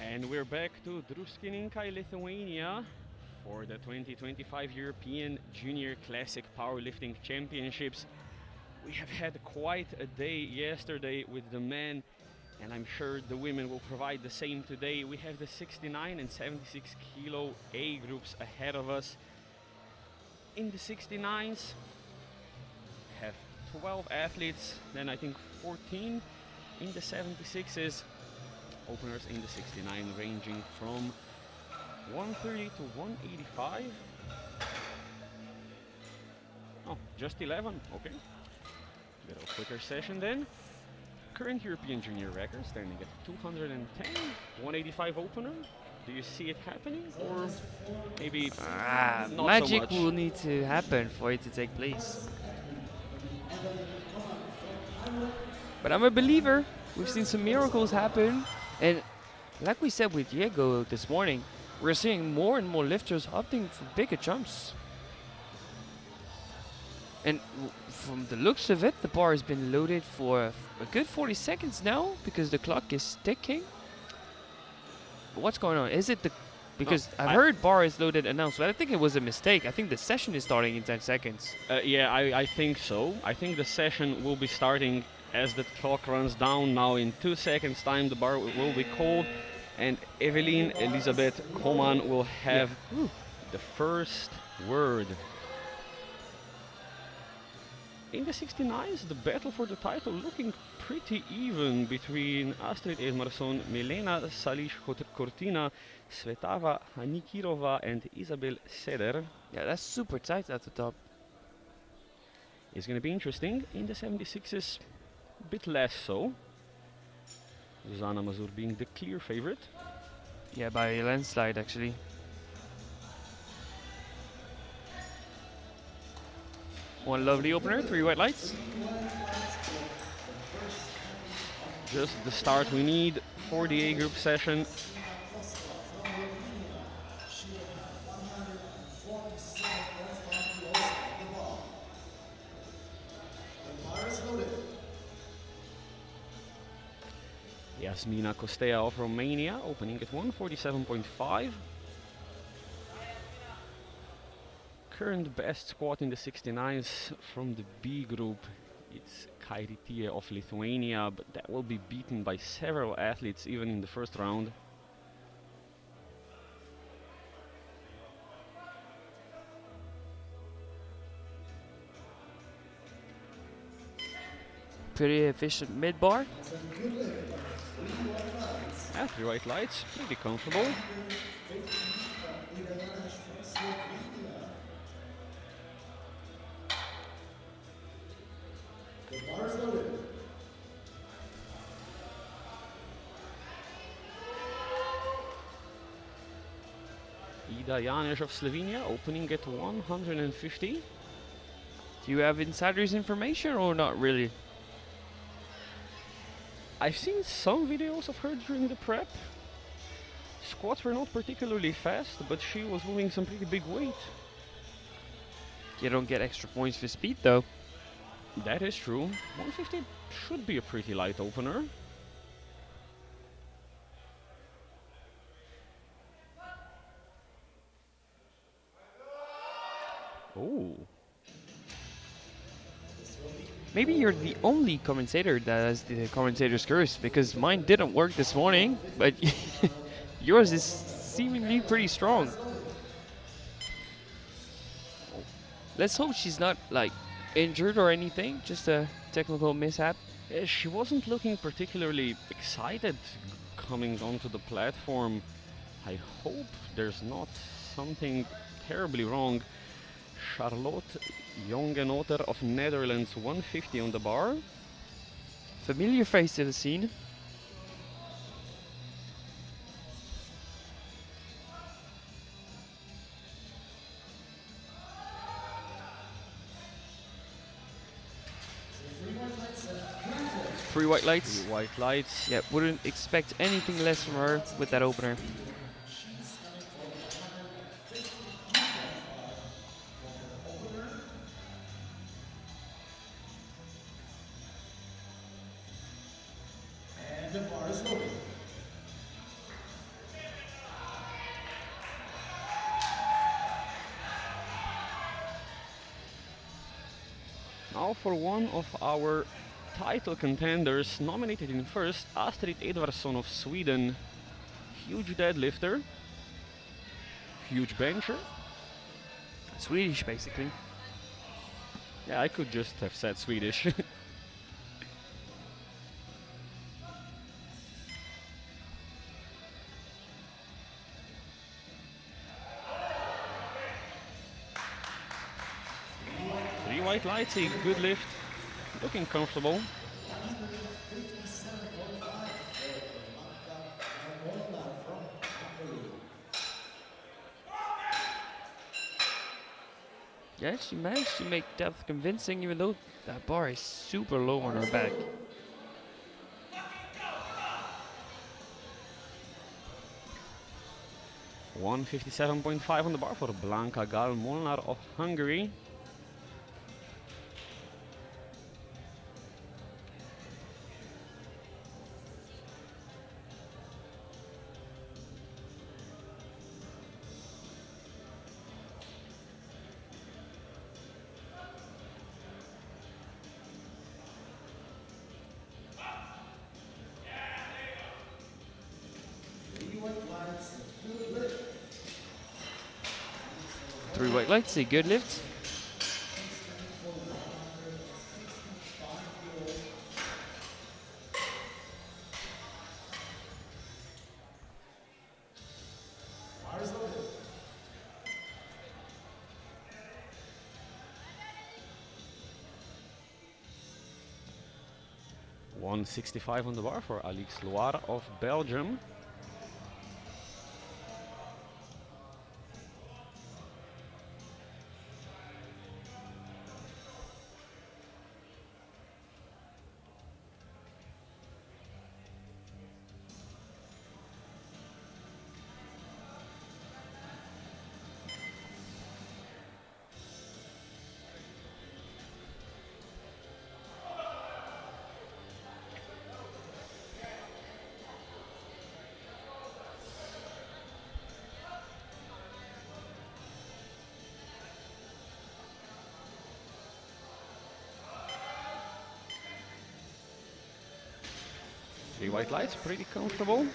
And we're back to Druskininkai, Lithuania for the 2025 European Junior Classic Powerlifting Championships. We have had quite a day yesterday with the men, and I'm sure the women will provide the same today. We have the 69 and 76 kilo A groups ahead of us. In the 69s, have 12 athletes, then I think 14 in the 76s. Openers in the 69 ranging from 130 to 185. Oh, just 11, okay. Bit of a quicker session then. Current European junior record standing at 210, 185 opener. Do you see it happening, or maybe not magic so much? will need to happen for it to take place. But I'm a believer. We've seen some miracles happen. And like we said with Diego this morning, we're seeing more and more lifters opting for bigger jumps. And from the looks of it, the bar has been loaded for a good 40 seconds now because the clock is ticking. But what's going on? Is it the... Because I've heard bar is loaded announced, but I think it was a mistake. I think the session is starting in 10 seconds. Yeah, I think so. I think the session will be starting as the clock runs down now. In 2 seconds time the bar will be called, and Evelyn Elizabeth Koman will have the first word. In the 69s, the battle for the title looking pretty even between Astrid Edmarsson, Milena Salish-Cortina, Svetava Hanikirova and Isabel Seder. Yeah, that's super tight at the top. It's going to be interesting. In the 76s, a bit less so. Zuzana Mazur being the clear favorite. Yeah, by a landslide actually. One lovely opener, 3 white lights. Just the start we need for the A group session. Yasmina Kostea of Romania opening at 147.5. Current best squat in the 69s from the B group, it's Kairitie of Lithuania, but that will be beaten by several athletes even in the first round. Pretty efficient mid bar. Yeah, 3 white lights, pretty comfortable. Ida Janeš of Slovenia opening at 150. Do you have insiders information or not really? I've seen some videos of her during the prep, squats were not particularly fast, but she was moving some pretty big weight. You don't get extra points for speed though. That is true. 150 should be a pretty light opener. Oh. Maybe you're the only commentator that has the commentator's curse, because mine didn't work this morning, but yours is seemingly pretty strong. Let's hope she's not like injured or anything, just a technical mishap. She wasn't looking particularly excited coming onto the platform. I hope there's not something terribly wrong. Charlotte Jongenotter of Netherlands, 150 on the bar. Familiar face to the scene. Three white lights. 3 white lights. Yeah, wouldn't expect anything less from her with that opener. And the bar is loaded. Now for one of our title contenders, nominated in first, Astrid Edvardsson of Sweden. Huge deadlifter, huge bencher. Swedish, basically. Yeah, I could just have said Swedish. Three white lights, a good lift, looking comfortable. Yeah, she managed to make depth convincing, even though that bar is super low on her back. $157.5 on the bar for Blanka Gal-Molnar of Hungary. Three white lights, a good lift. Bar is loaded. $165 on the bar for Alix Loire of Belgium. Three white lights, pretty comfortable.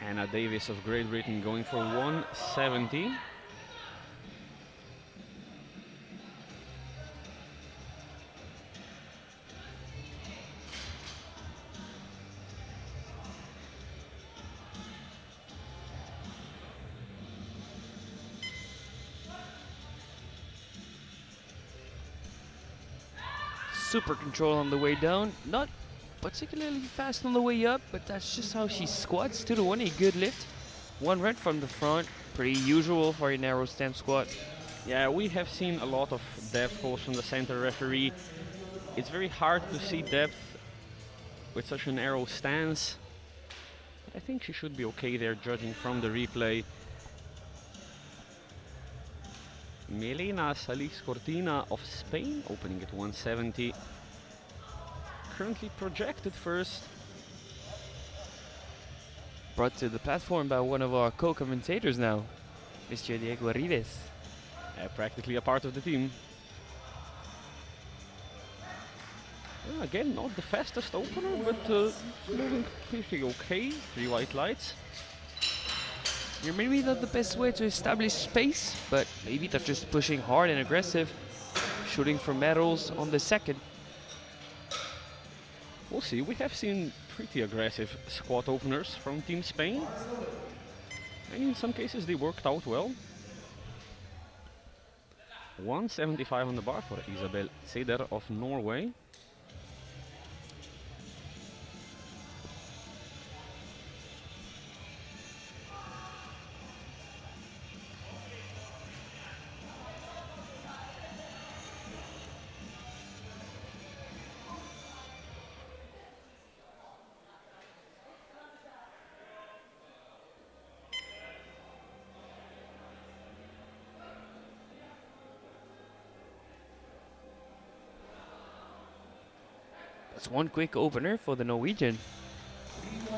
Hannah Davis of Great Britain going for 170. super control on the way down. Not particularly fast on the way up, but that's just how she squats. 2 to 1, a good lift. One rep from the front, pretty usual for a narrow stance squat. Yeah, we have seen a lot of depth calls from the center referee. It's very hard to see depth with such a narrow stance. I think she should be okay there, judging from the replay. Milena Salix Cortina of Spain, opening at 170. Currently projected first. Brought to the platform by one of our co-commentators now, Mr. Diego Arides. Practically a part of the team. Again, not the fastest opener, but moving pretty okay. 3 white lights. You're maybe not the best way to establish space, but maybe they're just pushing hard and aggressive, shooting for medals on the second. We'll see. We have seen pretty aggressive squat openers from Team Spain, and in some cases they worked out well. 175 on the bar for Isabel Ceder of Norway. That's one quick opener for the Norwegian.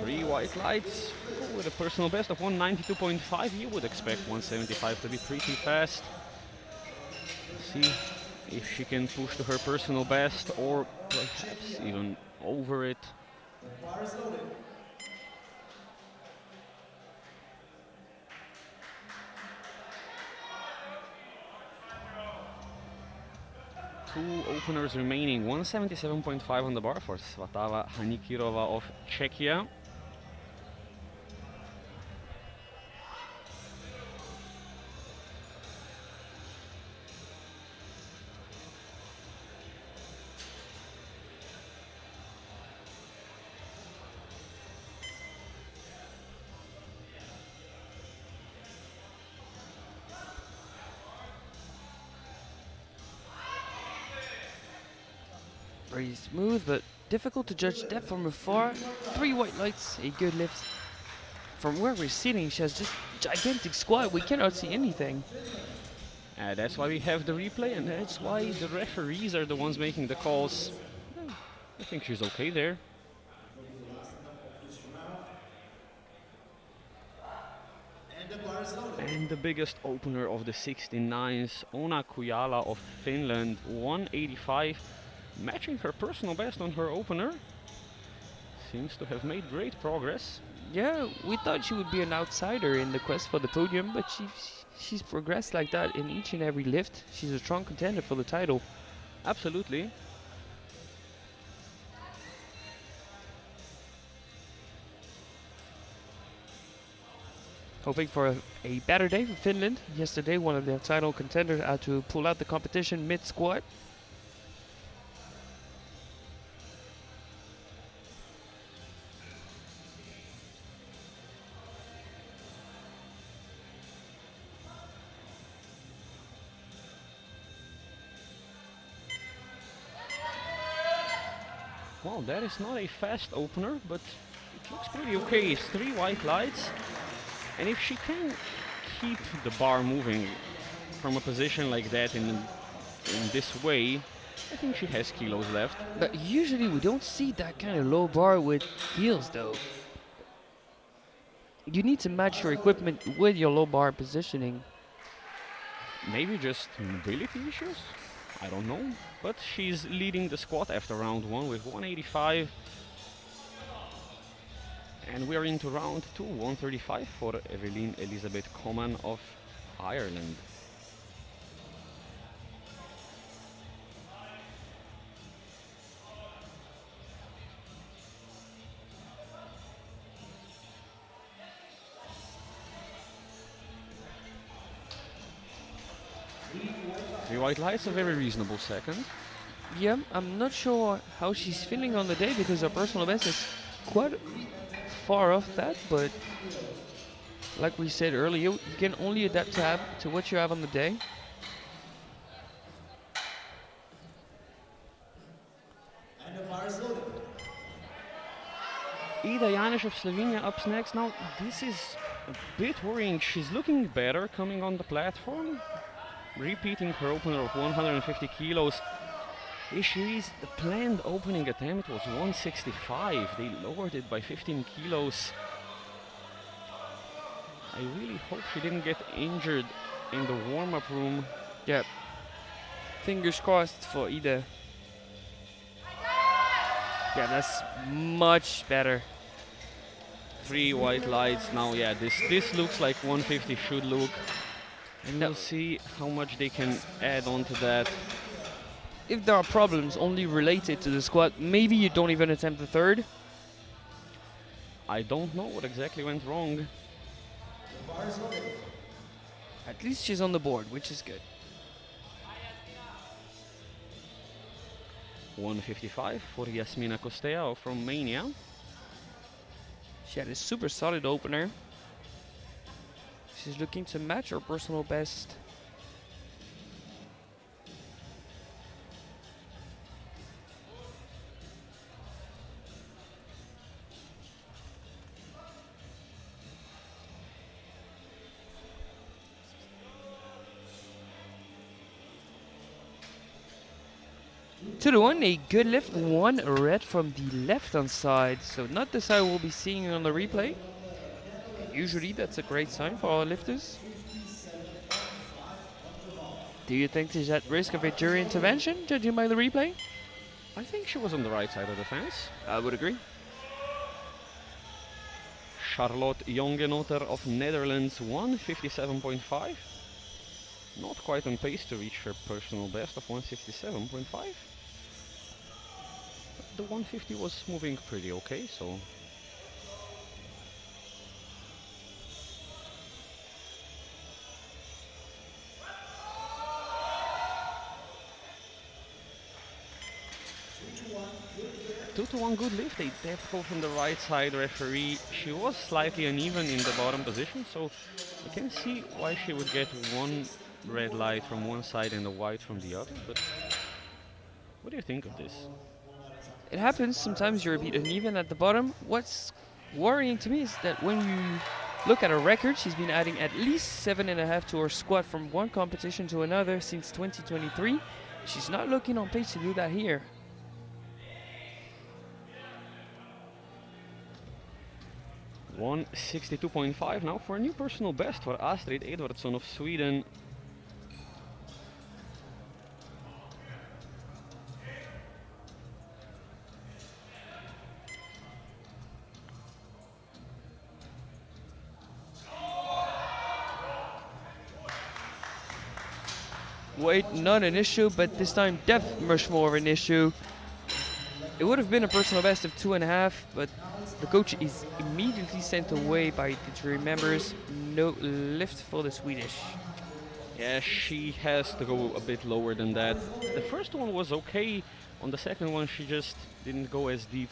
3 white lights. With a personal best of 192.5, you would expect 175 to be pretty fast. See if she can push to her personal best or perhaps even over it. Bar is loaded. Two openers remaining. 177.5 on the bar for Svatava Hanikirova of Czechia. Pretty smooth, but difficult to judge depth from afar. 3 white lights, a good lift. From where we're sitting, she has just gigantic squat. We cannot see anything. That's why we have the replay, and that's why the referees are the ones making the calls. I think she's okay there. And the bar is loaded. And the biggest opener of the 69s, Ona Kujala of Finland, 185, matching her personal best on her opener. Seems to have made great progress. Yeah, we thought she would be an outsider in the quest for the podium, but she's progressed like that in each and every lift. She's a strong contender for the title. Absolutely. Hoping for a better day for Finland. Yesterday, one of their title contenders had to pull out the competition mid-squat. Well, that is not a fast opener, but it looks pretty okay. It's 3 white lights. And if she can keep the bar moving from a position like that in this way, I think she has kilos left. But usually we don't see that kind of low bar with heels though. You need to match your equipment with your low bar positioning. Maybe just mobility issues? I don't know. But she's leading the squat after round 1 with 185. And we're into round 2, 135 for Evelyn Elizabeth Coman of Ireland. The white lights, a very reasonable second. Yeah, I'm not sure how she's feeling on the day because her personal best is quite far off that, but like we said earlier, you can only adapt to what you have on the day. And the bar is loaded. Ida Janish of Slovenia up next. Now, this is a bit worrying. She's looking better coming on the platform, repeating her opener of 150 kilos. Issue is the planned opening attempt was 165. They lowered it by 15 kilos. I really hope she didn't get injured in the warm-up room. Yeah. Fingers crossed for Ida. Yeah, that's much better. 3 white lights. Now, yeah, this looks like 150 should look. And we'll see how much they can add on to that. If there are problems only related to the squat, maybe you don't even attempt the third. I don't know what exactly went wrong. The bar is loaded. At least she's on the board, which is good. 155 for Yasmina Costea from Romania. She had a super solid opener. She's looking to match her personal best. To the one, a good lift, one red from the left hand side. So not the side we'll be seeing on the replay. Usually that's a great sign for our lifters. Do you think she's at risk of a jury intervention, judging by the replay? I think she was on the right side of the fence. I would agree. Charlotte Jongenotter of Netherlands, 157.5. Not quite on pace to reach her personal best of 167.5. The 150 was moving pretty okay, so. Two to one good lift, a depth call from the right side referee. She was slightly uneven in the bottom position, so I can see why she would get one red light from one side and a white from the other, but what do you think of this? It happens, sometimes you're a bit uneven at the bottom. What's worrying to me is that when you look at her record, she's been adding at least 7.5 to her squat from one competition to another since 2023. She's not looking on pace to do that here. $162.5 now for a new personal best for Astrid Edvardsson of Sweden. Weight, not an issue, but this time depth much more of an issue. It would have been a personal best of 2.5, but the coach is immediately sent away by the jury members. No lift for the Swedish. Yeah, she has to go a bit lower than that. The first one was okay. On the second one, she just didn't go as deep.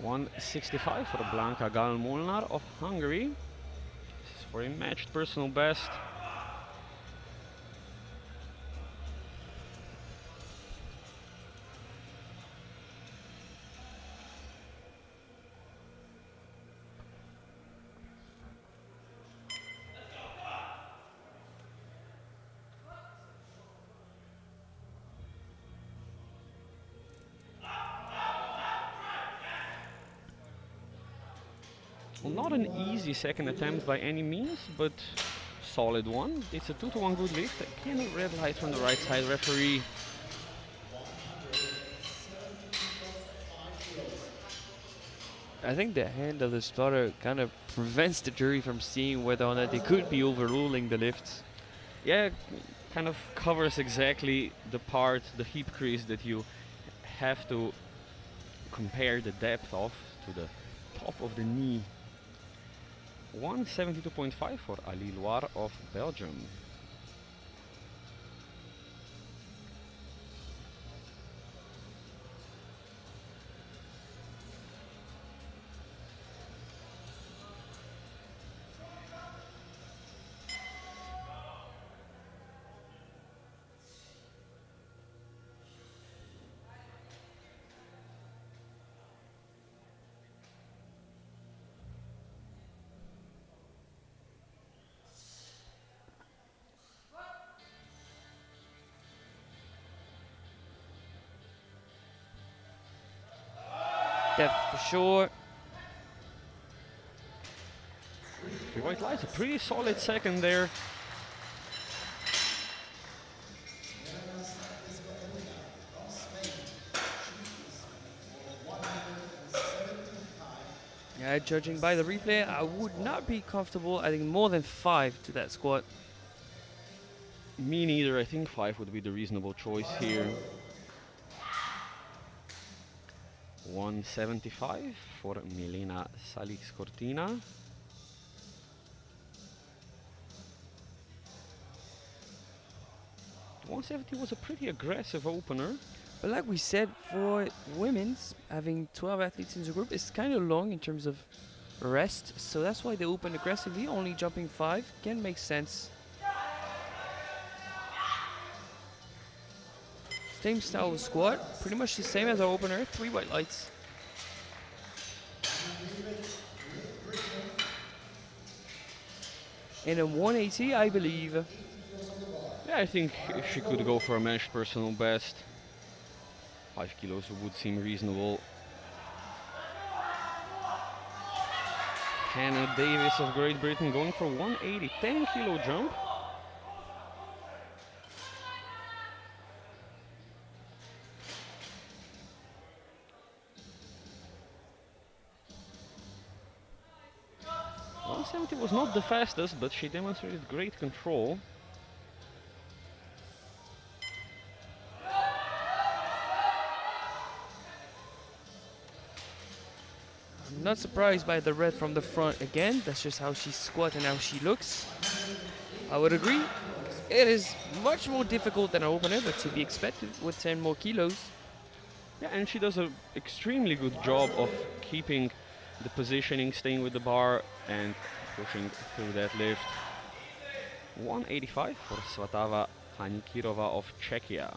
$165 for Blanka Gal-Molnar of Hungary. This is for a matched personal best. Well, not an easy second attempt by any means, but solid one. It's a 2 to 1 good lift. Again, a red light from the right side referee. I think the hand of the spotter kind of prevents the jury from seeing whether or not they could be overruling the lift. Yeah, kind of covers exactly the part, the hip crease that you have to compare the depth of to the top of the knee. 172.5 for Ali Loire of Belgium. Depth for sure. 3 white lights, a pretty solid second there. Yeah, judging by the replay, I would not be comfortable adding more than 5 to that squat. Me neither. I think 5 would be the reasonable choice here. 175 for Milena Salix-Cortina. The 170 was a pretty aggressive opener. But like we said, for women's, having 12 athletes in the group is kind of long in terms of rest. So that's why they open aggressively, only jumping 5 can make sense. Same style of squat, pretty much the same as our opener, 3 white lights. And a 180, I believe. Yeah, I think if she could go for a matched personal best, 5 kilos would seem reasonable. Hannah Davis of Great Britain going for 180, 10 kilo jump. It was not the fastest, but she demonstrated great control. I'm not surprised by the red from the front again. That's just how she squats and how she looks. I would agree. It is much more difficult than an opener, but to be expected with 10 more kilos. Yeah, and she does an extremely good job of keeping the positioning, staying with the bar, and pushing through that lift. 185 for Svatava Hanikirova of Czechia.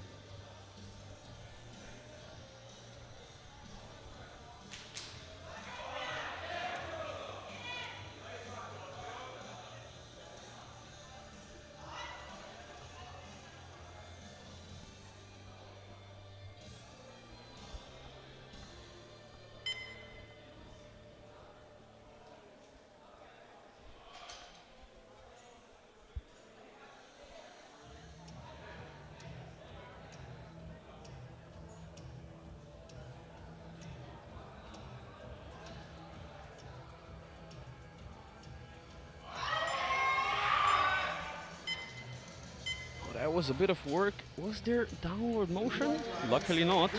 That was a bit of work. Was there downward motion? Luckily not.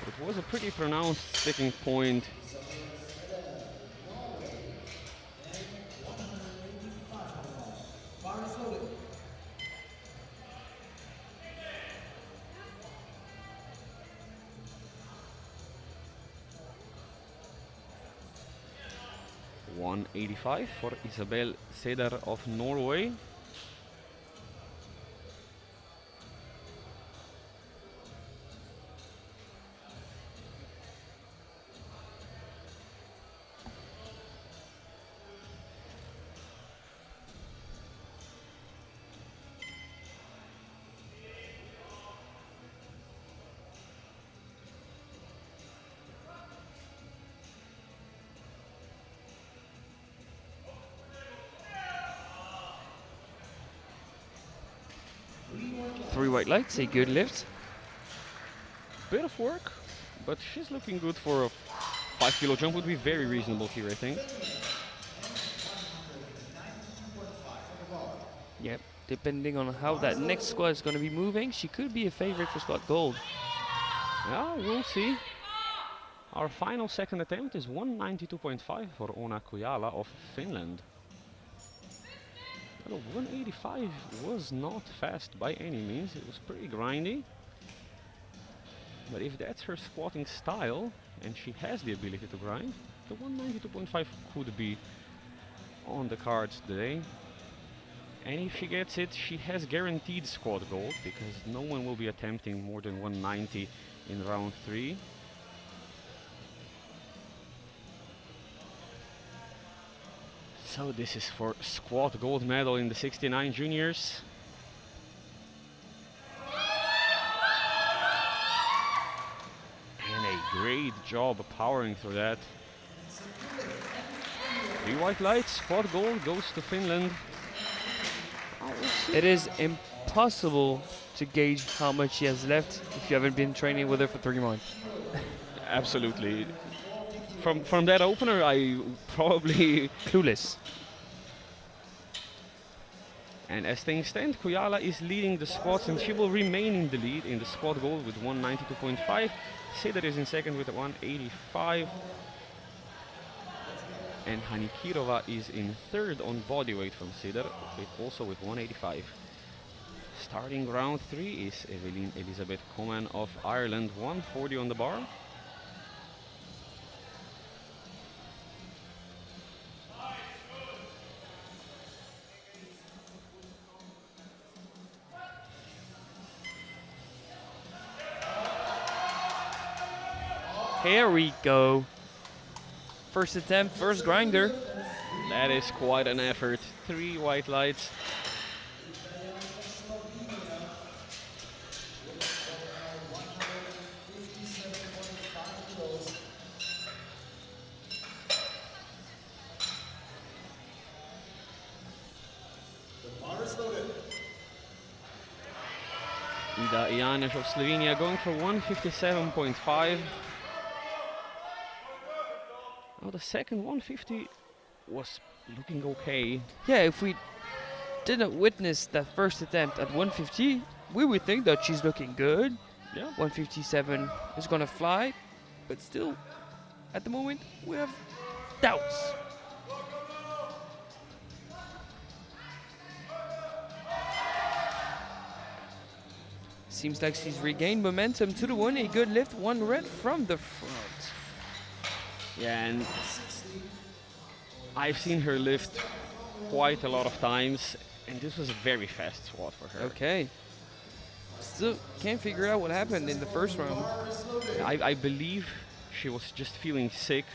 It was a pretty pronounced sticking point. $185 for Isabel Seder of Norway. Three white lights, a good lift. Bit of work, but she's looking good for a 5 kilo jump. Would be very reasonable here, I think. Yep, depending on how that next squat is going to be moving, she could be a favorite for squat gold. Yeah, we'll see. our final second attempt is 192.5 for Ona Kujala of Finland. Well, 185 was not fast by any means, it was pretty grindy. But if that's her squatting style, and she has the ability to grind, the 192.5 could be on the cards today. And if she gets it, she has guaranteed squat gold, because no one will be attempting more than 190 in round 3. So this is for squat gold medal in the 69 juniors. And a great job powering through that. 3 white lights, squat gold goes to Finland. It is impossible to gauge how much she has left if you haven't been training with her for 3 months. Absolutely. From that opener, I probably... Clueless. And as things stand, Kujala is leading the squats, and she will remain in the lead in the squat gold with 192.5. Sidar is in second with 185. And Hanikirova is in third on bodyweight from Sidar, also with 185. Starting round 3 is Evelyn Elizabeth Coman of Ireland, 140 on the bar. Here we go. First attempt, first grinder. That is quite an effort. 3 white lights. Ida Janeš of Slovenia going for 157.5. Now the second 150 was looking okay. Yeah, if we didn't witness that first attempt at 150, we would think that she's looking good. Yeah. 157 is gonna fly, but still, at the moment, we have doubts. Seems like she's regained momentum to the one. A good lift, one red from the front. Yeah, and I've seen her lift quite a lot of times, and this was a very fast squat for her. Okay. Still can't figure out what happened in the first round. I believe she was just feeling sick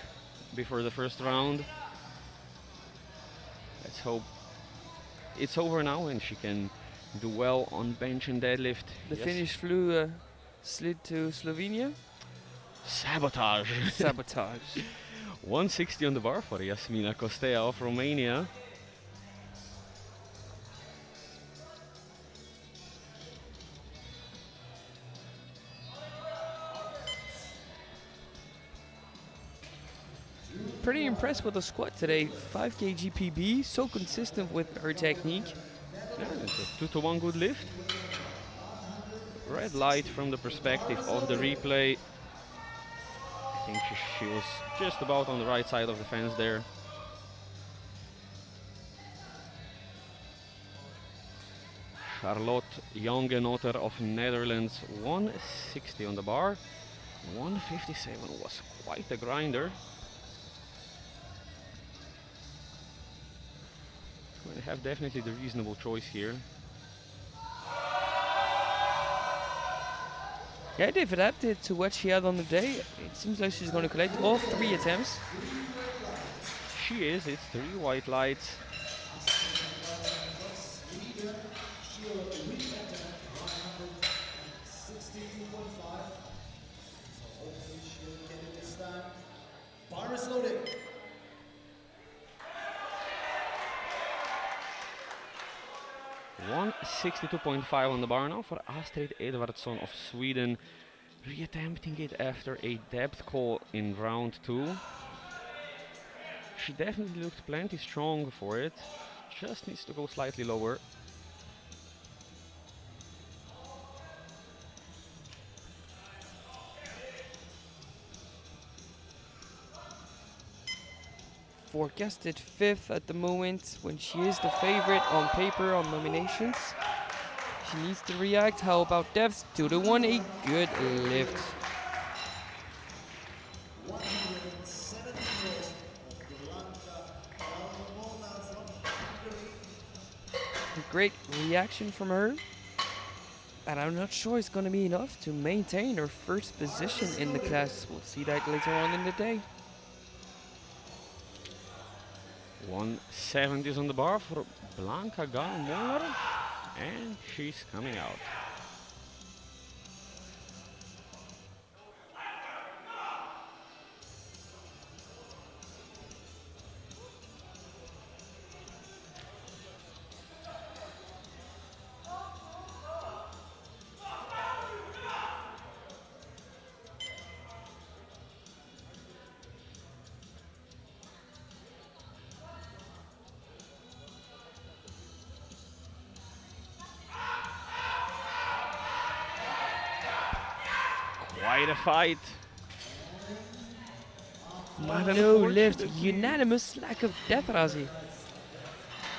before the first round. Let's hope it's over now and she can do well on bench and deadlift. The Yes. Finnish flu slid to Slovenia. Sabotage. Sabotage. 160 on the bar for Jasmina Kostea of Romania. Pretty impressed with the squat today. 5 kg PB, so consistent with her technique. Yeah, it's a 2-to-1 good lift. Red light from the perspective of the replay. I think she was just about on the right side of the fence there. Charlotte Jongenotter of Netherlands, 160 on the bar. 157 was quite a grinder. We have definitely the reasonable choice here. Yeah, they've adapted to what she had on the day. It seems like she's going to collect all 3 attempts. She is, it's 3 white lights. Bar is loaded. $162.5 on the bar now for Astrid Edvardsson of Sweden, reattempting it after a depth call in round 2. She definitely looked plenty strong for it, just needs to go slightly lower. forecasted 5th at the moment when she is the favorite on paper on nominations. She needs to react. How about Devs? 2 to 1, a good lift. 107 kilos of Blanca Palomona from Hungary. A great reaction from her. And I'm not sure it's going to be enough to maintain her first position in the class. We'll see that later on in the day. 170 is on the bar for Blanca Gallmoller, and she's coming out. Quite a fight. But No lift, unfortunately, unanimous lack of death, Razi.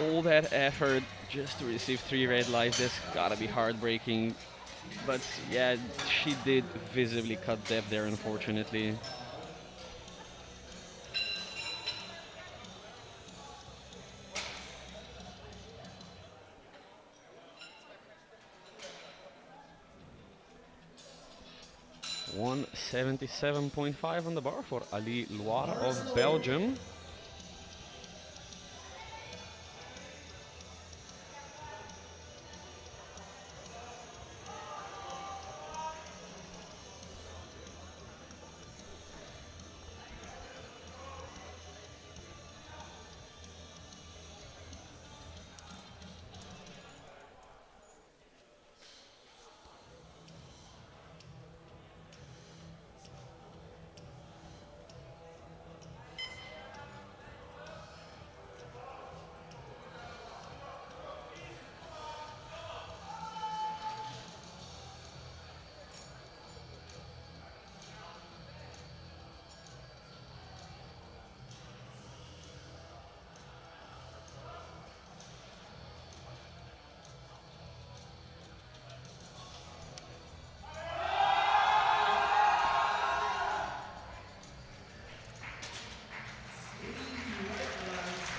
all that effort just to receive 3 red lights, that's gotta be heartbreaking. But yeah, she did visibly cut depth there, unfortunately. $177.5 on the bar for Ali Loire of Belgium.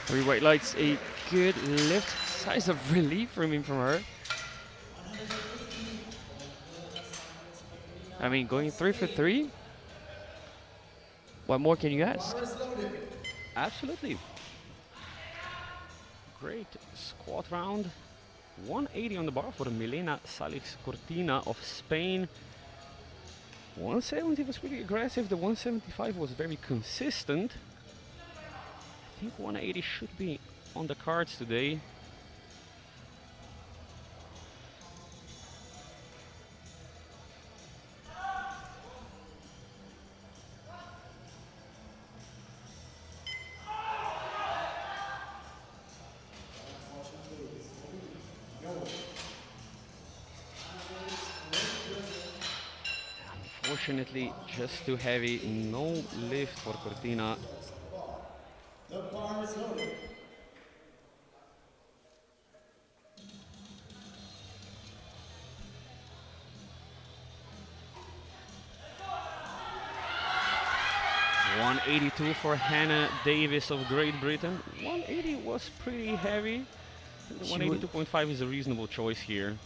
Three white lights, a good lift. Sighs of relief from her. I mean, going 3 for 3. What more can you ask? Absolutely. Great squat round. 180 on the bar for Milena Salix Cortina of Spain. 170 was pretty aggressive. The 175 was very consistent. I think 180 should be on the cards today. Unfortunately, just too heavy. No lift for Cortina. The bar is loaded. $182 for Hannah Davis of Great Britain. 180 was pretty heavy. The 182.5 is a reasonable choice here.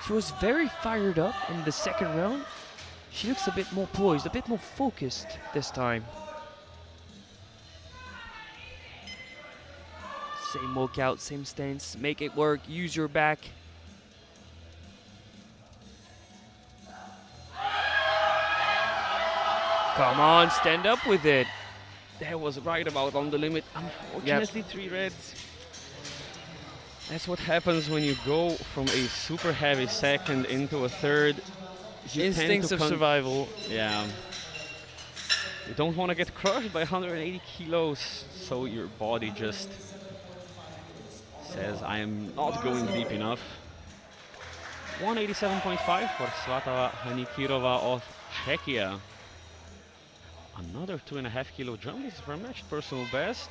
She was very fired up in the second round. She looks a bit more poised, a bit more focused this time. Same walkout, same stance, make it work, use your back. Come on, stand up with it. That was right about on the limit. Unfortunately, 3 reds. That's what happens when you go from a super heavy second into a third. You tend Instincts to of survival. Yeah. You don't want to get crushed by 180 kilos, so your body just says, I am not going deep enough. 187.5 for Svatava Hanikirova of Czechia. Another 2.5 kilo jump. This is her matched personal best.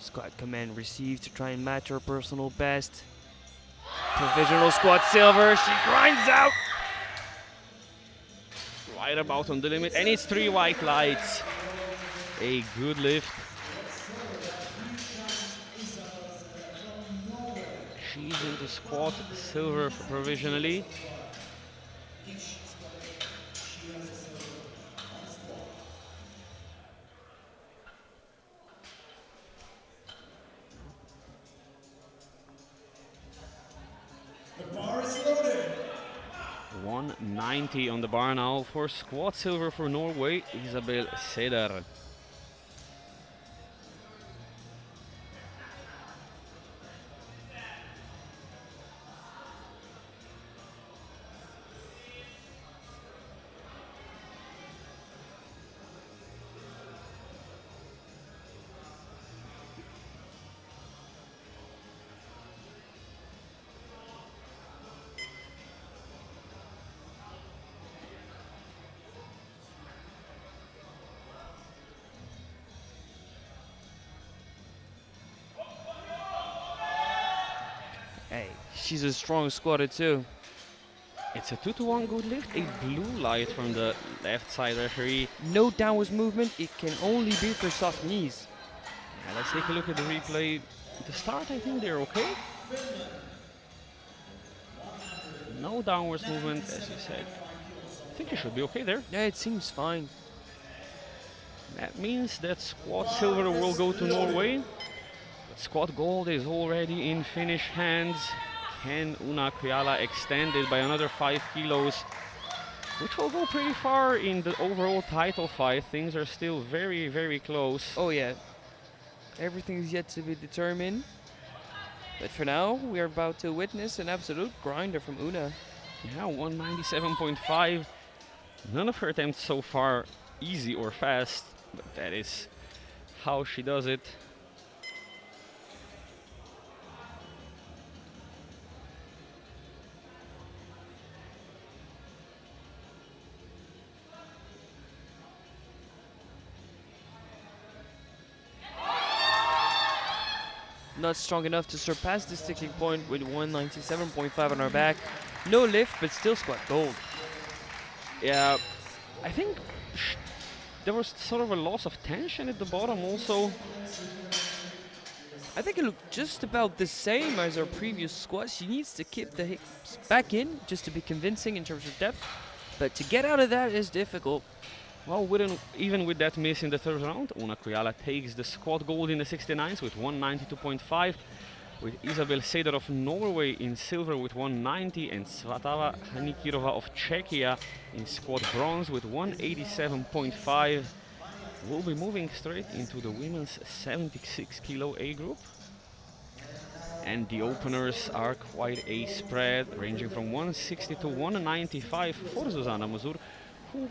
Squat command received to try and match her personal best. Provisional squat silver. She grinds out. Right about on the limit, and it's 3 white lights. A good lift. She's into squat silver provisionally. The bar is loaded. 190 on the bar now for squat silver for Norway, Isabel Seder. Hey, she's a strong squatter too. It's a 2-to-1 good lift, a blue light from the left side referee. No downwards movement. It can only be for soft knees. Yeah, let's take a look at the replay. The start, I think they're okay. No downwards movement, as you said. I think you should be okay there. Yeah, it seems fine. That means that squat silver will go to Norway. But squat gold is already in Finnish hands. Can Una Kujala extend it by another 5 kilos? Which will go pretty far in the overall title fight. Things are still very, very close. Oh yeah. Everything is yet to be determined. But for now, we are about to witness an absolute grinder from Una. Yeah, 197.5. None of her attempts so far easy or fast, but that is how she does it. Not strong enough to surpass the sticking point with 197.5 on our back. No lift, but still squat gold. Yeah, I think there was sort of a loss of tension at the bottom also. I think it looked just about the same as our previous squat. She needs to keep the hips back in just to be convincing in terms of depth. But to get out of that is difficult. Well, even with that miss in the third round, Una Kujala takes the squat gold in the 69s with 192.5, with Isabel Seder of Norway in silver with 190 and Svatava Hanikirova of Czechia in squat bronze with 187.5. We'll be moving straight into the women's 76 kilo A group. And the openers are quite a spread, ranging from 160 to 195 for Zuzana Mazur, who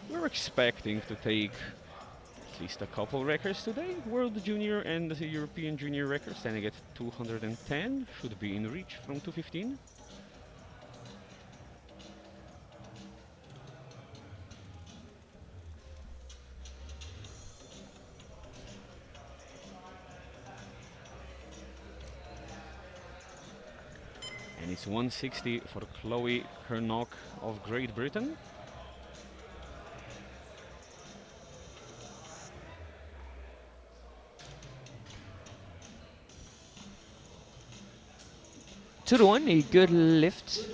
we're expecting to take at least a couple records today. World Junior and the European Junior record, standing at 210, should be in reach from 215. And it's 160 for Chloe Kernock of Great Britain. Two to one, a good lift.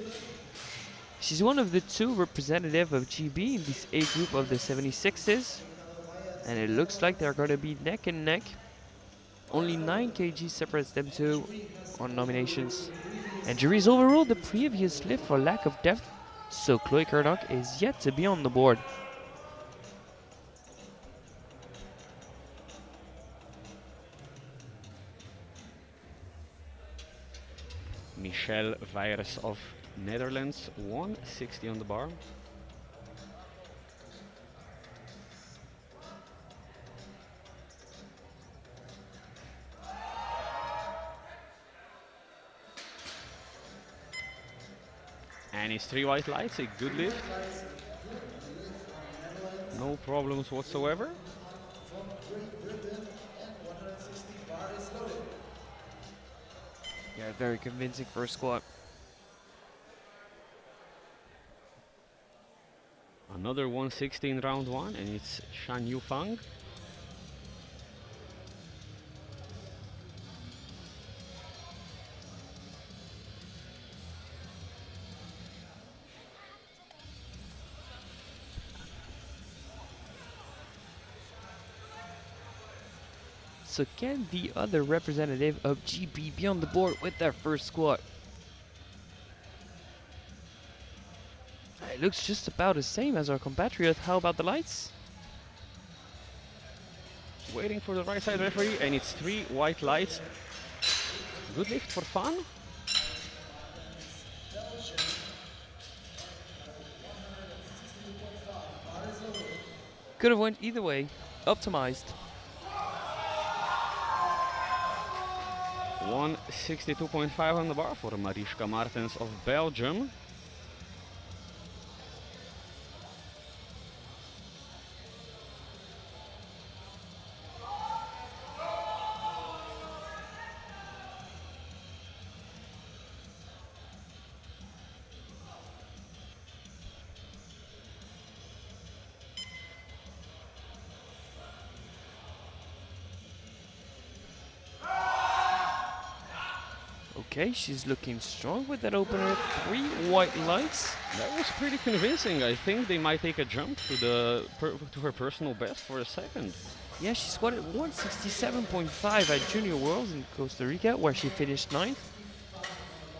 She's one of the two representative of GB in this A group of the 76s. And it looks like they're going to be neck and neck. Only 9 kg separates them two on nominations. And juries overruled the previous lift for lack of depth, so Chloe Kernock is yet to be on the board. Michelle Virus of Netherlands, 160 on the bar. And it's 3 white lights, a good lift. No problems whatsoever. From Great Britain and 160 bar is loaded. Yeah, very convincing first squat. Another 160 in round 1, and it's Shan Yufang. So can the other representative of GB be on the board with their first squat? It looks just about the same as our compatriot. How about the lights? Waiting for the right side referee, and it's 3 white lights. Good lift for fun. Could have went either way. Optimized. 162.5 on the bar for Mariska Martens of Belgium. Okay, she's looking strong with that opener. 3 white lights. That was pretty convincing. I think they might take a jump to her personal best for a second. Yeah, she squatted 167.5 at Junior Worlds in Costa Rica, where she finished 9th.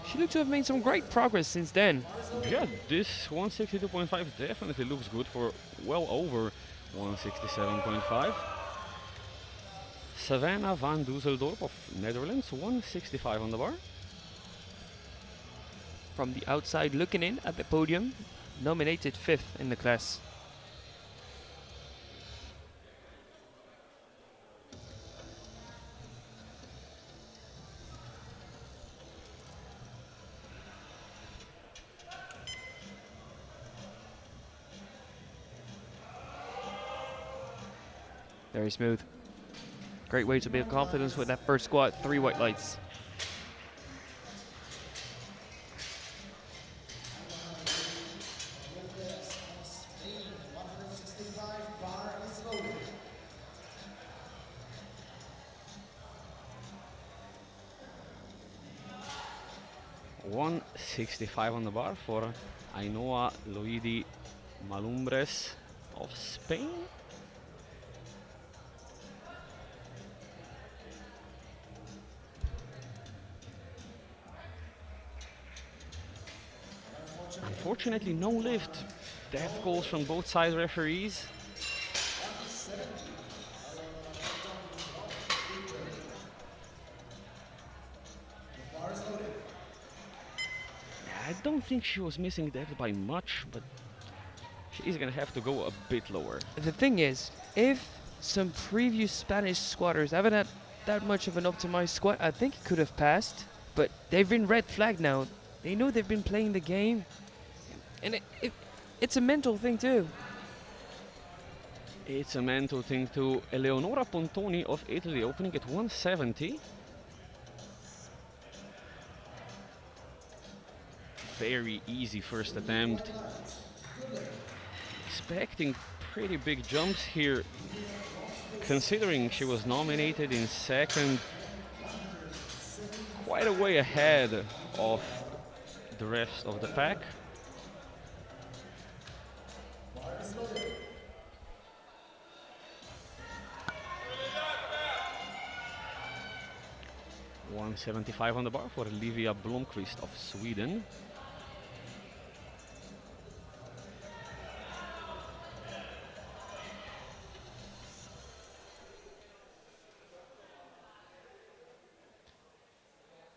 She looks to have made some great progress since then. Yeah, this 162.5 definitely looks good for well over 167.5. Savannah van Dusseldorp of Netherlands, 165 on the bar. From the outside looking in at the podium, nominated 5th in the class. Very smooth. Great way to build confidence with that first squat. 3 white lights. Spain, 165 bar is loaded. 165 on the bar for Ainhoa Loidi Malumbres of Spain. Unfortunately, no lift. Death calls from both side referees. Bar is loaded. I don't think she was missing depth by much, but she is gonna have to go a bit lower. The thing is, if some previous Spanish squatters haven't had that much of an optimized squat, I think it could have passed. But they've been red flagged now. They know they've been playing the game. And it's a mental thing too. It's a mental thing too. Eleonora Pontoni of Italy opening at 170. Very easy first attempt. Expecting pretty big jumps here, considering she was nominated in second, quite a way ahead of the rest of the pack. Bar is loaded. $175 on the bar for Livia Blomqvist of Sweden.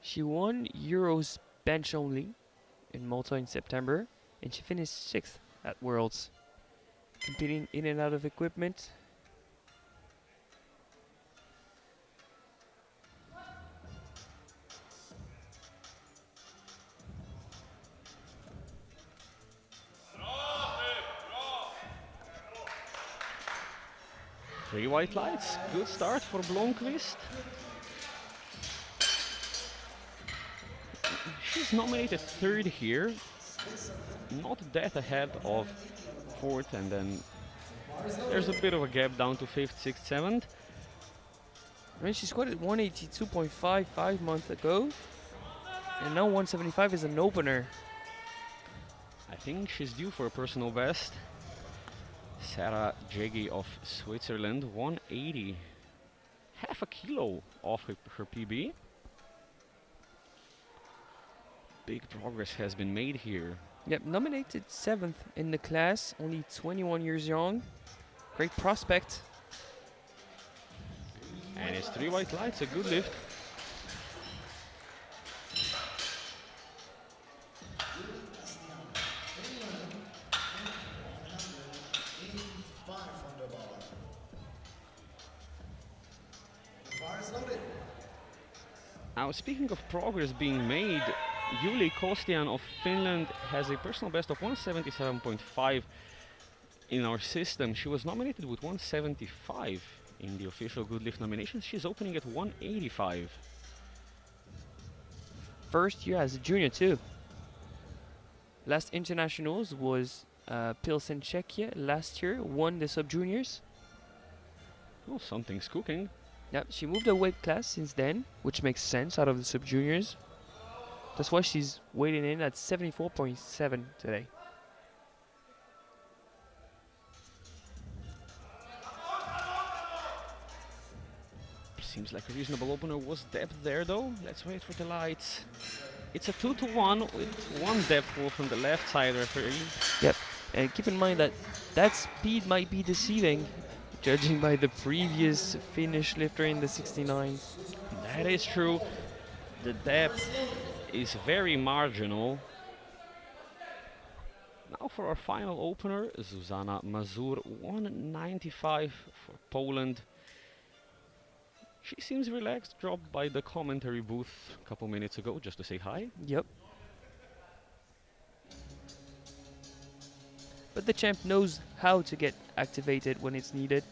She won Euros bench only in Malta in September, and she finished 6th at Worlds. Competing in and out of equipment. Three white lights, good start for Blomqvist. She's nominated 3rd here, not that ahead of 4th, and then there's a bit of a gap down to 5th, 6th, 7th. I mean, she squatted 182.5 5 months ago, and now 175 is an opener. I think she's due for a personal best. Sarah Jeggi of Switzerland, 180. Half a kilo off her PB. Big progress has been made here. Yep, nominated 7th in the class, only 21 years young. Great prospect. And it's 3 white lights, a good lift. Now, speaking of progress being made, Yuli Kostian of Finland has a personal best of 177.5 in our system. She was nominated with 175 in the official Good Lift nominations. She's opening at 185. First year as a junior too. Last internationals was Pilsen, Czechia last year, won the sub-juniors. Oh, something's cooking. Yep, she moved her weight class since then, which makes sense out of the sub-juniors. That's why she's weighting in at 74.7 today. Seems like a reasonable opener. Was depth there though? Let's wait for the lights. It's a 2-to-1 with one depth wall from the left side referee. Yep, and keep in mind that that speed might be deceiving, judging by the previous Finnish lifter in the 69. That is true. The depth is very marginal. Now for our final opener, Zuzana Mazur, 195 for Poland. She seems relaxed, dropped by the commentary booth a couple minutes ago just to say hi. Yep. But the champ knows how to get activated when it's needed.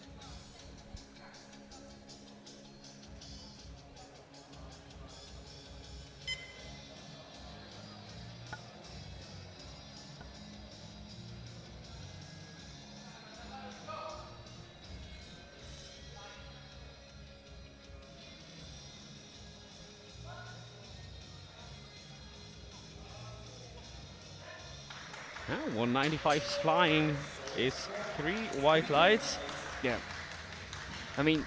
Yeah, 195 is flying. It's 3 white lights. Yeah. I mean,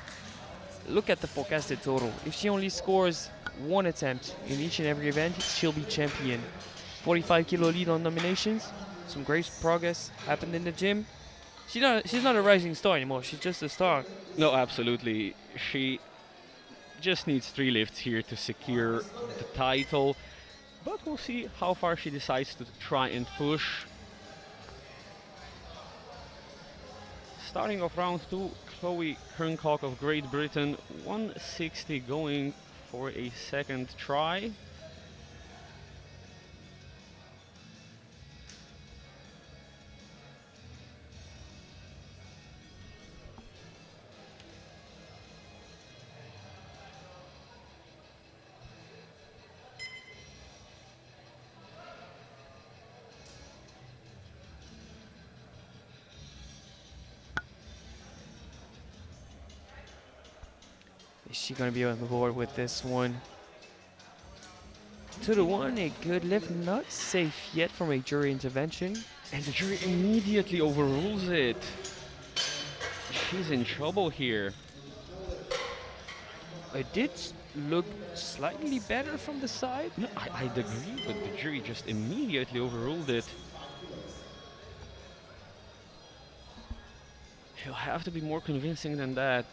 look at the forecasted total. If she only scores 1 attempt in each and every event, she'll be champion. 45 kilo lead on nominations. Some great progress happened in the gym. She's not a rising star anymore. She's just a star. No, absolutely. She just needs 3 lifts here to secure the title. But we'll see how far she decides to try and push. Starting off round 2, Chloe Kerncock of Great Britain, 160 going for a second try. Is she going to be on the board with this one? 2-to-1, a good lift, not safe yet from a jury intervention. And the jury immediately overrules it. She's in trouble here. It did look slightly better from the side. No, I'd agree, but the jury just immediately overruled it. He'll have to be more convincing than that.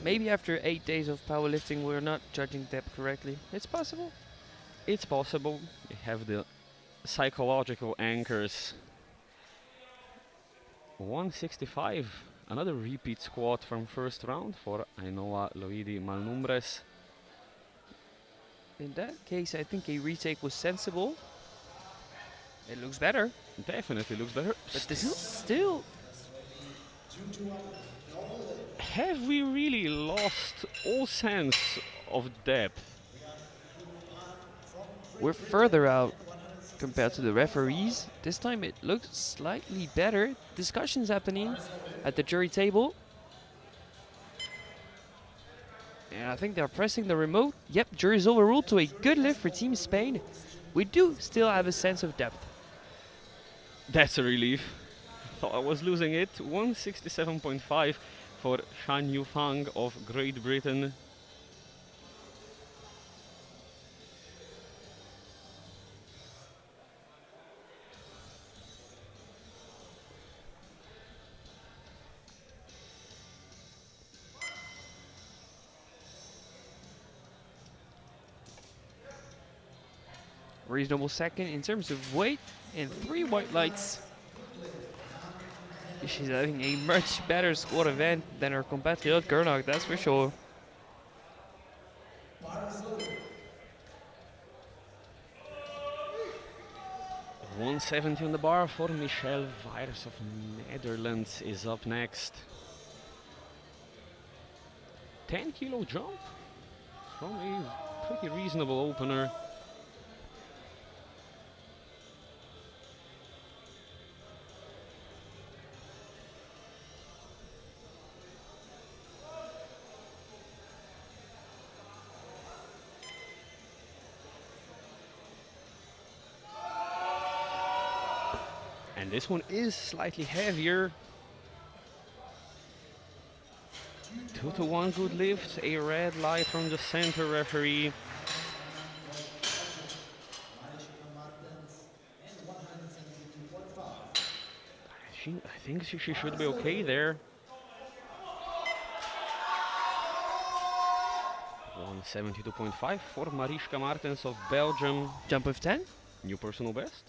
Maybe after 8 days of powerlifting, we're not judging depth correctly. It's possible. It's possible. You have the psychological anchors. 165. Another repeat squat from first round for Ainhoa Loidi Malnumbres. In that case, I think a retake was sensible. It looks better, Definitely looks better. but this still. Have we really lost all sense of depth? We're further out compared to the referees. This time it looks slightly better. Discussions happening at the jury table. And I think they're pressing the remote. Yep, jury's overruled to a good lift for Team Spain. We do still have a sense of depth. That's a relief. Thought I was losing it. 167.5 for Shan Yufang of Great Britain. Reasonable second in terms of weight and 3 white lights. She's having a much better squad event than her compatriot Gernot, that's for sure. 170 on the bar for Michelle Virus of Netherlands is up next. 10 kilo jump from a pretty reasonable opener. And this one is slightly heavier. 2-1 good lift, a red light from the center referee. I think she should be okay there. 172.5 for Mariska Martens of Belgium. Jump of 10. New personal best.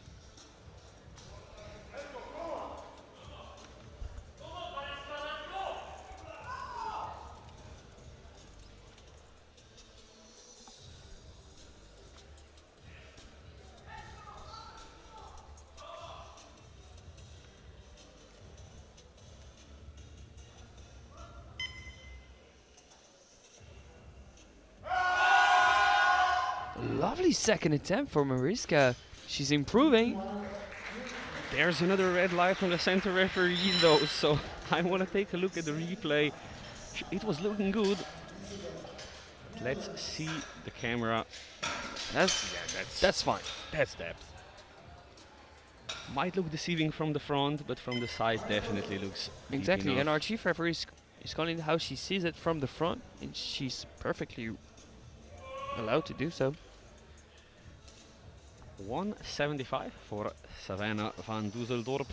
Lovely second attempt for Mariska. She's improving. There's another red light from the center referee though, so I want to take a look at the replay. It was looking good. Let's see the camera. That's fine. That's depth. Might look deceiving from the front, but from the side definitely looks deep Exactly, and enough. our chief referee is calling how she sees it from the front, and she's perfectly allowed to do so. 175 for Savannah van Dusseldorp.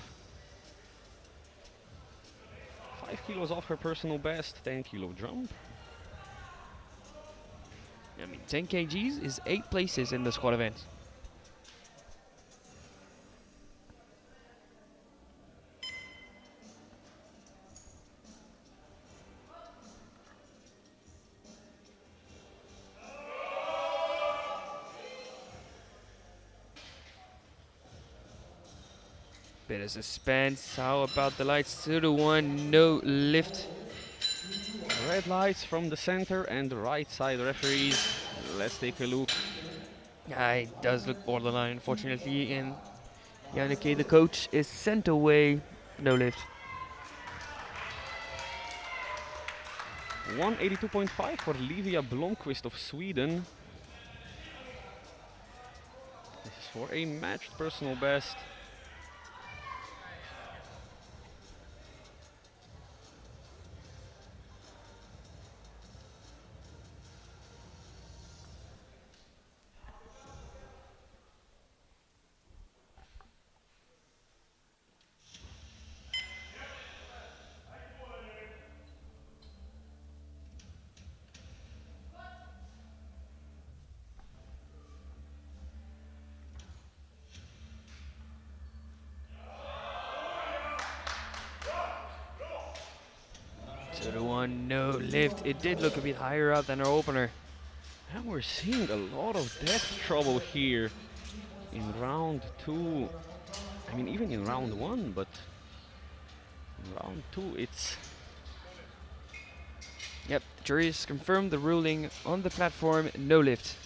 5 kilos off her personal best, 10 kilo jump. I mean, 10 kgs is 8 places in the squad event. Bit of suspense. How about the lights? 2-1, no lift. Red lights from the center and the right side referees. Let's take a look. It does look borderline, unfortunately, and Janneke, the coach, is sent away. No lift. 182.5 for Livia Blomqvist of Sweden. This is for a matched personal best. on no lift. It did look a bit higher up than our opener. And we're seeing a lot of depth trouble here in round 2. I mean, even in round 1, but in round 2 it's... Yep, the jury has confirmed the ruling on the platform, no lift.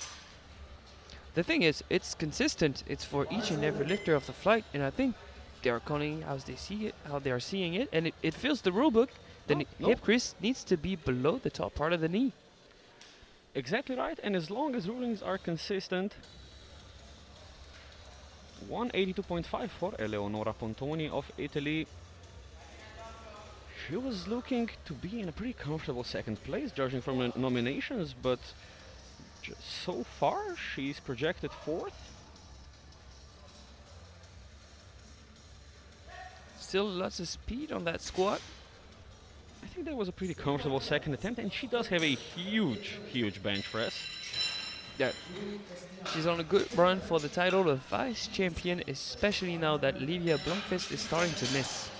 The thing is, it's consistent. It's for each and every lifter of the flight, and I think they are calling how they see it, how they are seeing it, and it fills the rule book. The hip crease needs to be below the top part of the knee. Exactly right, and as long as rulings are consistent, 182.5 for Eleonora Pontoni of Italy. She was looking to be in a pretty comfortable second place, judging from the nominations, but so far she's projected 4th. Still lots of speed on that squat. I think that was a pretty comfortable second attempt, and she does have a huge bench press. Yeah, she's on a good run for the title of vice champion, especially now that Livia Blomqvist is starting to miss.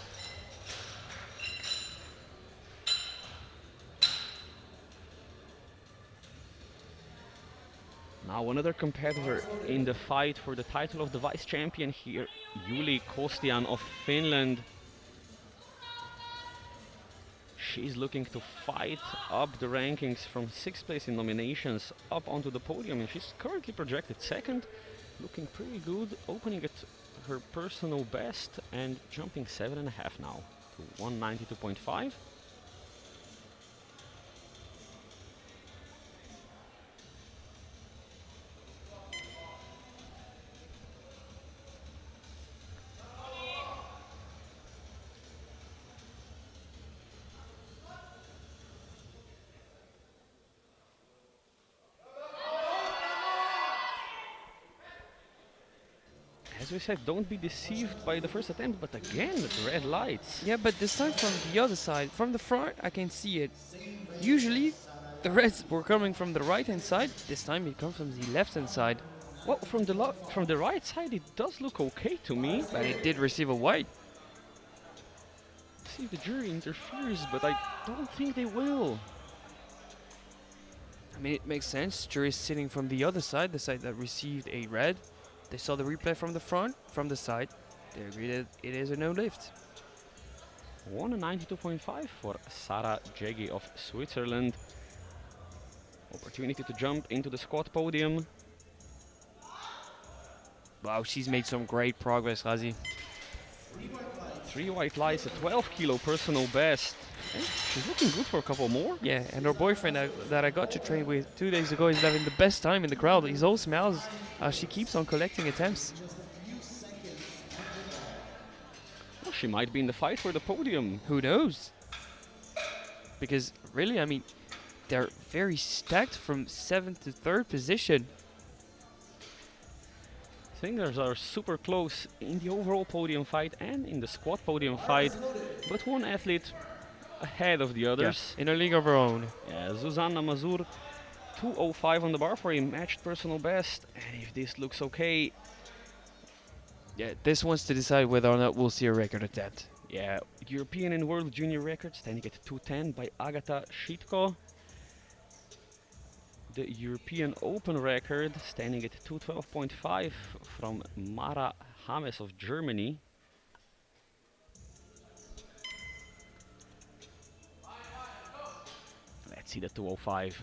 Now another competitor in the fight for the title of the vice champion here, Juli Kostian of Finland. She's looking to fight up the rankings from 6th place in nominations up onto the podium, and she's currently projected 2nd, looking pretty good, opening at her personal best and jumping 7.5 now to 192.5. As we said, don't be deceived by the first attempt, but again, the red lights. Yeah, but this time from the other side. From the front, I can see it. Usually, the reds were coming from the right-hand side. This time it comes from the left-hand side. Well, from the right side, it does look okay to me. But it did receive a white. See if the jury interferes, but I don't think they will. I mean, it makes sense. Jury's sitting from the other side, the side that received a red. They saw the replay from the front, from the side. They agreed that it is a no lift. 192.5 for Sara Jeggi of Switzerland. Opportunity to jump into the squat podium. Wow, she's made some great progress, Razi. 3 white lights, a 12 kilo personal best. And she's looking good for a couple more. Yeah, and her boyfriend that I got to train with 2 days ago is having the best time in the crowd. He all smiles as she keeps on collecting attempts. Well, she might be in the fight for the podium. Who knows? Because really, I mean, they're very stacked from 7th to 3rd position. Fingers are super close in the overall podium fight and in the squat podium fight, but one athlete ahead of the others. Yeah, in a league of her own. Yeah, Zuzanna Mazur, 2:05 on the bar for a matched personal best, and if this looks okay, Yeah, this wants to decide whether or not we'll see a record attempt. yeah, European and World Junior record standing at 2:10 by Agata Schitko. The European Open record standing at 2:12.5 from Mara Hames of Germany. Let's see the 2:05.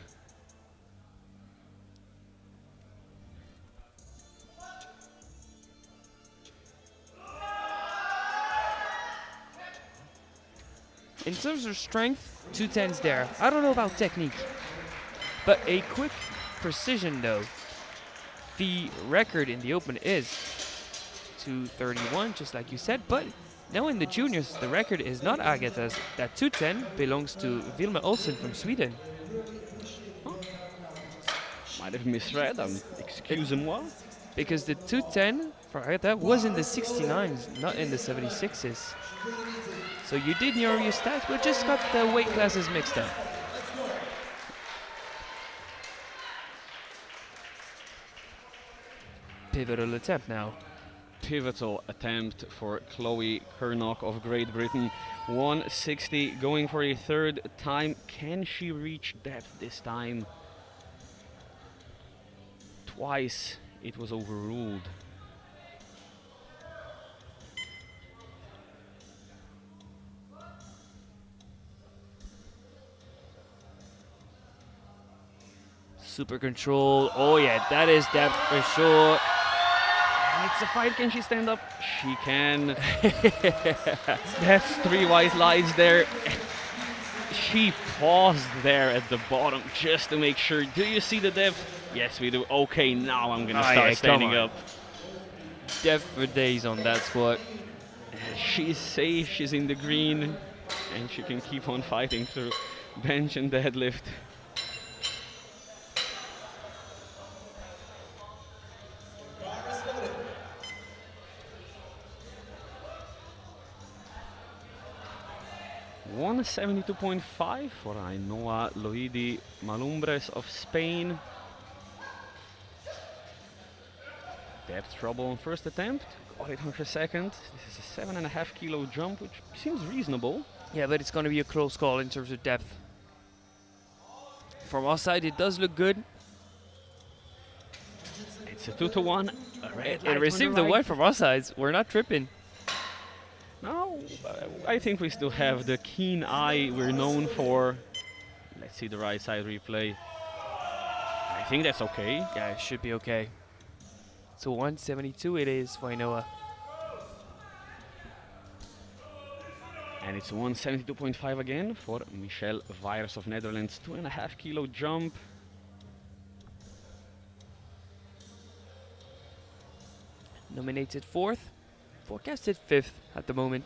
In terms of strength, 210's there. I don't know about technique, but a quick precision though. The record in the Open is 2:31, just like you said, but now in the juniors, the record is not Agata's. That 210 belongs to Vilma Olsen from Sweden. Might have misread, excusez-moi. Because the 210 for Agata was in the 69s, not in the 76s. So you did narrow your stats, but just got the weight classes mixed up. Pivotal attempt now. pivotal attempt for Chloe Kernock of Great Britain. 160 going for a third time. Can she reach depth this time? Twice it was overruled. Super control. Oh yeah, that is depth for sure. And it's a fight. Can she stand up? She can. That's 3 white lights there. She paused there at the bottom just to make sure. Do you see the depth? Yes, we do. Okay, now I'm gonna start standing up. Depth for days on that squat. She's safe. She's in the green, and she can keep on fighting through bench and deadlift. Bar is loaded. 172.5 for Ainhoa Loidi Malumbres of Spain. Depth trouble on first attempt. Got it on her second. This is a 7.5 kilo jump, which seems reasonable. Yeah, but it's going to be a close call in terms of depth. From our side, it does look good. It's a 2-to-1. A red light It received the on white from our sides. We're not tripping. No, I think we still have the keen eye we're known for. Let's see the right side replay. I think that's okay. Yeah, it should be okay. So 172 it is for Ainhoa. And it's 172.5 again for Michelle Virus of Netherlands. 2.5 kilo jump. Nominated 4th. Forecasted 5th at the moment.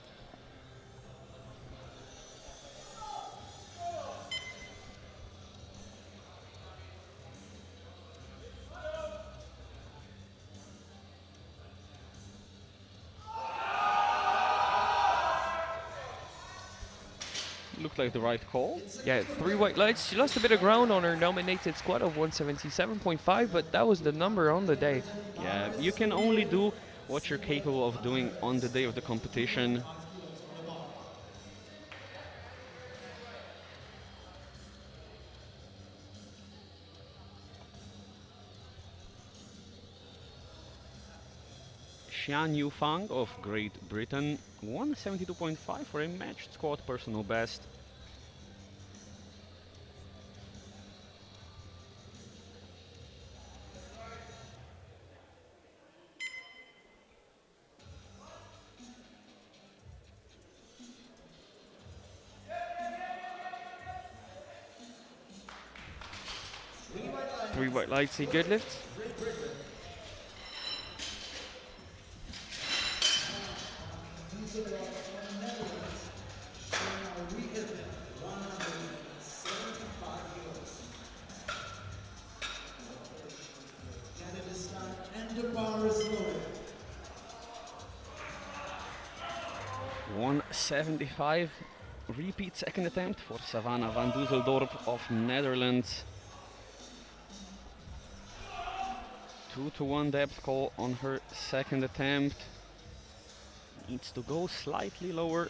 Looked like the right call. Yeah, 3 white lights. She lost a bit of ground on her nominated squat of 177.5, but that was the number on the day. Yeah, you can only do what you're capable of doing on the day of the competition. Xian Yufang of Great Britain, 172.5 for a matched squat personal best. Three white lights, a good lift. And the bar is loaded. 175, repeat second attempt for Savannah van Dusseldorp of Netherlands. 2-to-1 depth call on her second attempt. Needs to go slightly lower.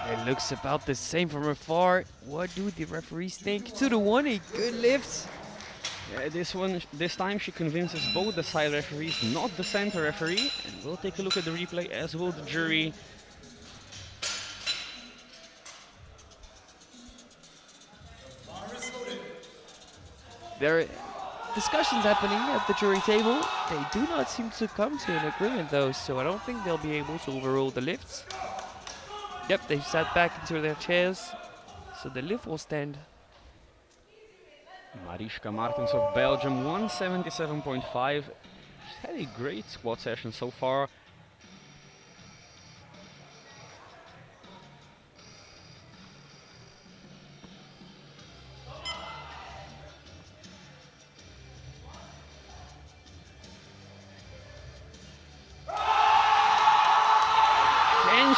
It looks about the same from afar. What do the referees think? 2-to-1, a good lift. Yeah, this time she convinces both the side referees, not the center referee. And we'll take a look at the replay, as will the jury. Bar is loaded. There are discussions happening at the jury table. They do not seem to come to an agreement though, so I don't think they'll be able to overrule the lifts. Yep, they've sat back into their chairs, so the lift will stand. Mariska Martens of Belgium, 177.5. She's had a great squat session so far.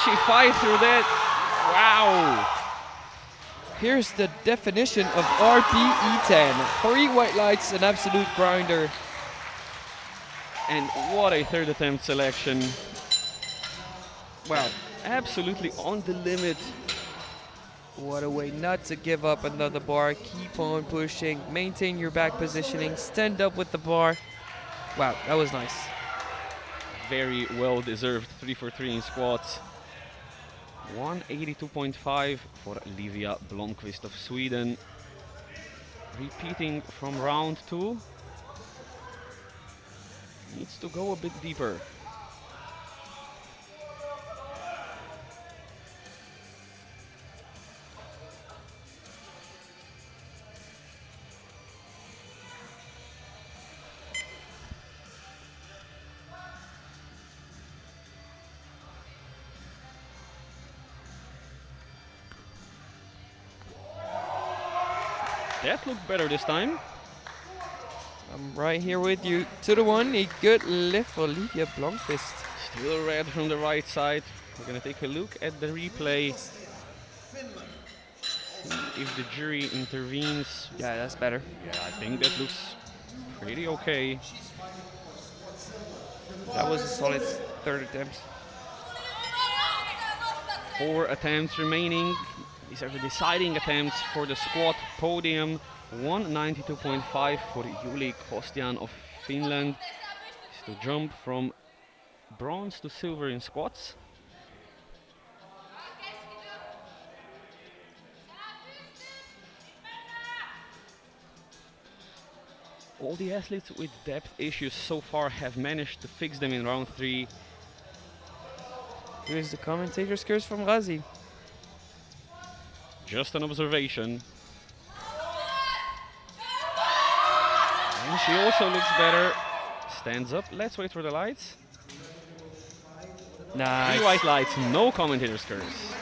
she fight through that? Wow. Here's the definition of RPE10. 3 white lights, an absolute grinder. And what a third attempt selection. Wow, absolutely on the limit. What a way not to give up another bar. Keep on pushing. Maintain your back positioning. Stand up with the bar. Wow, that was nice. Very well deserved 3 for 3 in squats. 182.5 for Livia Blomqvist of Sweden. Repeating from round 2. Needs to go a bit deeper. That looked better this time. I'm right here with you. To the 1, a good lift for Livia Blomqvist. Still red from the right side. We're gonna take a look at the replay. See if the jury intervenes. Yeah, that's better. Yeah, I think that looks pretty okay. That was a solid third attempt. 4 attempts remaining. These are the deciding attempts for the squat podium. 192.5 for Juli Kostian of Finland. Is to jump from bronze to silver in squats. All the athletes with depth issues so far have managed to fix them in round 3. Here's the commentator's curse from Razi. Just an observation. And she also looks better. Stands up. Let's wait for the lights. Nice. 3 white lights, no commentator's curse.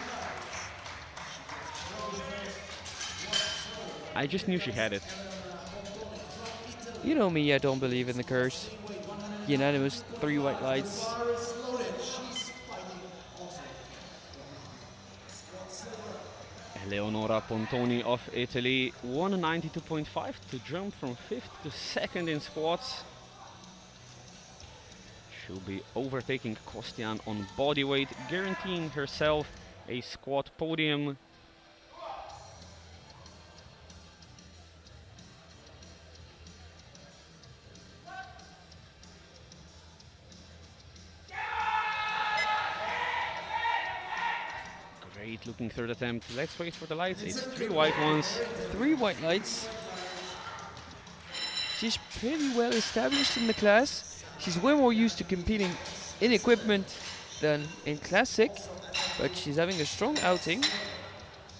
I just knew she had it. You know me, I don't believe in the curse. Unanimous 3 white lights. Eleonora Pontoni of Italy, 192.5 to jump from 5th to 2nd in squats. She'll be overtaking Kostian on bodyweight, guaranteeing herself a squat podium. Great looking third attempt. Let's wait for the lights. It's 3 white ones. 3 white lights. She's pretty well established in the class. She's way more used to competing in equipment than in classic, but she's having a strong outing.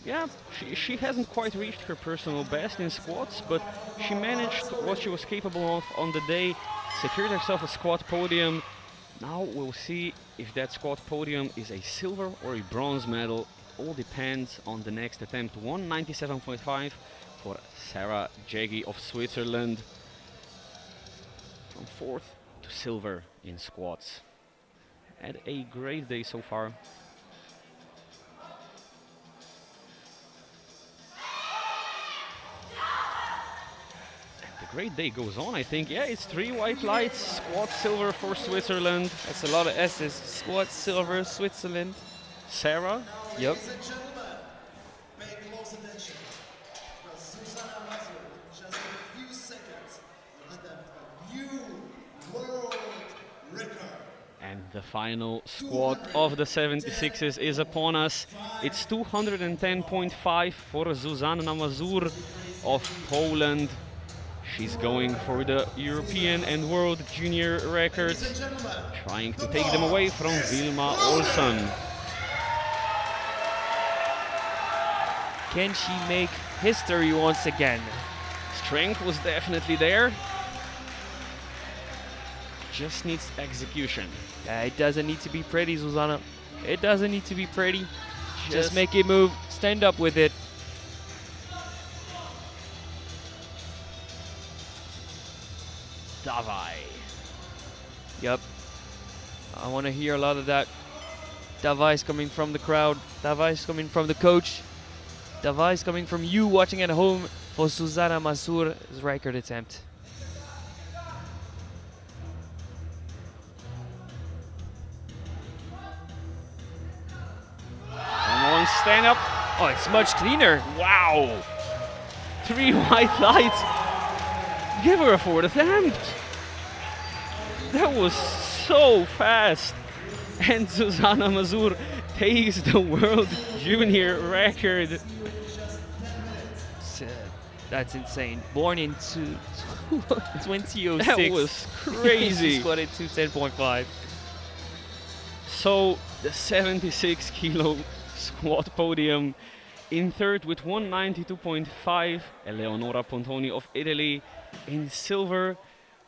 Yeah, she hasn't quite reached her personal best in squats, but she managed what she was capable of on the day, secured herself a squat podium. Now we'll see if that squat podium is a silver or a bronze medal. All depends on the next attempt. 197.5 for Sarah Jeggi of Switzerland. From 4th to silver in squats. Had a great day so far. Great day goes on, I think. Yeah, it's 3 white lights, squat silver for Switzerland. That's a lot of S's. Squat silver, Switzerland. Sarah? Yep. Ladies and gentlemen, pay close attention. Because Susanna Mazur, in just a few seconds, will attempt a new world record. And the final squat of the 76s is upon us. It's 210.5 for Zuzanna Mazur of Poland. She's going for the European and World Junior records, trying to take them away from Vilma Olsson. Can she make history once again? Strength was definitely there. Just needs execution. It doesn't need to be pretty, Zuzanna. It doesn't need to be pretty. Just make it move. Stand up with it. Davai. Yep. I want to hear a lot of that. Davai coming from the crowd. Davai coming from the coach. Davai coming from you watching at home for Susanna Masur's record attempt. Come on, stand up. Oh, it's much cleaner. Wow. 3 white lights. Give her a fourth attempt. That was so fast. And Susanna Mazur takes the world junior record. That's insane. Born in 2006. That was crazy. She squatted 210.5. So the 76 kilo squat podium. In third with 192.5, Eleonora Pontoni of Italy. In silver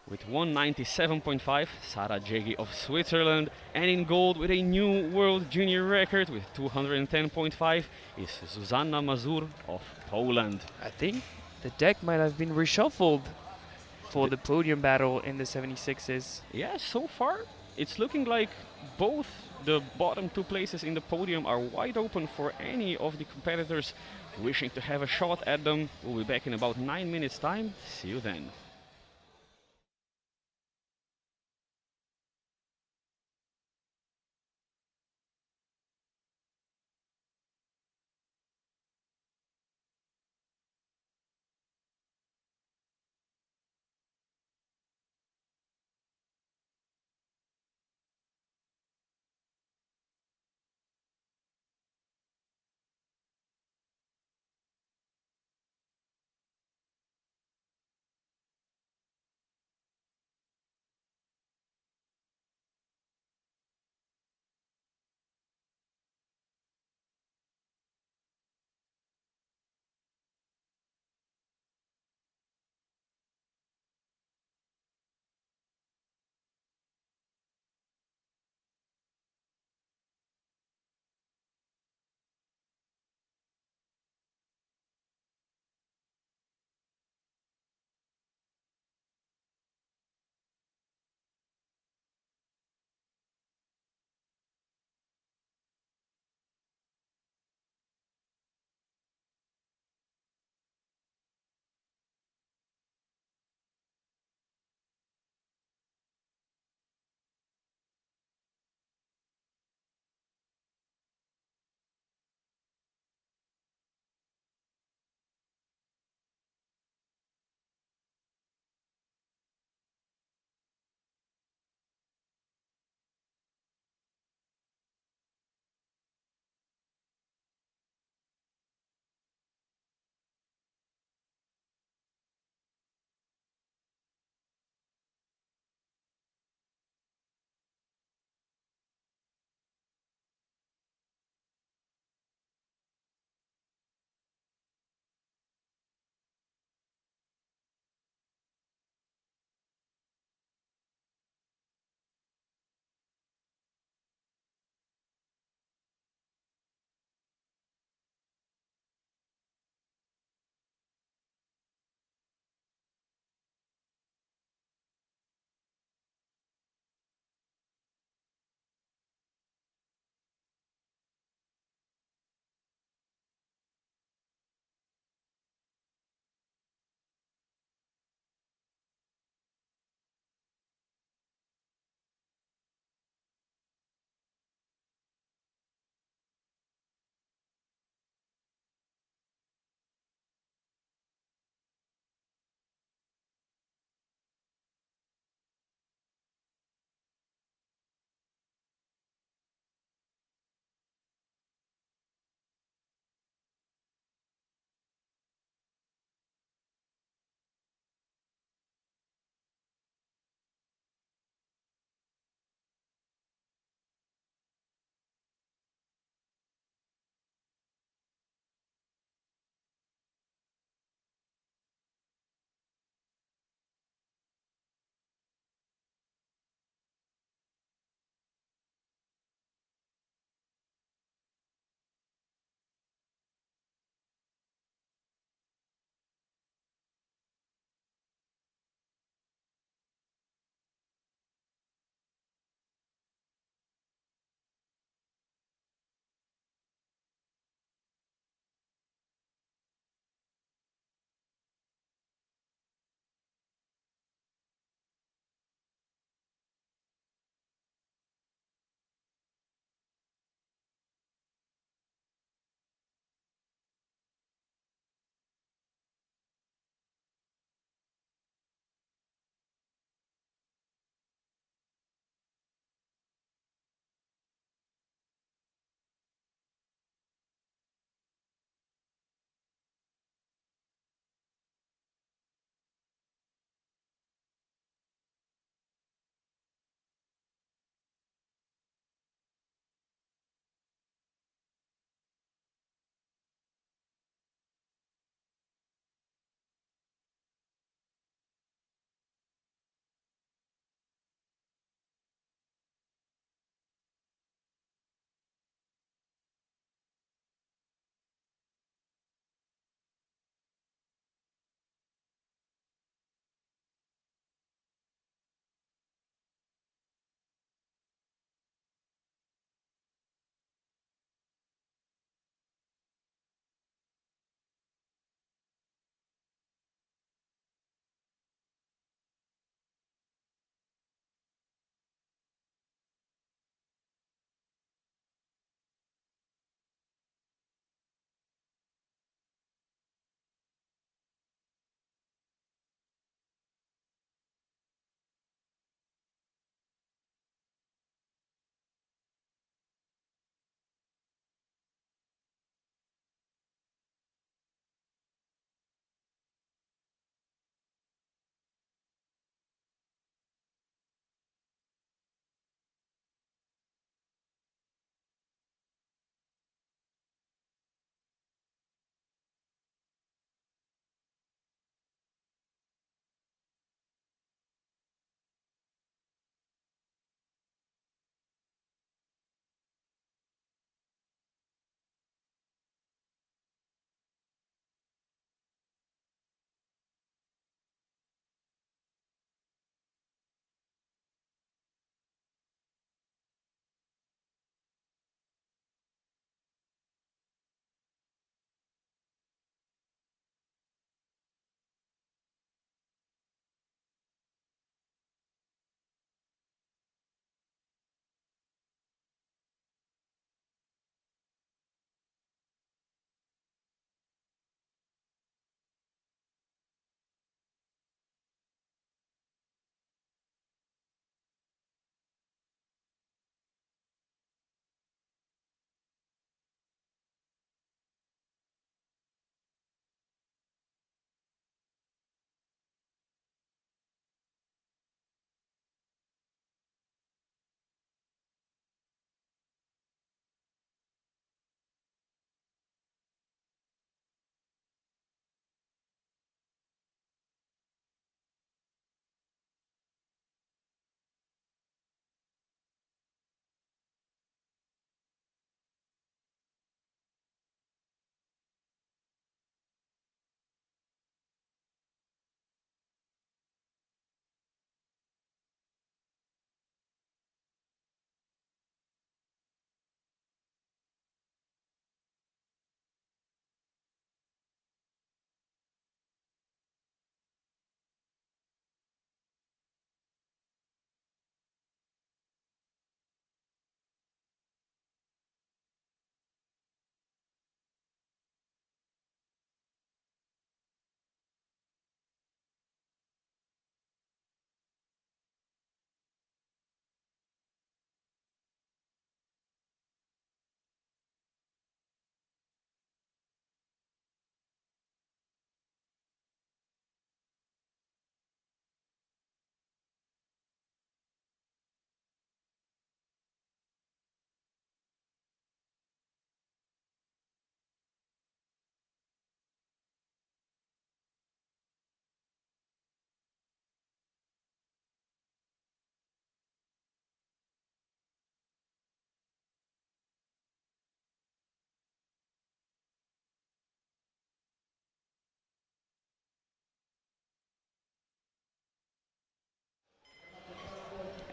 with 197.5, Sara Jegi of Switzerland. And in gold with a new world junior record with 210.5 is Zuzanna Mazur of Poland. I think the deck might have been reshuffled for the podium battle in the 76s. Yeah, so far it's looking like both the bottom 2 places in the podium are wide open for any of the competitors wishing to have a shot at them. We'll be back in about 9 minutes time. See you then.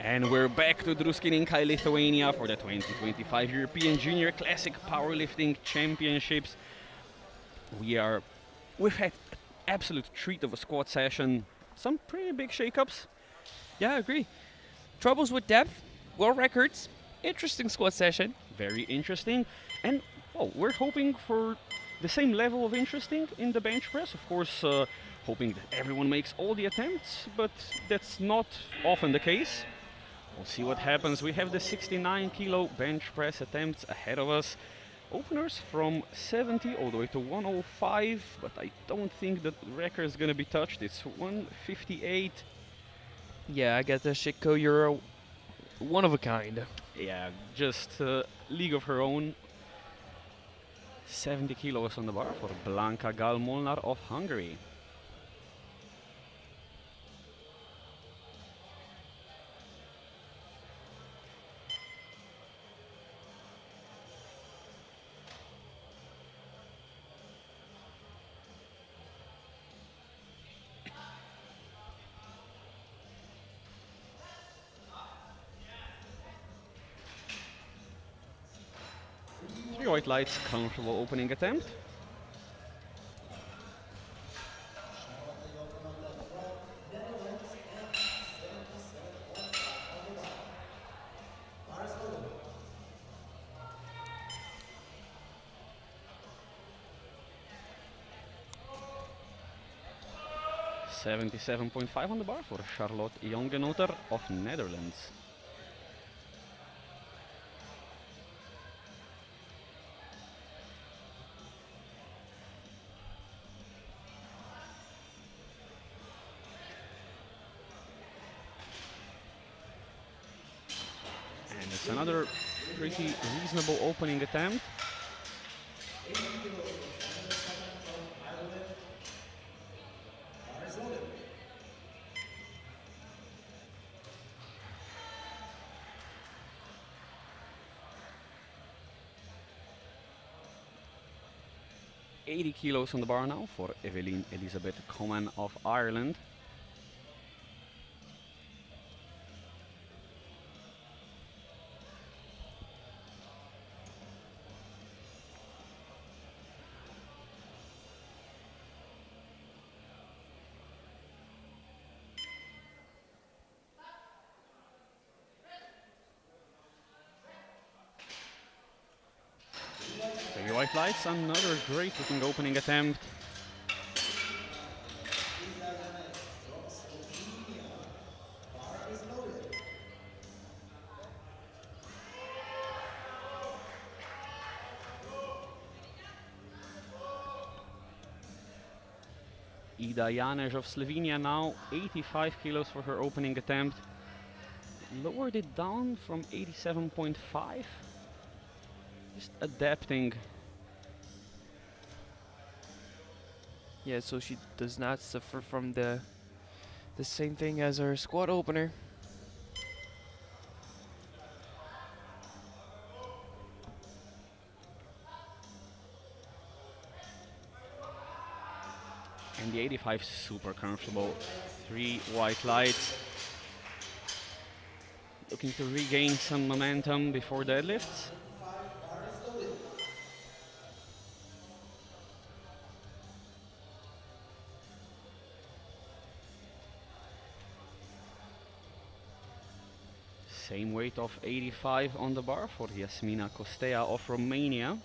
And we're back to Druskininkai, Lithuania for the 2025 European Junior Classic Powerlifting Championships. We've had an absolute treat of a squat session. Some pretty big shakeups. Yeah, I agree. Troubles with depth, world records, interesting squat session. Very interesting. And well, we're hoping for the same level of interesting in the bench press. Of course, hoping that everyone makes all the attempts, but that's not often the case. We'll see what happens. We have the 69 kilo bench press attempts ahead of us. Openers from 70 all the way to 105, but I don't think that record is gonna be touched. It's 158. Yeah, I get the Shitco. You're one of a kind. Yeah, just league of her own. 70 kilos on the bar for Blanka Gal-Molnar of Hungary. Three white lights, comfortable opening attempt. $77.5 on the bar for Charlotte Jongenoter of Netherlands. And it's another pretty reasonable opening attempt. $80 kilos on the bar now for Evelyn Elizabeth Coman of Ireland. Three white lights, another great looking opening attempt. Ida Janeš of Slovenia now, 85 kilos for her opening attempt. Lowered it down from 87.5. Just adapting. Yeah, so she does not suffer from the same thing as her squat opener. And the 85 super comfortable. Three white lights. Looking to regain some momentum before deadlifts. Same weight of 85 on the bar for Yasmina Costea of Romania.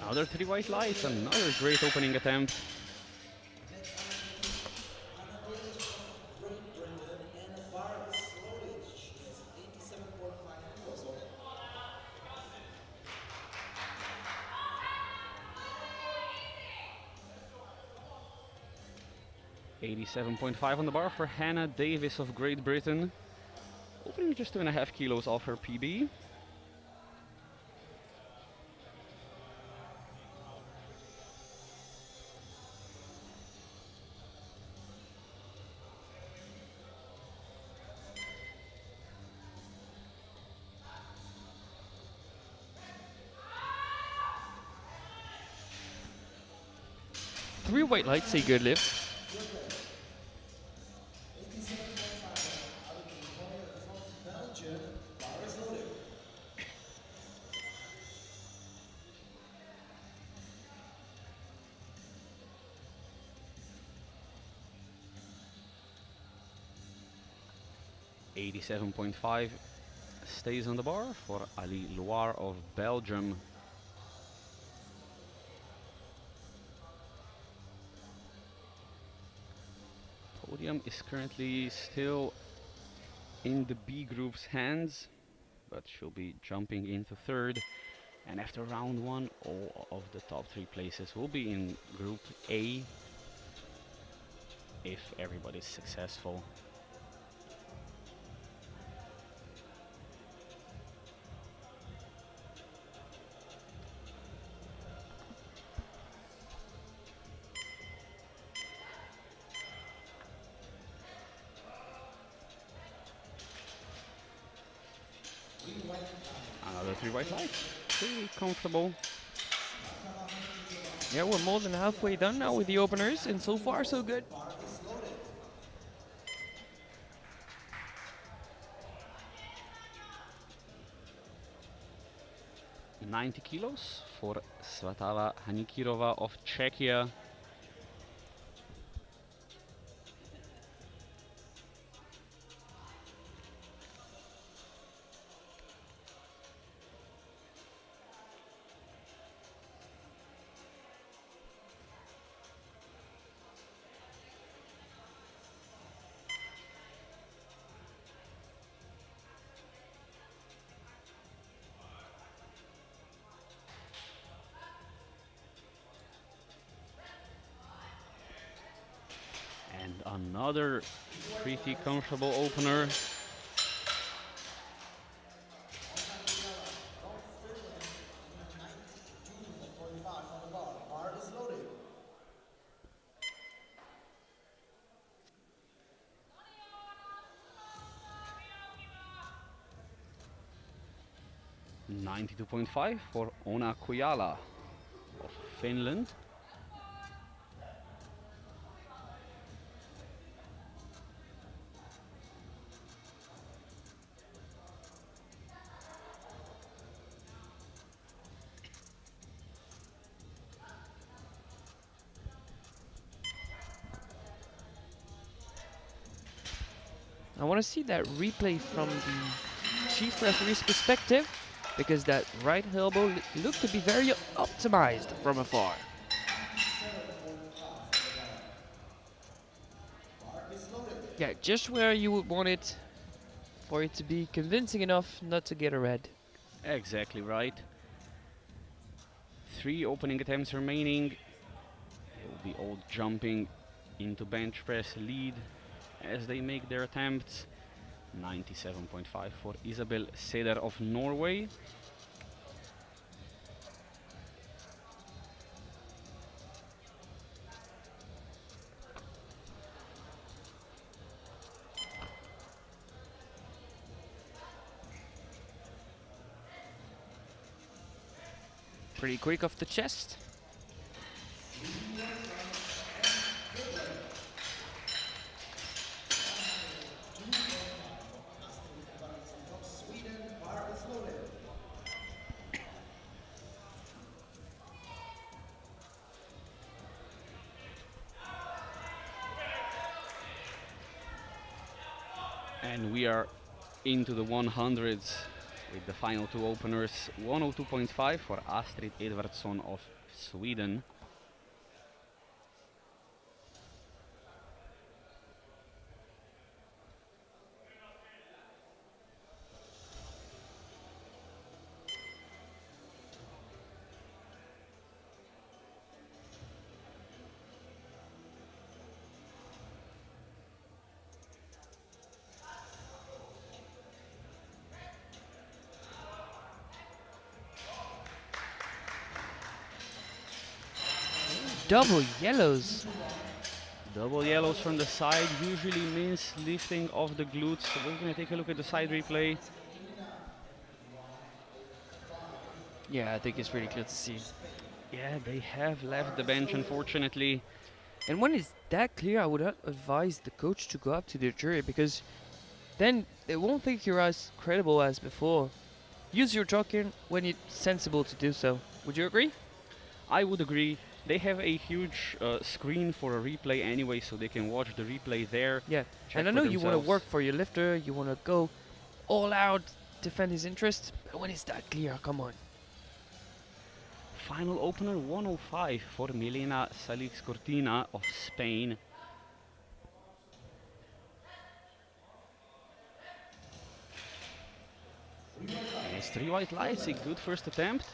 Another three white lights, another great opening attempt. $87.5 on the bar for Hannah Davis of Great Britain. Opening just 2.5 kilos off her PB. 3 white lights say good lift. 87.5 out of the corner from Belgium. Bar is loaded. 87.5 stays on the bar for Ali Loire of Belgium. Podium is currently still in the B group's hands, but she'll be jumping into third. And after round one, all of the top 3 places will be in Group A if everybody's successful. Another 3 white lights. Pretty comfortable. Yeah, we're more than halfway done now with the openers, and so far so good. Bar is loaded. 90 kilos for Svatava Hanikirova of Czechia. And another pretty comfortable opener. From Finland, 92.5 on the bar. Bar is loaded. 92.5 for Ona Kujala of Finland. I want to see that replay from the chief referee's perspective, because that right elbow looked to be very optimized from afar. Bar is loaded. Yeah, just where you would want it for it to be convincing enough not to get a red. Exactly right. 3 opening attempts remaining. They will be all jumping into bench press lead as they make their attempts. 97.5 for Isabel Seder of Norway. Pretty quick off the chest. Sweden. Bar is loaded. And we are into the 100s with the final 2 openers. 102.5 for Astrid Edvardsson of Sweden. Double yellows. Double yellows from the side usually means lifting of the glutes. So we're going to take a look at the side replay. Yeah, I think it's pretty clear to see. Yeah, they have left the bench, unfortunately. And when it's that clear, I would not advise the coach to go up to the jury, because then they won't think you're as credible as before. Use your jockey when it's sensible to do so. Would you agree? I would agree. They have a huge screen for a replay anyway, so they can watch the replay there. Yeah. Check And I for know you want to themselves. work for your lifter, you want to go all out, defend his interests, but when it's that clear, come on. Final opener 105 for Milena Salix Cortina of Spain. And it's 3 white lights, a good first attempt.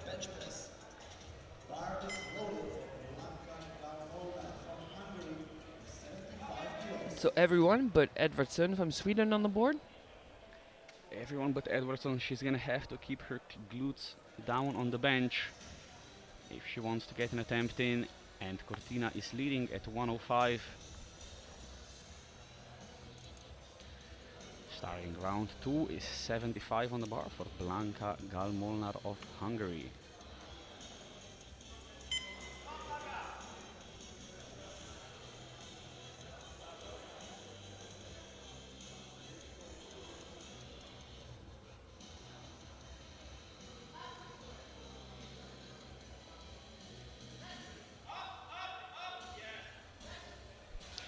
Bench press. Bar is loaded. Blanca Garmola from Hungary, 75 kilos. So everyone but Edvardsson from Sweden on the board. Everyone but Edwardson, she's gonna have to keep her glutes down on the bench if she wants to get an attempt in, and Cortina is leading at 105. Starting round 2 is 75 on the bar for Blanka Galmolnar of Hungary.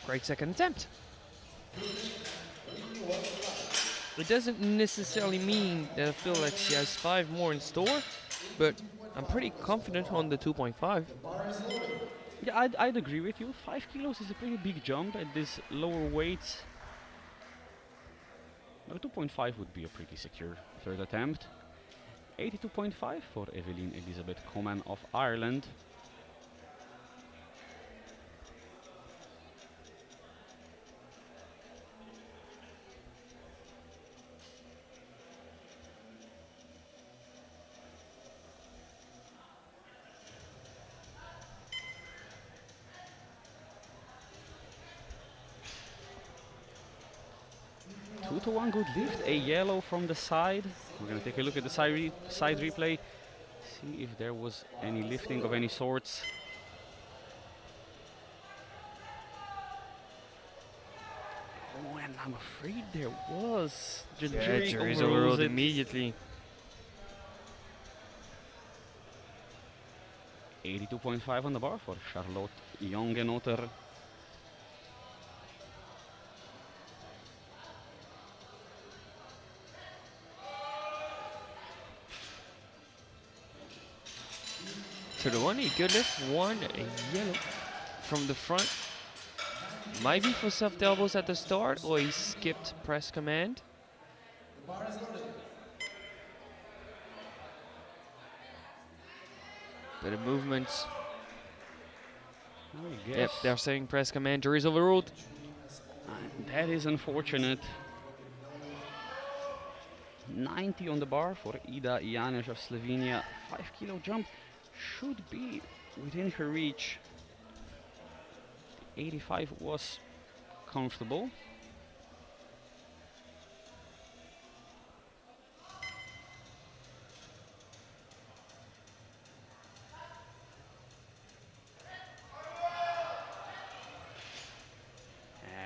Great second attempt. It doesn't necessarily mean that I feel like she has 5 more in store, but I'm pretty confident on the 2.5. Yeah, I'd agree with you. 5 kilos is a pretty big jump at this lower weight. No, 2.5 would be a pretty secure third attempt. 82.5 for Evelyn Elizabeth Coman of Ireland. Two to one good lift, a yellow from the side. We're gonna take a look at the side replay, see if there was any lifting of any sorts. Oh, and I'm afraid there was. The jury jury's overrules overruled it. immediately. 82.5 on the bar for Charlotte Jongenotter. To the one, a good lift, one, a yellow from the front. Might be for soft elbows at the start, or he skipped press command. Bit of movements. I Yep, guess. they're saying press command, jury's overruled. That is unfortunate. 90 on the bar for Ida Janeš of Slovenia. 5 kilo jump should be within her reach. 85 was comfortable.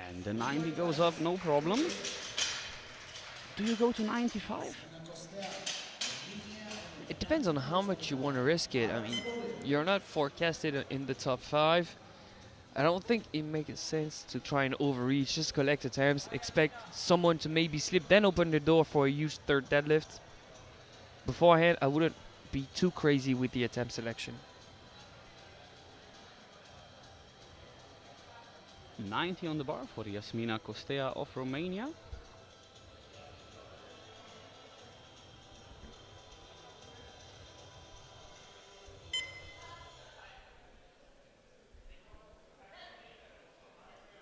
And the 90 goes up, no problem. Do you go to 95? It depends on how much you want to risk it. I mean, you're not forecasted in the top 5. I don't think it makes sense to try and overreach, just collect attempts, expect someone to maybe slip, then open the door for a huge third deadlift. Beforehand, I wouldn't be too crazy with the attempt selection. 90 on the bar for Yasmina Costea of Romania.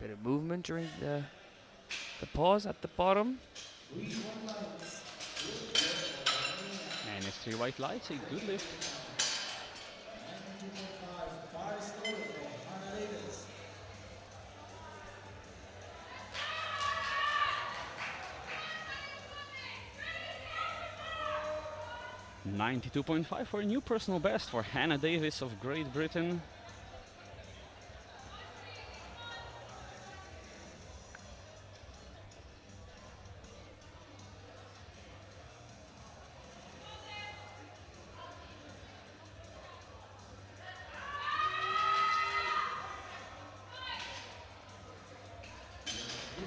Bit of movement during the pause at the bottom. And it's 3 white lights, a good lift. 92.5 for a new personal best for Hannah Davis of Great Britain.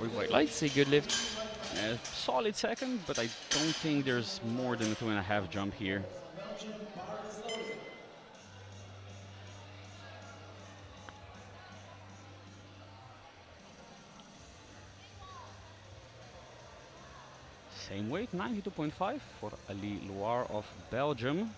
We white lights say good lift. Solid second, but I don't think there's more than a 2.5 jump here. Same weight, 92.5 for Ali Loire of Belgium.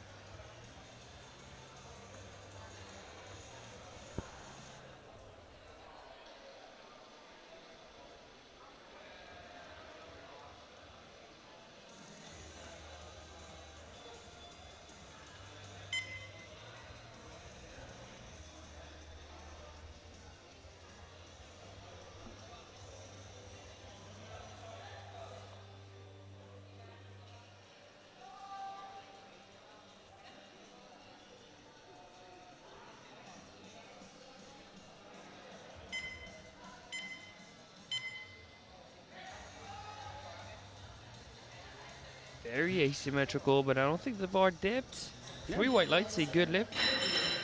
Very asymmetrical, but I don't think the bar dipped. Yeah. 3 white lights say good lift.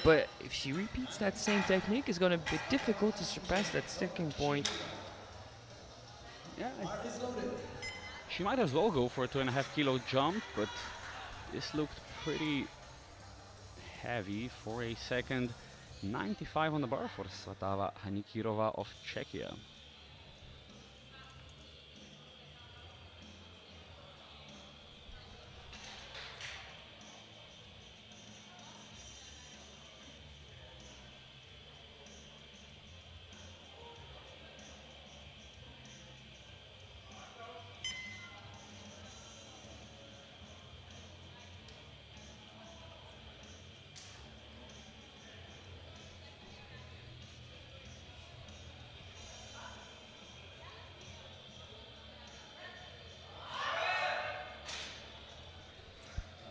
But if she repeats that same technique, it's going to be difficult to surpass that sticking point. Yeah, she might as well go for a 2.5 kilo jump, but this looked pretty heavy for a second. 95 on the bar for Svatava Hanikirova of Czechia.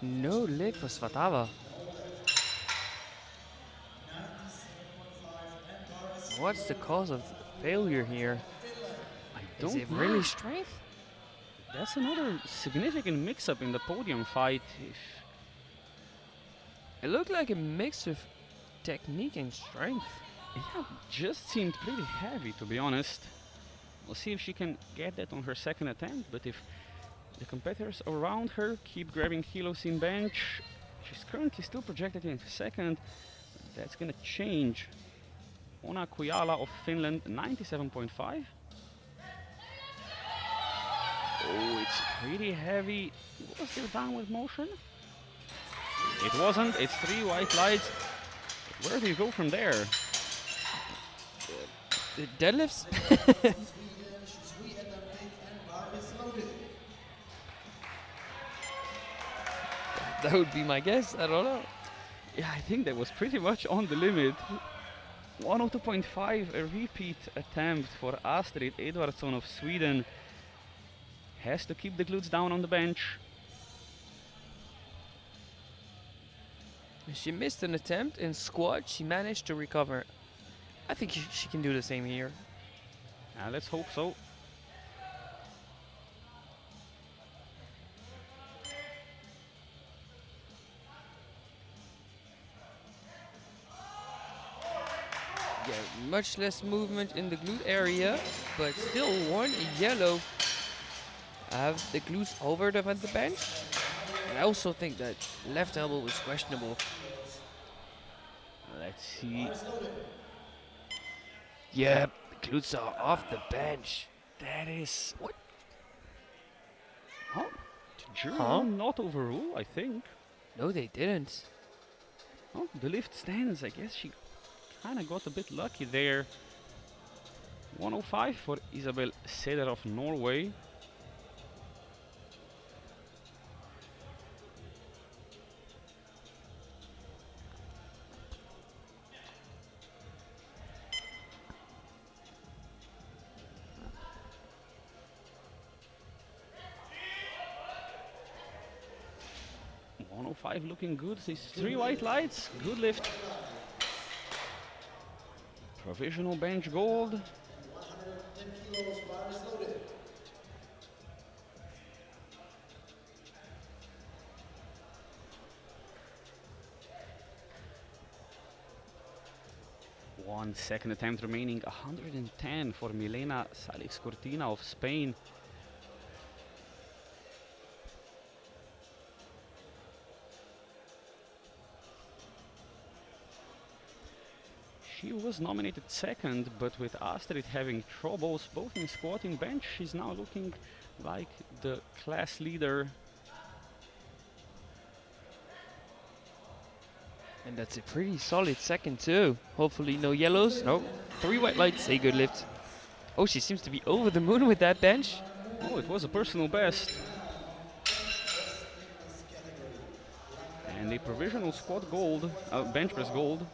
No lift for Svatava. What's the cause of failure here? I Is don't it know. really strength? That's another significant mix-up in the podium fight. It looked like a mix of technique and strength. Yeah, just seemed pretty heavy, to be honest. We'll see if she can get that on her second attempt, but if the competitors around her keep grabbing kilos in bench, she's currently still projected in second. That's gonna change. Ona Kujala of Finland, 97.5. Oh, it's pretty heavy. Was there downward motion? It wasn't. It's 3 white lights. Where do you go from there? The deadlifts? That would be my guess. I don't know. Yeah, I think that was pretty much on the limit. 102.5, a repeat attempt for Astrid Edvardsson of Sweden. Has to keep the glutes down on the bench. She missed an attempt in squat. She managed to recover. I think she can do the same here. Let's hope so. Yeah, much less movement in the glute area, but still one yellow. I have the glutes over the bench. And I also think that left elbow was questionable. Let's see. Yeah, the glutes are off the bench. That is... What? Huh? Jury Huh? not overrule, I think. No, they didn't. Oh, the lift stands. I guess she kind of got a bit lucky there. 105 for Isabel Seder of Norway. 105 looking good. These 3 white lights. Good lift. Provisional bench gold. 110 kilos, bar is loaded. One second attempt remaining. 110 for Milena Salix Cortina of Spain. She was nominated second, but with Astrid having troubles both in squat and bench, she's now looking like the class leader. And that's a pretty solid second too. Hopefully no yellows. No, 3 white lights, a good lift. Oh, she seems to be over the moon with that bench. Oh, it was a personal best. And a provisional squat gold, bench press gold.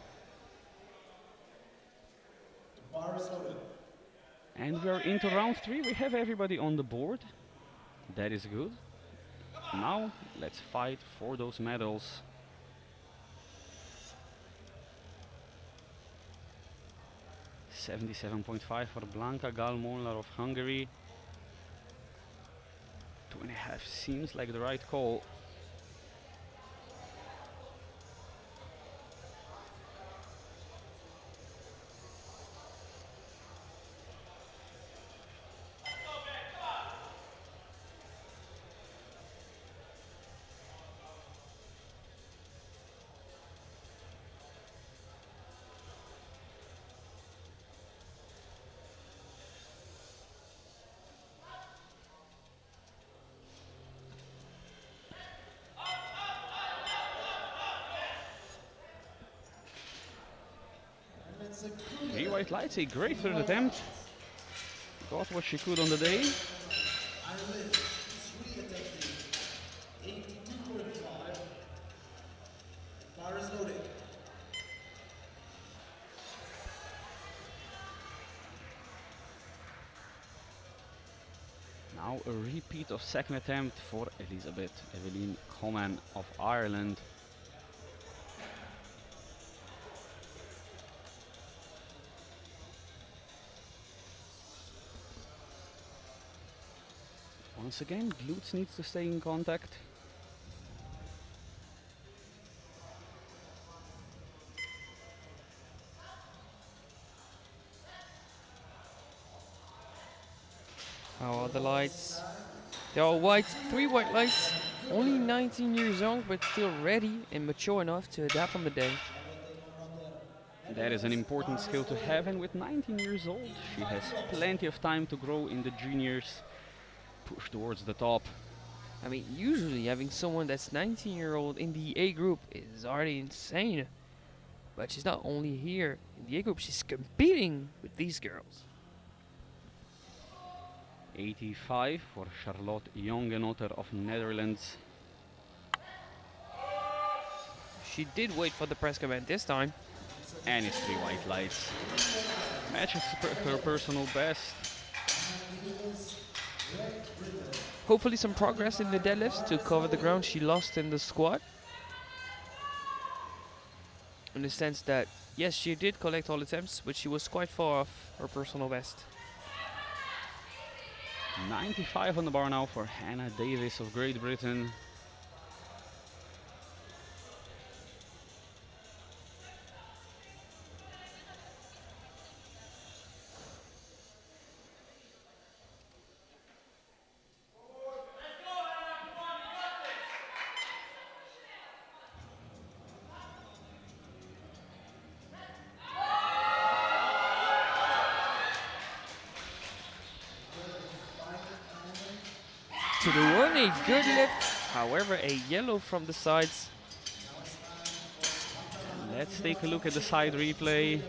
Bar is loaded. And we're into round 3. We have everybody on the board. That is good. Now let's fight for those medals. $77.5 for Blanka Galmolnar of Hungary. 2.5 seems like the right call. And it's a good 3 white lights, a great third attempt. Got what she could on the day. I live 3 attempting 82.5. Bar is loaded. Now a repeat of second attempt for Elizabeth Evelyn Coman of Ireland. Once again, glutes needs to stay in contact. How are the lights? They're all white, 3 white lights. Only 19 years old, but still ready and mature enough to adapt on the day. That is an important skill to have, and with 19 years old, she has plenty of time to grow in the juniors, push towards the top. I mean, usually having someone that's 19-year-old in the A group is already insane. But she's not only here in the A group, she's competing with these girls. 85 for Charlotte Jongenotter of Netherlands. She did wait for the press command this time. And it's 3 white lights. Matches her personal best. Hopefully some progress in the deadlifts to cover the ground she lost in the squat. In the sense that, yes, she did collect all attempts, but she was quite far off her personal best. 95 on the bar now for Hannah Davis of Great Britain. To the one, a good lift. However, a yellow from the sides. Let's take a look at the side replay.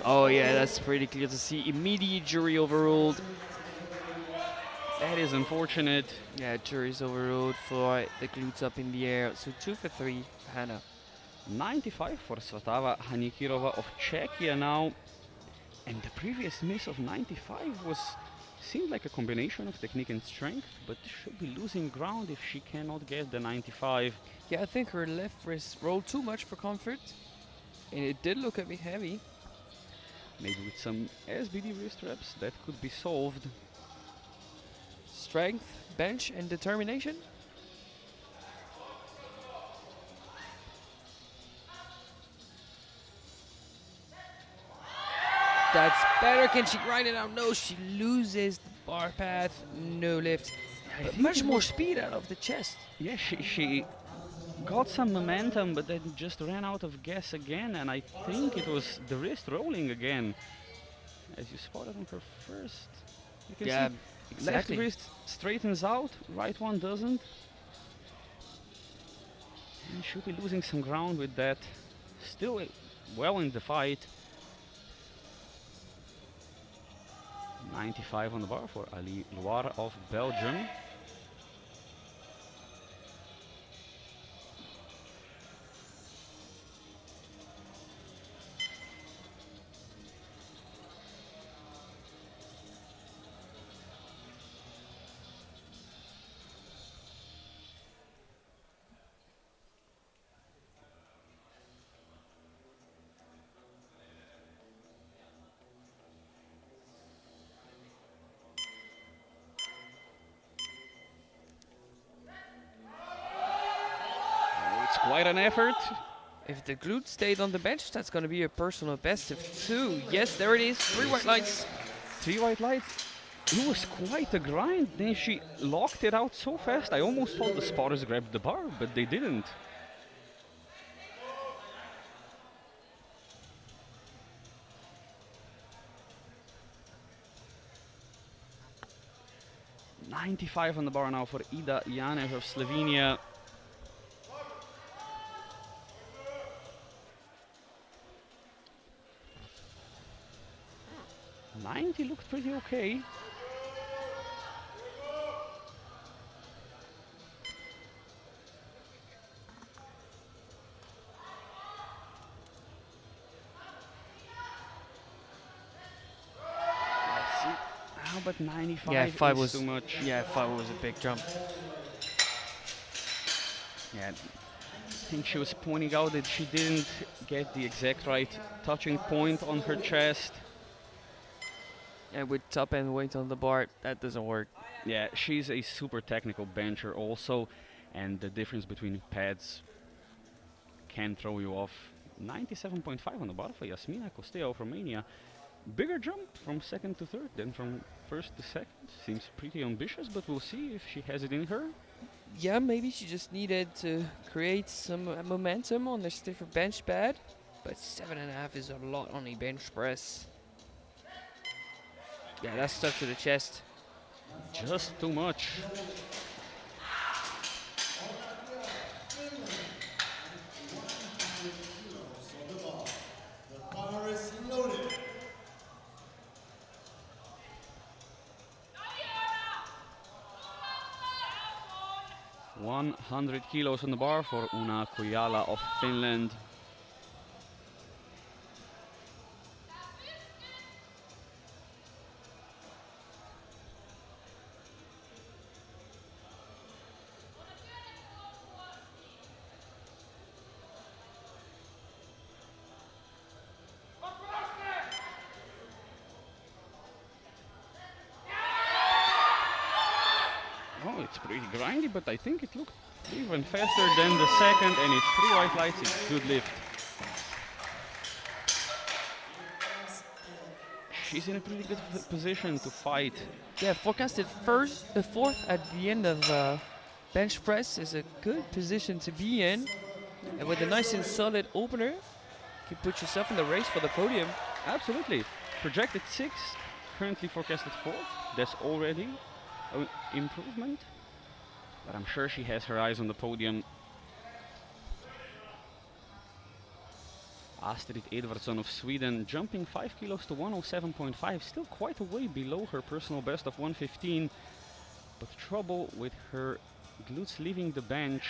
Oh yeah, that's pretty clear to see. Immediate jury overruled. That is unfortunate. Yeah, jury's overruled for the glutes up in the air. So 2 for 3, Hannah. 95 for Svatava Hanikirova of Czechia now. And the previous miss of 95 was Seemed like a combination of technique and strength, but should be losing ground if she cannot get the 95. Yeah, I think her left wrist rolled too much for comfort, and it did look a bit heavy. Maybe with some SBD wrist reps that could be solved. Strength, bench, and determination. That's better. Can she grind it out? No, she loses the bar path. No lift. I But think much it more was- speed out of the chest. Yeah, she got some momentum, but then just ran out of gas again, and I think it was the wrist rolling again. As you spotted on her first. You can Yeah, see exactly. left wrist straightens out, right one doesn't. And should be losing some ground with that. Still well in the fight. 95 on the bar for Ali Loire of Belgium. Oh, it's quite an effort. If the glute stayed on the bench, that's going to be a personal best of 2. Yes, there it is. 3 white lights. 3 white lights. It was quite a grind. Then she locked it out so fast. I almost thought the spotters grabbed the bar, but they didn't. $95 on the bar now for Ida Janev of Slovenia. $90 looked pretty okay. Let's see. How about 95? Yeah, 5 is was too much. Yeah, 5 was a big jump. Yeah, I think she was pointing out that she didn't get the exact right touching point on her chest. And with top end weight on the bar, that doesn't work. Yeah, she's a super technical bencher also, and the difference between pads can throw you off. 97.5 on the bar for Yasmina Kostea of Romania. Bigger jump from second to third than from first to second. Seems pretty ambitious, but we'll see if she has it in her. Yeah, maybe she just needed to create some momentum on the stiffer bench pad. But 7.5 is a lot on a bench press. Yeah, that's stuck to the chest. Just too much. The bar is loaded. 100 kilos on the bar for Una Kujala of Finland. Oh, it's pretty grindy, but I think it looked even faster than the second, and it's 3 white lights, it's good lift. She's in a pretty good position to fight. Yeah, forecasted fourth at the end of bench press is a good position to be in. And with a nice and solid opener, you can put yourself in the race for the podium. Absolutely. Projected 6th, currently forecasted 4th. That's already an improvement. But I'm sure she has her eyes on the podium. Astrid Edvardsson of Sweden jumping 5 kilos to 107.5, still quite a way below her personal best of 115. But trouble with her glutes leaving the bench.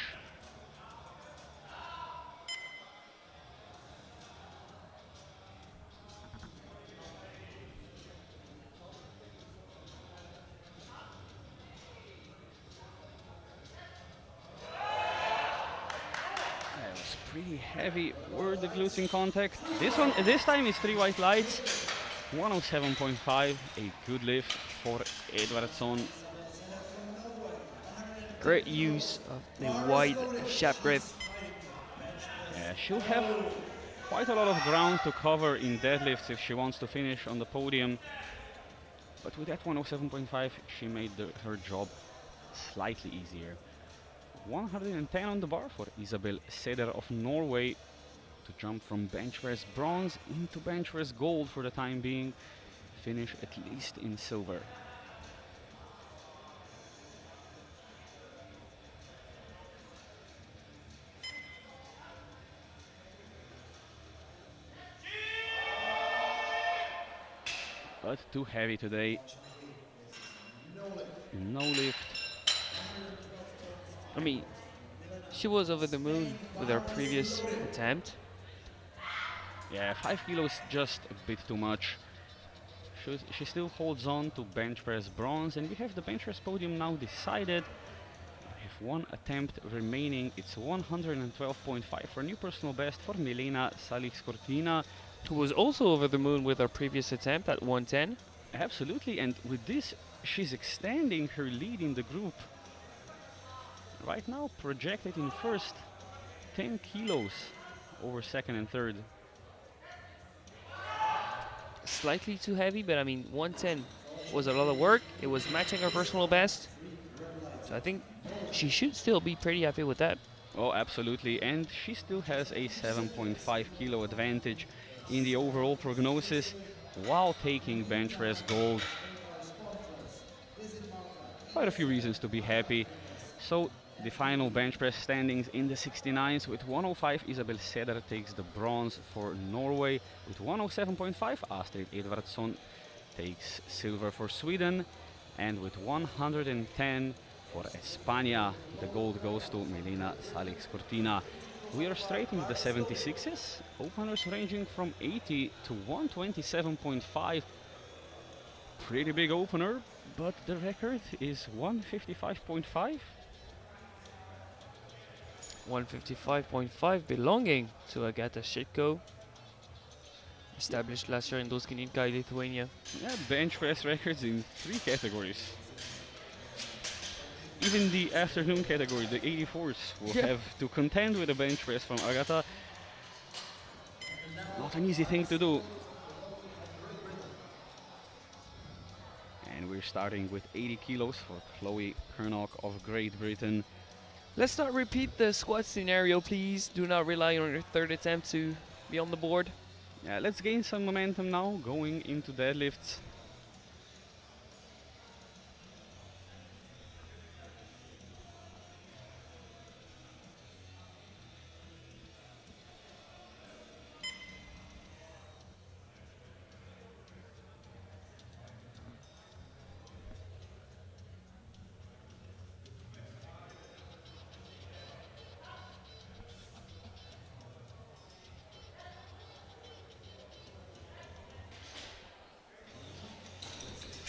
pretty heavy were the glutes in contact. This time is 3 white lights, 107.5, a good lift for Edvardsson. Great use of the wide sharp grip. Yeah, she'll have quite a lot of ground to cover in deadlifts if she wants to finish on the podium. But with that 107.5, she made her job slightly easier. 110 on the bar for Isabel Seder of Norway to jump from bench press bronze into bench press gold for the time being. Finish at least in silver. But too heavy today. No lift. I mean, she was over the moon with her previous attempt. Yeah, 5 kilos just a bit too much. She still holds on to bench press bronze, and we have the bench press podium now decided. We have one attempt remaining. It's 112.5 for a new personal best for Milena Salix-Cortina. Who was also over the moon with her previous attempt at 110. Absolutely, and with this, she's extending her lead in the group. Right now, projected in first, 10 kilos over second and third. Slightly too heavy, but I mean, 110 was a lot of work. It was matching her personal best. So I think she should still be pretty happy with that. Oh, absolutely, and she still has a 7.5 kilo advantage in the overall prognosis while taking bench press gold. Quite a few reasons to be happy. So the final bench press standings in the 69s with 105, Isabel Seder takes the bronze for Norway. With 107.5, Astrid Edvardsson takes silver for Sweden. And with 110 for España, the gold goes to Milena Salix-Cortina. We are straight into the 76s, openers ranging from 80 to 127.5. Pretty big opener, but the record is 155.5. 155.5 belonging to Agata Shitko. Established last year in Doskininkai, Lithuania. Yeah, bench press records in 3 categories. Even the afternoon category, the 84s, will have to contend with a bench press from Agata. Not an easy thing to do. And we're starting with 80 kilos for Chloe Kernock of Great Britain. Let's not repeat the squat scenario, please. Do not rely on your third attempt to be on the board. Yeah, let's gain some momentum now going into deadlifts.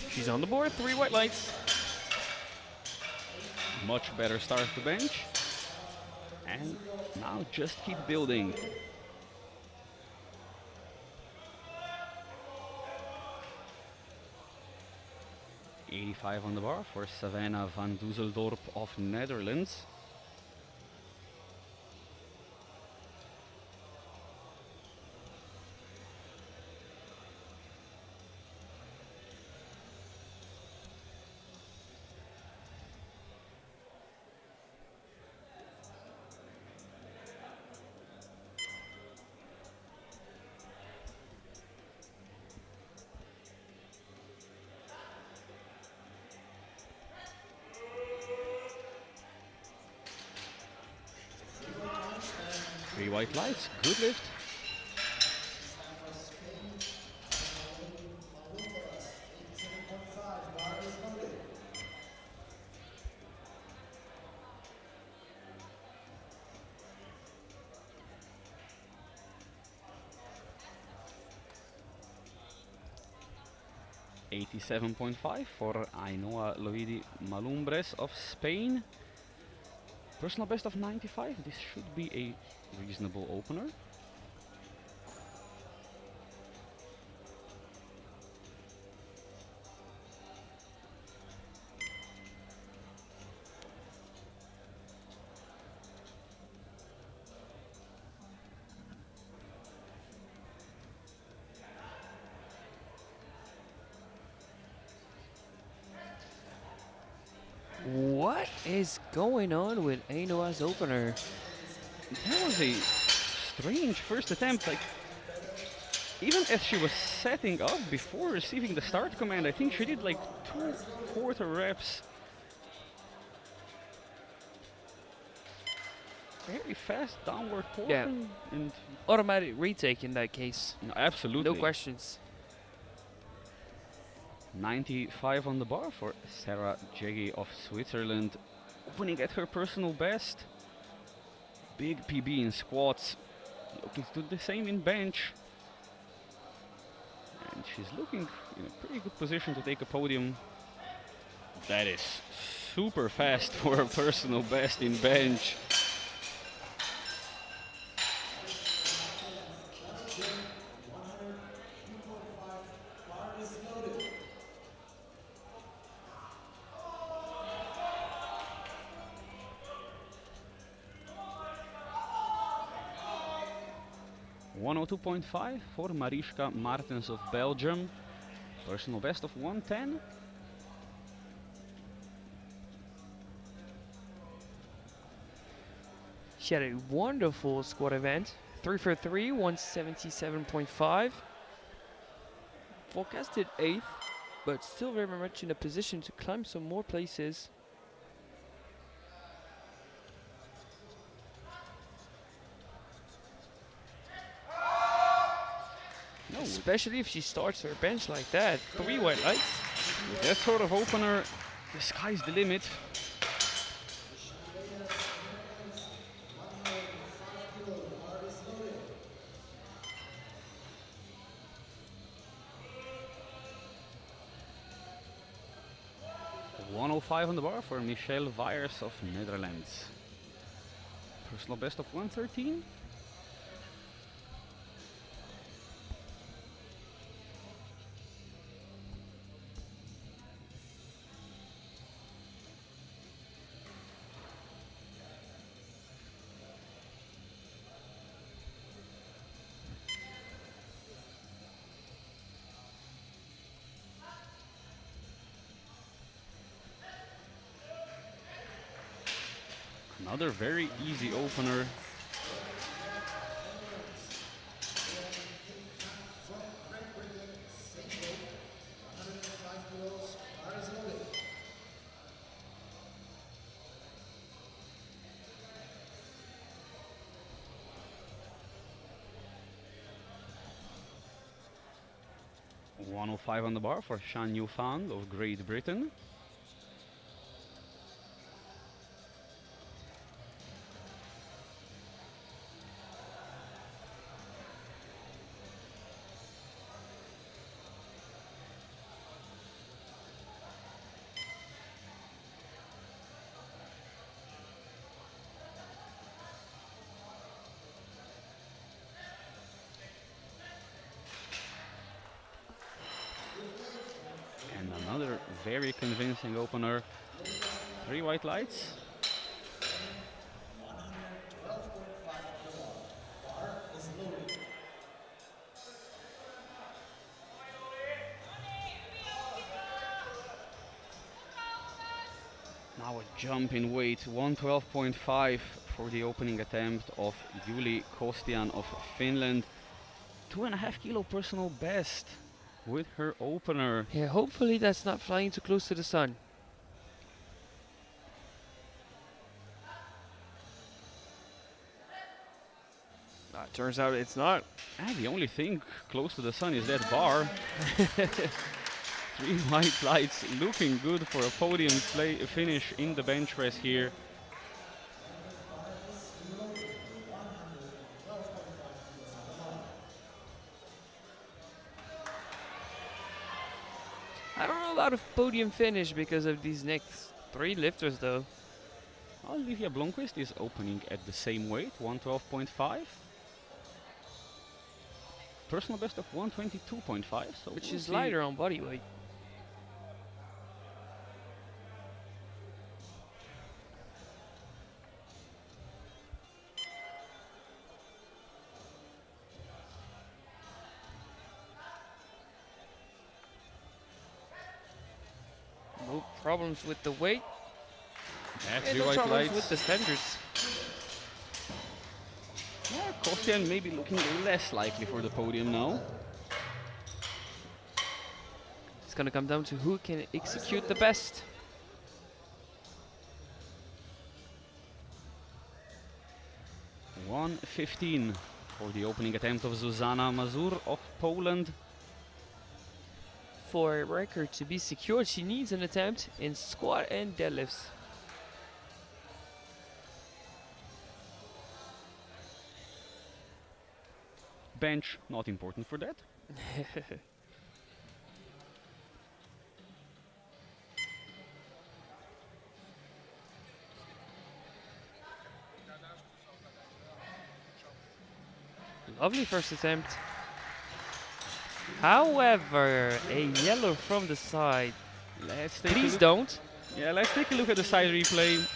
She's on the board, 3 white lights. Much better start to bench. And now just keep building. $85 on the bar for Savannah van Dusseldorp of Netherlands. Three white lights, good lift. $87.5 for Ainhoa Loidi Malumbres of Spain. Personal best of 95. This should be a reasonable opener. What is going on with Ainoa's opener? That was a strange first attempt. Like, even as she was setting up before receiving the start command, I think she did like 2/4 reps. Very fast downward portion. Yeah. And Automatic retake in that case. no, absolutely. No questions. 95 on the bar for Sarah Jeggi of Switzerland, opening at her personal best. Big PB in squats, looking to do the same in bench. And she's looking in a pretty good position to take a podium. That is super fast for her personal best in bench. .5 for Mariska Martens of Belgium. Personal best of 110. She had a wonderful squat event. 3 for 3, 177.5. Forecasted 8th, but still very much in a position to climb some more places. No, Especially if she starts her bench like that. 3 white lights. with that sort of opener, the sky's the limit. .105 on the bar for Michelle Weijers of Netherlands. Personal best of 113. Another very easy opener. .105 on the bar for Shan Yufang of Great Britain. And another very convincing opener. 3 white lights. Now a jump in weight, 112.5 for the opening attempt of Juli Kostian of Finland. 2.5 kilo personal best with her opener. Yeah, hopefully that's not flying too close to the sun. Turns out it's not. And the only thing close to the sun is that bar. 3 white lights, looking good for a podium finish in the bench press here. I don't know about a podium finish because of these next 3 lifters though. Olivia Blomqvist is opening at the same weight, 112.5. Personal best of 122.5, so Which we'll is see. lighter on body weight. No problems with the weight. Yeah, And three no white problems lights. with the standards. Yeah, Kostian maybe looking less likely for the podium now. It's gonna come down to who can execute the best. $115 for the opening attempt of Zuzana Mazur of Poland. For a record to be secured, she needs an attempt in squat and deadlifts. Bench, not important for that. Lovely first attempt. However, a yellow from the side. Let's take a Please look. don't. Yeah, let's take a look at the side replay.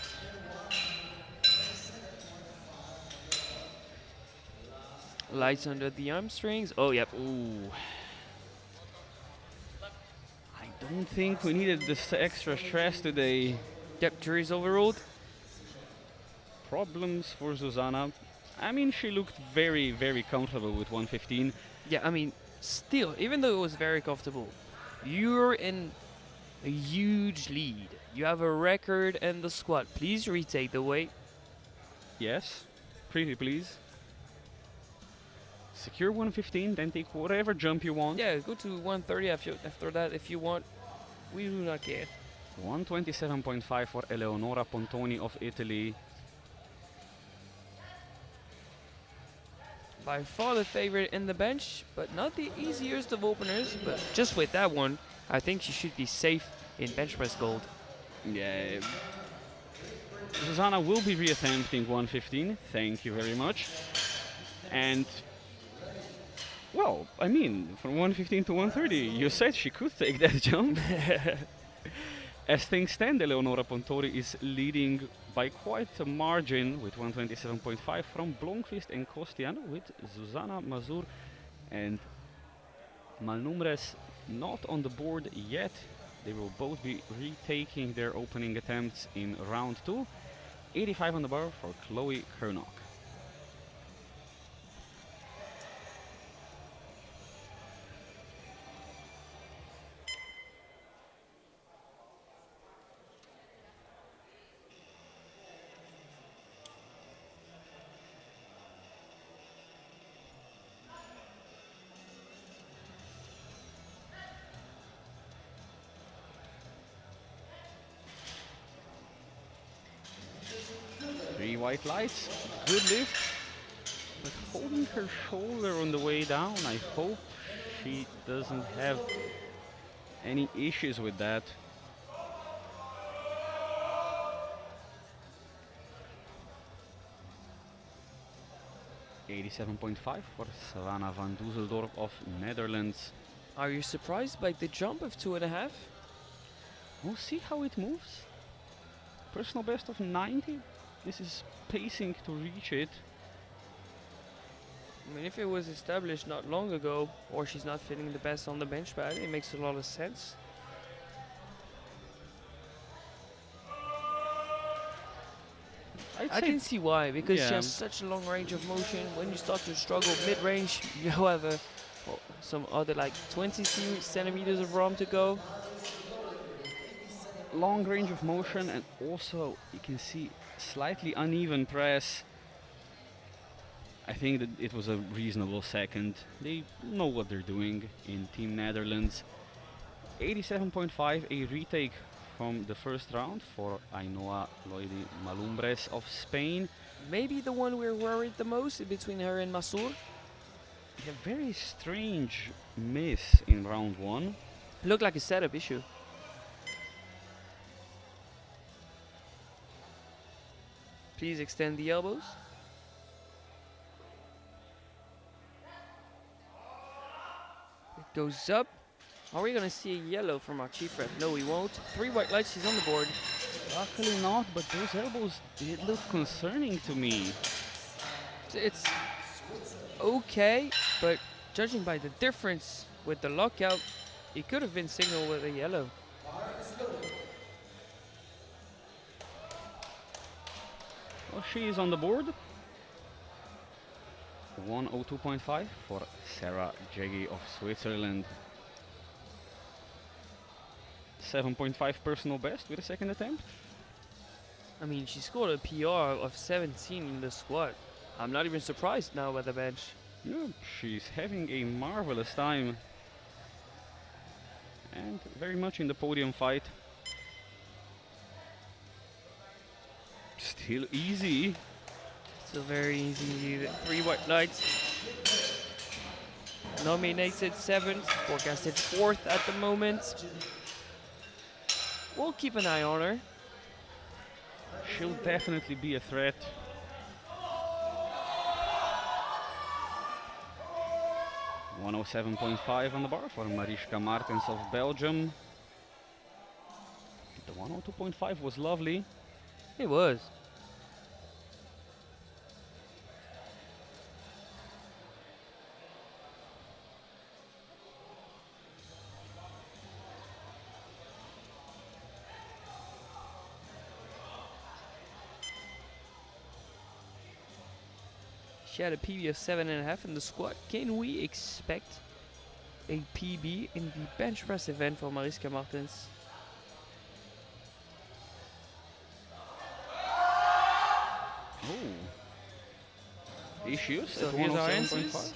Lights under the hamstrings. Oh, yep. Ooh. I don't think we needed this extra stress today. Yep, jury's overruled. Problems for Zuzana. I mean, she looked very, very comfortable with 115. Yeah, I mean, still, even though it was very comfortable, you're in a huge lead. You have a record and the squat. Please retake the weight. Yes, pretty please. Secure 115, then take whatever jump you want. Yeah, go to 130 after that if you want. We do not care. 127.5 for Eleonora Pontoni of Italy. By far the favorite in the bench, but not the easiest of openers. But just with that one, I think she should be safe in bench press gold. Yeah. Zuzana will be reattempting 115. Thank you very much. And well, I mean, from 115 to 130, you said she could take that jump. As things stand, Eleonora Pontori is leading by quite a margin with 127.5 from Blomqvist and Kostian, with Zuzana Mazur and Malnumbres not on the board yet. They will both be retaking their opening attempts in round 2. 85 on the bar for Chloe Kernock. Three white lights, good lift, but holding her shoulder on the way down. I hope she doesn't have any issues with that. $87.5 for Savannah van Dusseldorp of Netherlands. Are you surprised by the jump of 2.5? We'll see how it moves. Personal best of 90. This is pacing to reach it. I mean, if it was established not long ago, or she's not feeling the best on the bench pad, it makes a lot of sense. I can see why, because she yeah. has such a long range of motion. When you start to struggle mid-range, you have some other like 20 centimeters of ROM to go. Long range of motion, and also you can see slightly uneven press. I think that it was a reasonable second. They know what they're doing in Team Netherlands. 87.5, a retake from the first round for Ainhoa Loidi Malumbres of Spain. Maybe the one we're worried the most between her and Masur. A very strange miss in round 1. Looked like a setup issue. Please extend the elbows. It goes up. Are we gonna see a yellow from our chief ref? No, we won't. 3 white lights, she's on the board. Luckily not, but those elbows did look concerning to me. It's okay, but judging by the difference with the lockout, it could have been signaled with a yellow. Well, she is on the board. 102.5 for Sarah Jeggi of Switzerland. 7.5 personal best with a second attempt. I mean, she scored a PR of 17 in the squat. I'm not even surprised now by the bench. Yeah, she's having a marvelous time. And very much in the podium fight. Still easy. Still very easy. 3 white lights. Nominated 7th, forecasted 4th at the moment. We'll keep an eye on her. She'll definitely be a threat. $107.5 on the bar for Mariska Martens of Belgium. The 102.5 was lovely. It was. She had a PB of 7.5 in the squat. Can we expect a PB in the bench press event for Mariska Martens? Oh. Issues So at here's our 107.5. answers.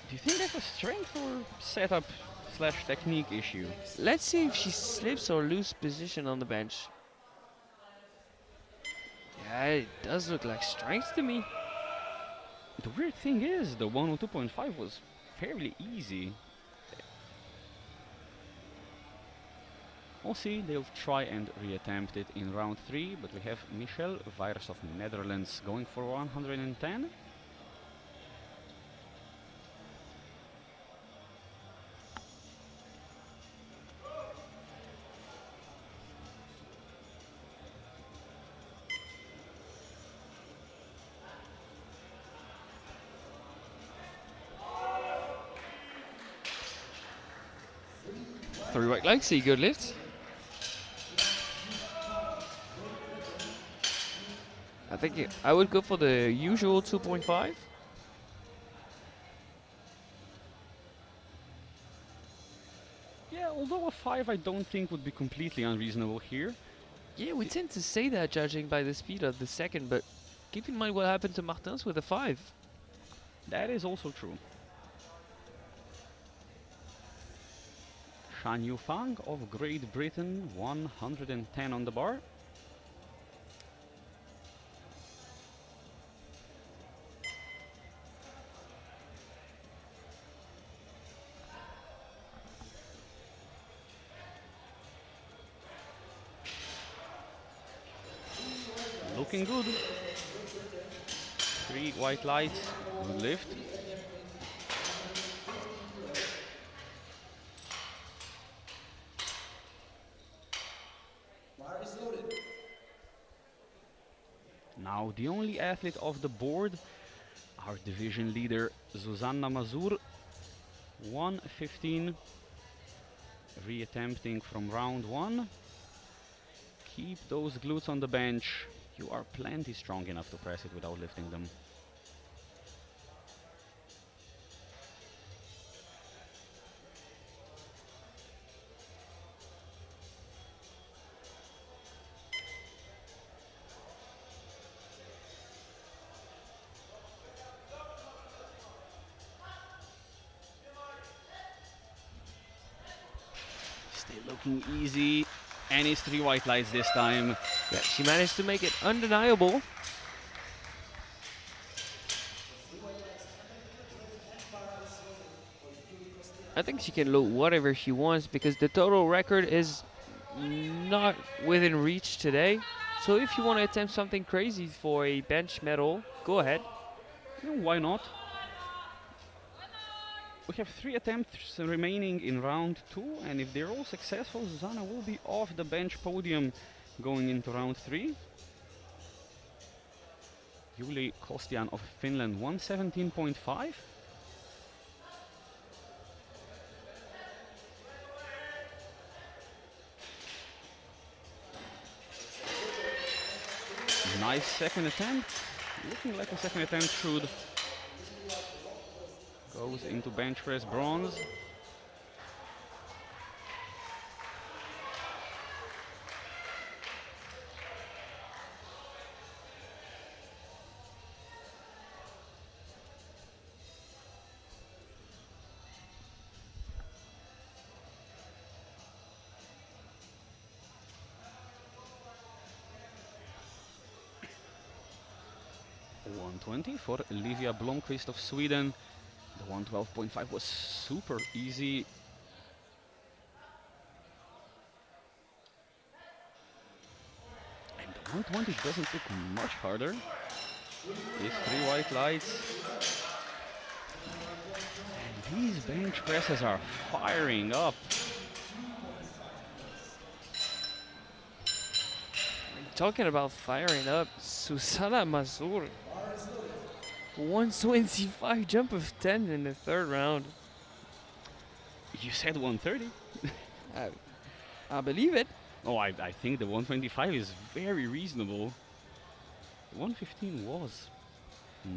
Do you think that's a strength or setup slash technique issue? Let's see if she slips or loses position on the bench. Yeah, it does look like strength to me. The weird thing is, the 102.5 was fairly easy. We'll see, they'll try and reattempt it in round 3, but we have Michelle Weijers of Netherlands going for 110. Three white legs, see good lift. I think I would go for the usual 2.5. Yeah, although a 5 I don't think would be completely unreasonable here. Yeah, we tend to say that judging by the speed of the second, but keep in mind what happened to Martens with a 5. That is also true. Shan Yufang of Great Britain, 110 on the bar. Looking good. 3 white lights, good lift. Now the only athlete off the board, our division leader Zuzanna Mazur, 115, reattempting from round 1. Keep those glutes on the bench. You are plenty strong enough to press it without lifting them. Still looking easy, and it's 3 white lights this time. Yeah, she managed to make it undeniable. I think she can load whatever she wants because the total record is not within reach today. So if you want to attempt something crazy for a bench medal, go ahead. Why not? We have 3 attempts remaining in round 2, and if they're all successful, Zuzana will be off the bench podium going into round 3. Julie Kostian of Finland, 117.5. Nice second attempt. Looking like a second attempt should. Goes into bench press bronze. .120 for Livia Blomqvist of Sweden. The 112.5 was super easy. And the 120 doesn't look much harder. These 3 white lights. And these bench presses are firing up. Talking about firing up, Susana Mazur. 125 jump of 10 in the third round. You said 130? I believe it. Oh, I think the 125 is very reasonable. 115 was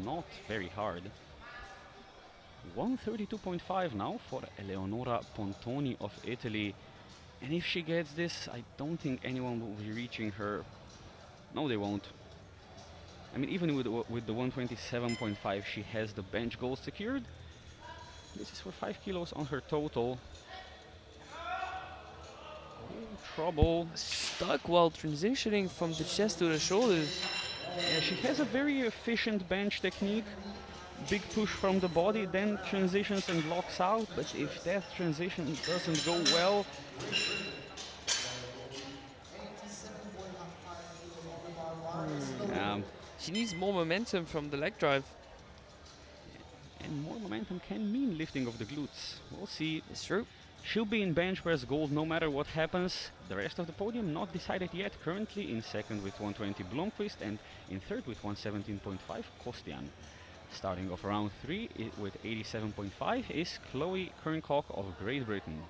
not very hard. 132.5 now for Eleonora Pontoni of Italy. And if she gets this, I don't think anyone will be reaching her. No, they won't. I mean, even with the 127.5, she has the bench goal secured. This is for 5 kilos on her total. Trouble. Stuck while transitioning from the chest to the shoulders. Yeah, she has a very efficient bench technique. Big push from the body, then transitions and locks out. But if that transition doesn't go well, she needs more momentum from the leg drive. And more momentum can mean lifting of the glutes. We'll see. It's true. She'll be in bench press gold no matter what happens. The rest of the podium not decided yet. Currently in second with 120 Blomqvist and in third with 117.5 Kostian. Starting off round 3 with 87.5 is Chloe Kerncock of Great Britain.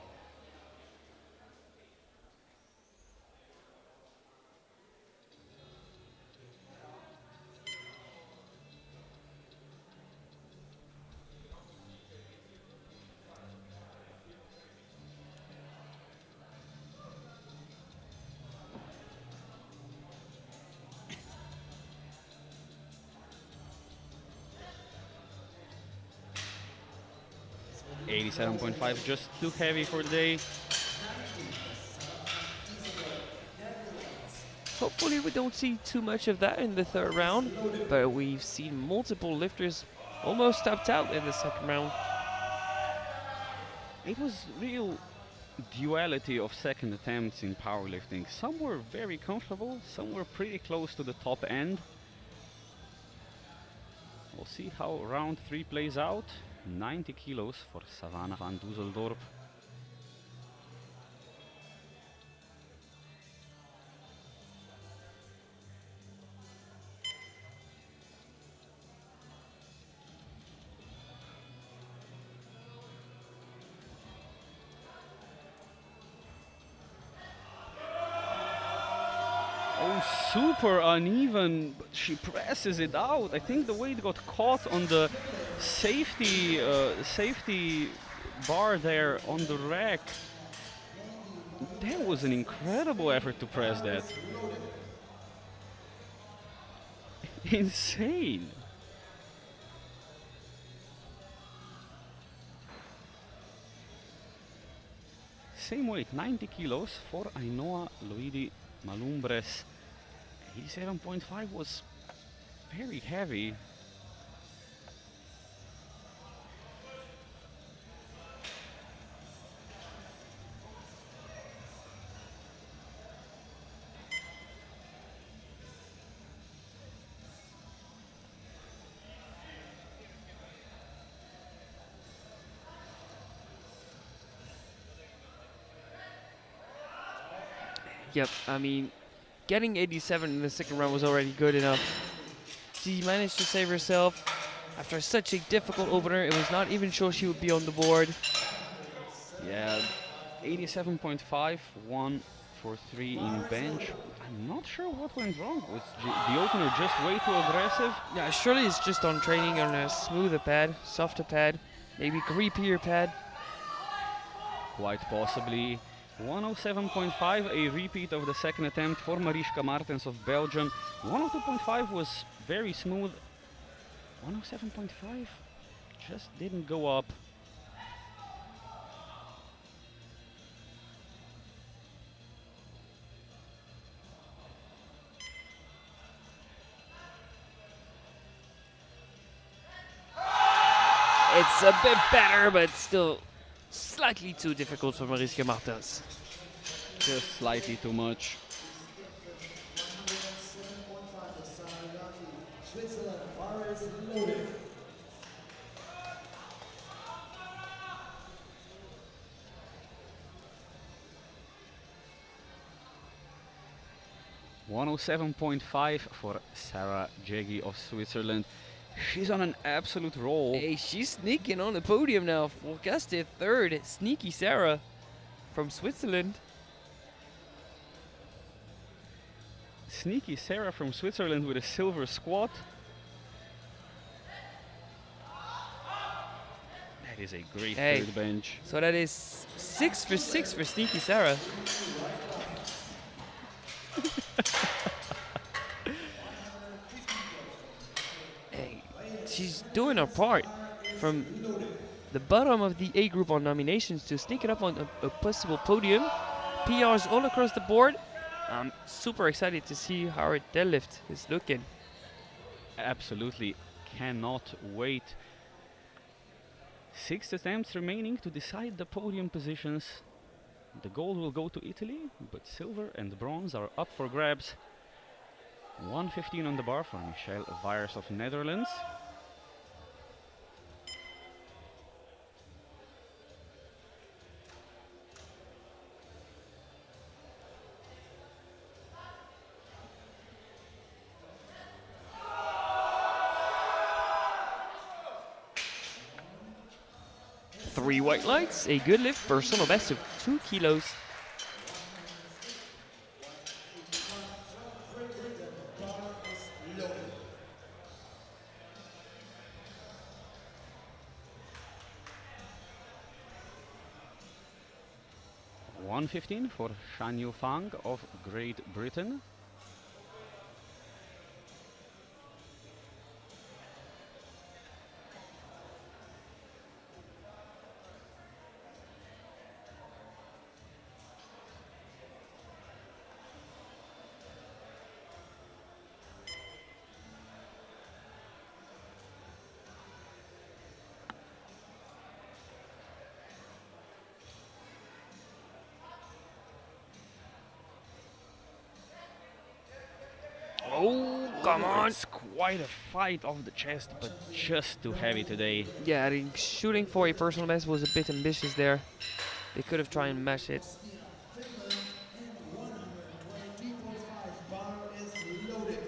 .5, just too heavy for the day. Hopefully we don't see too much of that in the third round, but we've seen multiple lifters almost tapped out in the second round. It was real duality of second attempts in powerlifting. Some were very comfortable, some were pretty close to the top end. We'll see how round 3 plays out. 90 kilos for Savannah van Dusseldorp. Oh, super uneven, but she presses it out. I think the weight got caught on the safety bar there on the rack. That was an incredible effort to press that. Insane. Same weight, 90 kilos for Ainhoa Loidi Malumbres. 87.5 was very heavy. Yep, I mean, getting 87 in the second round was already good enough. She managed to save herself after such a difficult opener. It was not even sure she would be on the board. Yeah, 87.5, 1 for 3 in bench. I'm not sure what went wrong. Was the opener just way too aggressive? Yeah, surely it's just on training on a smoother pad, softer pad, maybe creepier pad. Quite possibly. 107.5, a repeat of the second attempt for Mariska Martens of Belgium. 102.5 was very smooth. 107.5 just didn't go up. It's a bit better, but still slightly too difficult for Mariska Martens. Just slightly too much. Switzerland, bar is loaded. 107.5 for Sarah Jeggi of Switzerland. She's on an absolute roll. Hey, she's sneaking on the podium now. Forecasted third, sneaky Sarah from Switzerland. Sneaky Sarah from Switzerland with a silver squat. That is a great third bench. So that is 6 for 6 for sneaky Sarah. Hey, she's doing her part from the bottom of the A group on nominations to sneak it up on a possible podium. PRs all across the board. I'm super excited to see how her deadlift is looking. Absolutely cannot wait. 6 attempts remaining to decide the podium positions. The gold will go to Italy, but silver and bronze are up for grabs. 115 on the bar for Michelle Weijers of Netherlands. Three white lights, a good lift, personal best of 2 kilos. $115 for Shan Yu Fang of Great Britain. Oh, come on. It's quite a fight off the chest, but just too heavy today. Yeah, I think shooting for a personal best was a bit ambitious there. They could have tried and match it. Finland and 120.5 bar is loaded.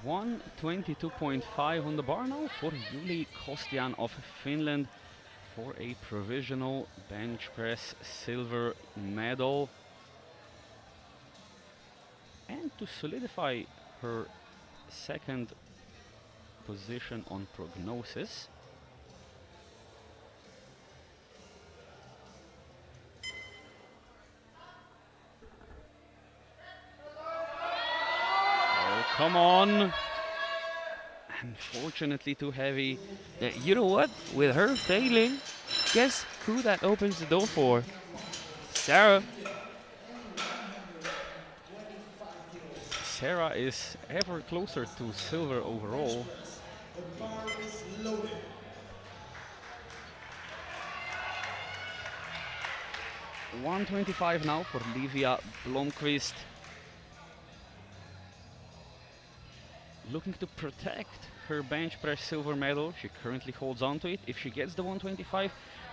122.5 on the bar now for Juli Kostian of Finland for a provisional bench press silver medal. And to solidify her second position on prognosis. Oh, come on. Unfortunately too heavy. Yeah, you know what? With her failing, guess who that opens the door for? Sarah. Sarah is ever closer to silver overall. The bar is loaded. $125 now for Livia Blomqvist. Looking to protect her bench press silver medal. She currently holds on to it. If she gets the 125,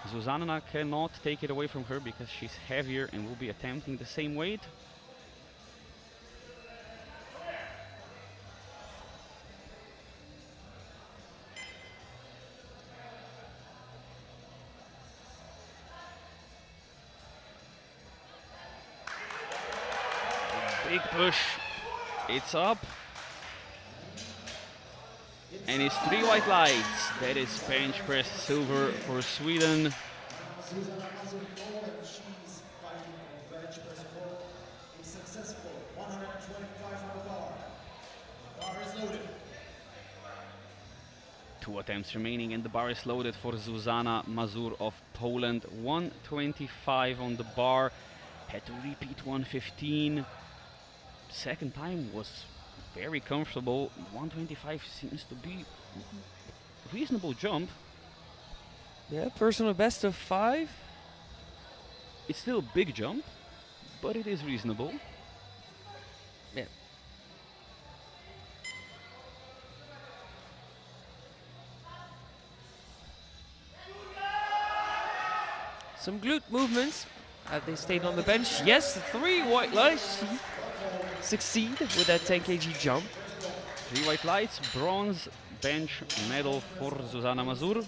Zuzana cannot take it away from her because she's heavier and will be attempting the same weight. Big push. It's up. And it's 3 white lights. That is bench press silver for Sweden. Susanna Mazur-Poland, she's fighting on bench press gold. A successful 125 on the bar. Bar is loaded. 2 attempts remaining and the bar is loaded for Zuzana Mazur of Poland. 125 on the bar. Had to repeat 115. Second time was very comfortable. 125 seems to be a reasonable jump. Yeah, personal best of 5. It's still a big jump, but it is reasonable. Yeah. Some glute movements. Have they stayed on the bench? Yes, 3 white lights. She succeed with that 10 kg jump. 3 white lights, bronze bench medal for Zuzana Mazur.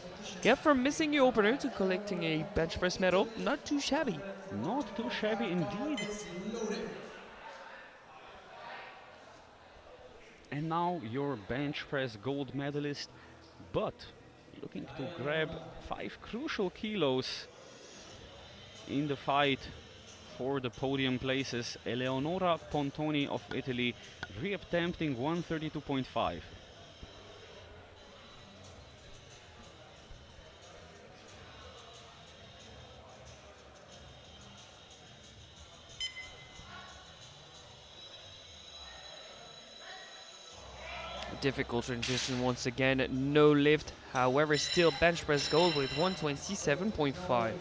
Yeah, from missing the opener to collecting a bench press medal, not too shabby. Not too shabby indeed. And now your bench press gold medalist, but looking to grab 5 crucial kilos in the fight for the podium places. Eleonora Pontoni of Italy, reattempting 132.5. Difficult transition once again, no lift, however still bench press gold with 127.5.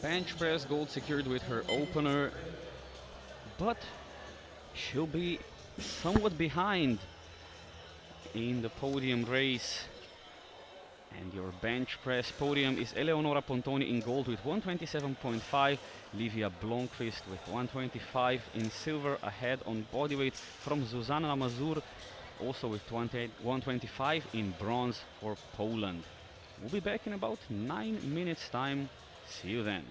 Bench press gold secured with her opener, but she'll be somewhat behind in the podium race. And your bench press podium is Eleonora Pontoni in gold with 127.5, Livia Blomqvist with 125 in silver, ahead on bodyweight from Zuzana Mazur, also with 125 in bronze for Poland. We'll be back in about 9 minutes time. See you then.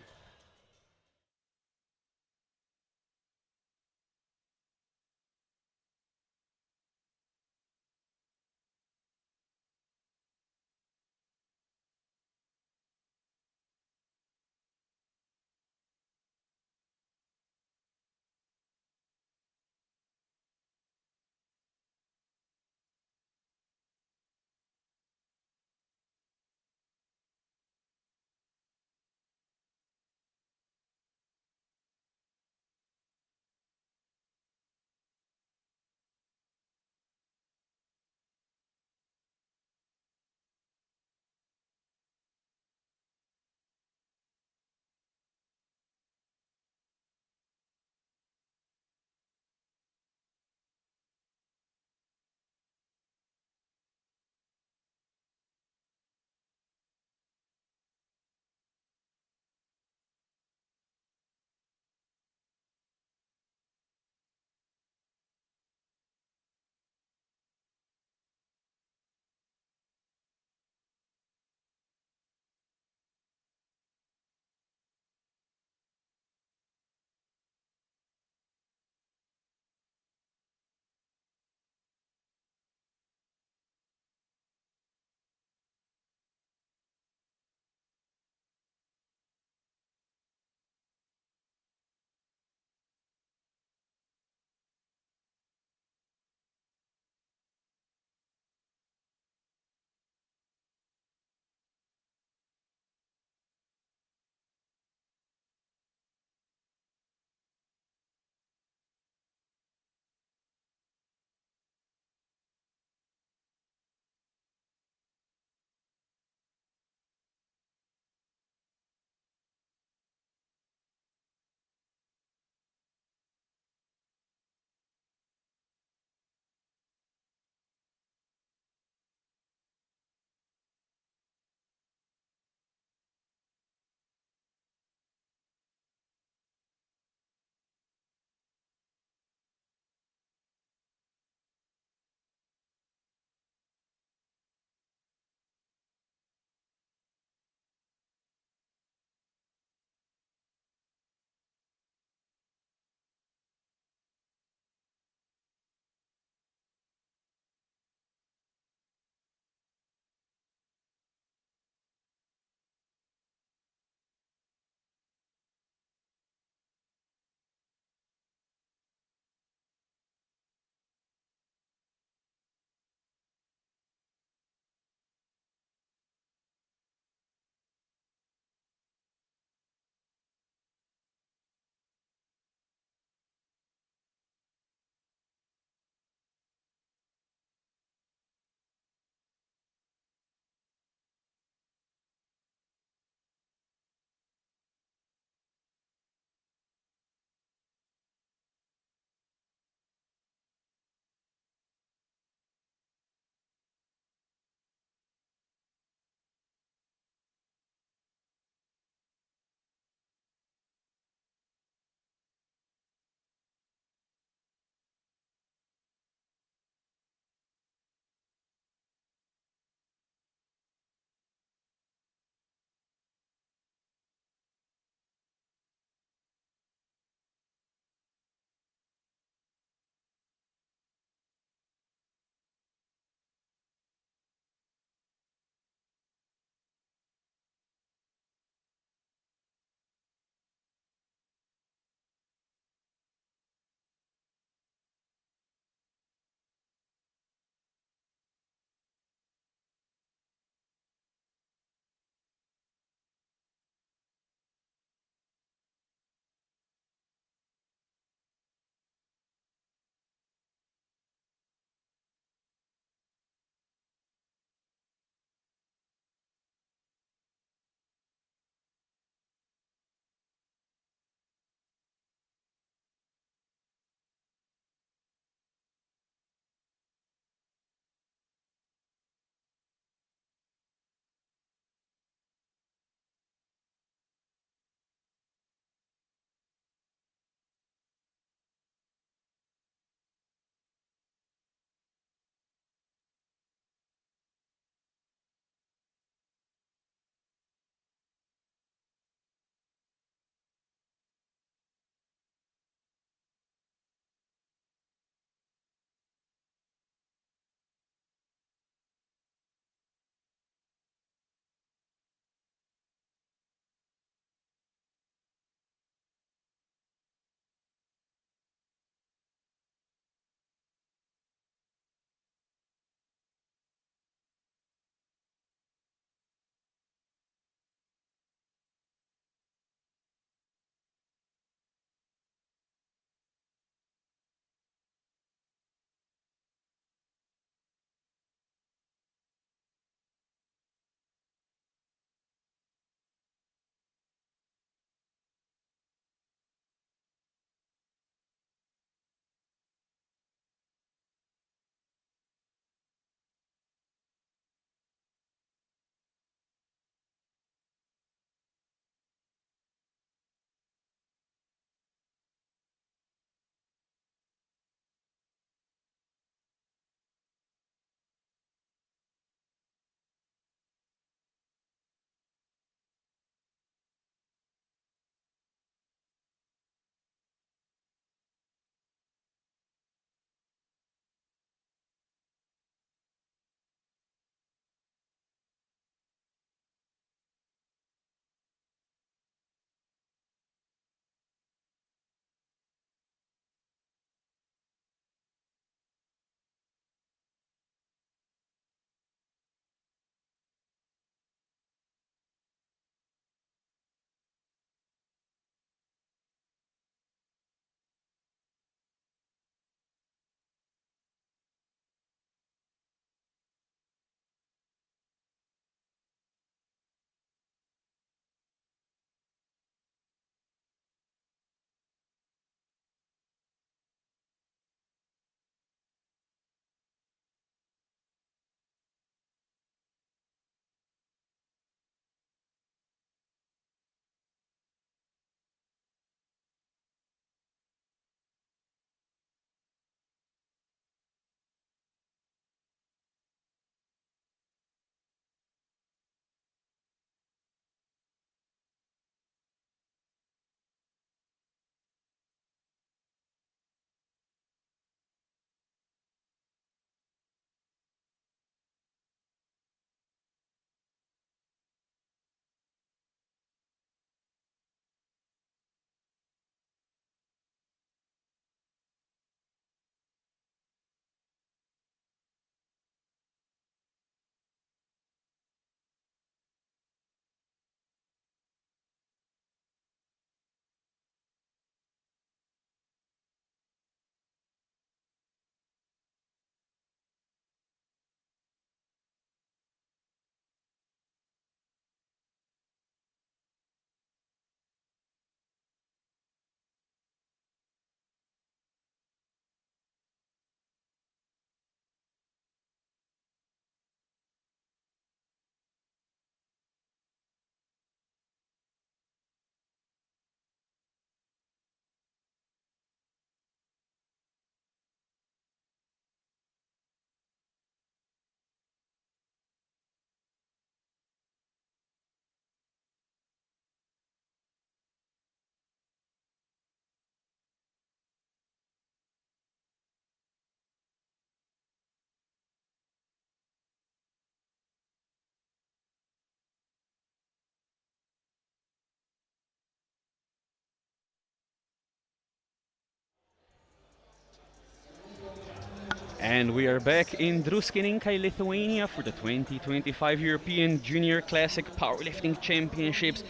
And we are back in Druskininkai, Lithuania for the 2025 European Junior Classic Powerlifting Championships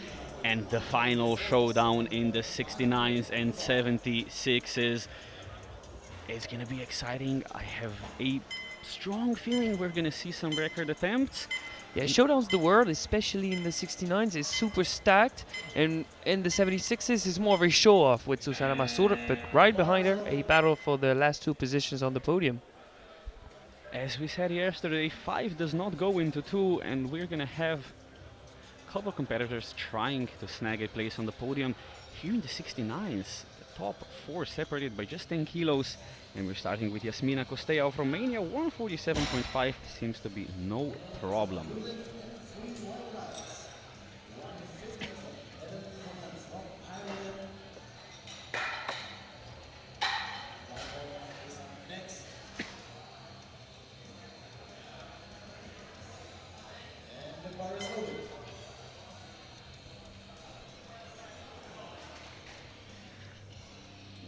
and the final showdown in the 69s and 76s. It's gonna be exciting. I have a strong feeling we're gonna see some record attempts. Yeah, Showdown's the word, especially in the 69s, is super stacked, and in the 76s is more of a show-off with Susanna Masur, but right behind her, a battle for the last two positions on the podium. As we said yesterday, 5 does not go into 2, and we're gonna have a couple competitors trying to snag a place on the podium. Here in the 69s, the top 4 separated by just 10 kilos, and we're starting with Yasmina Kostea of Romania. 147.5 seems to be no problem.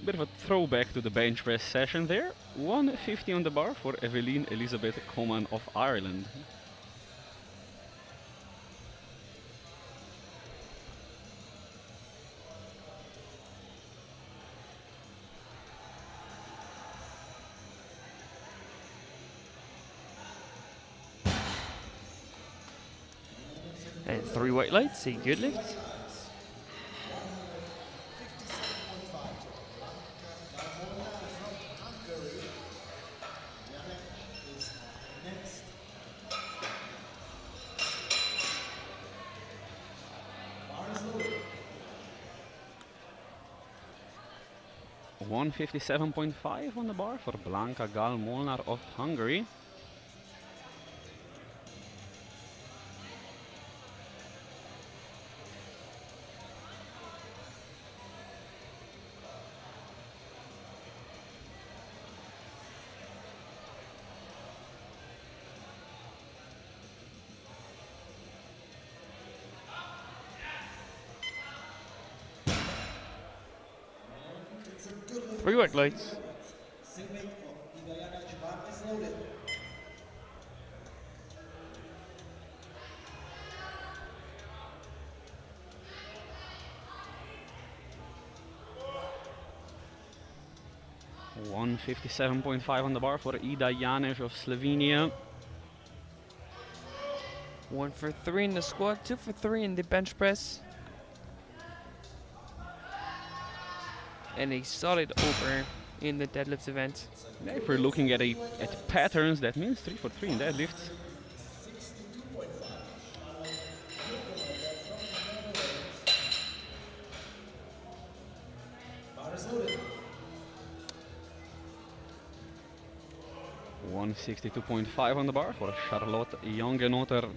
Bit of a throwback to the bench press session there. 150 on the bar for Evelyn Elizabeth Coman of Ireland. And 3 white lights, a good lift. One 157.5 on the bar for Blanka Gal Molnar of Hungary. Three white lights. One 157.5 on the bar for Ida Janeš of Slovenia. 1 for 3 in the squat, 2 for 3 in the bench press. And a solid over in the deadlift event. Now if we're looking at patterns, that means 3 for 3 in deadlifts. One 162.5 on the bar for Charlotte Jongenother.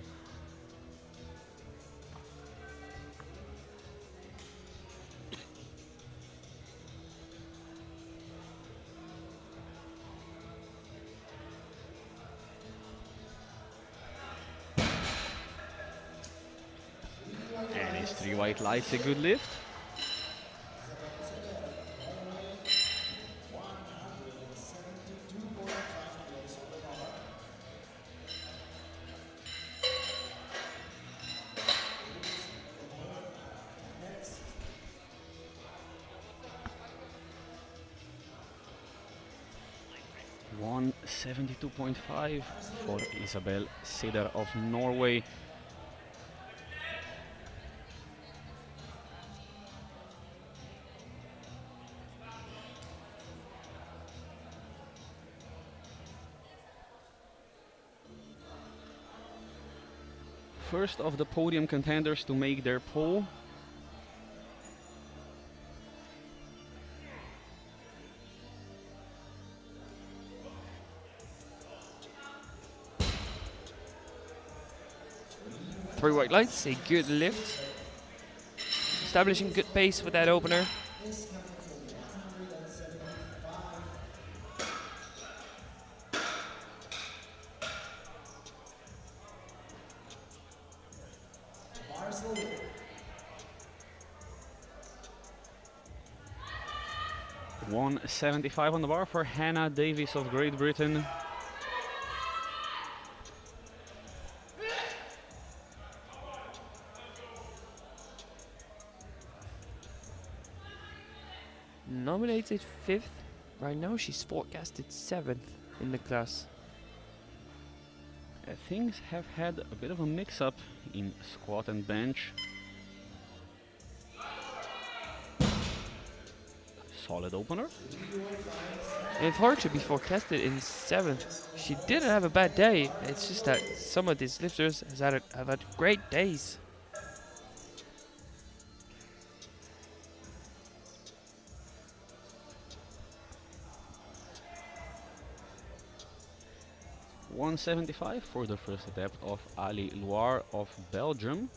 And his 3 white lights, a good lift. One 172.5 for Isabel Seder of Norway. First of the podium contenders to make their pull. Three white lights, a good lift. Establishing good pace with that opener. One 175 on the bar for Hannah Davis of Great Britain. nominated 5th. Right now she's forecasted 7th in the class. Things have had a bit of a mix-up in squat and bench. Solid opener. And for her to be forecasted in 7th, she didn't have a bad day. It's just that some of these lifters have had great days. $175 for the first attempt of Ali Loire of Belgium.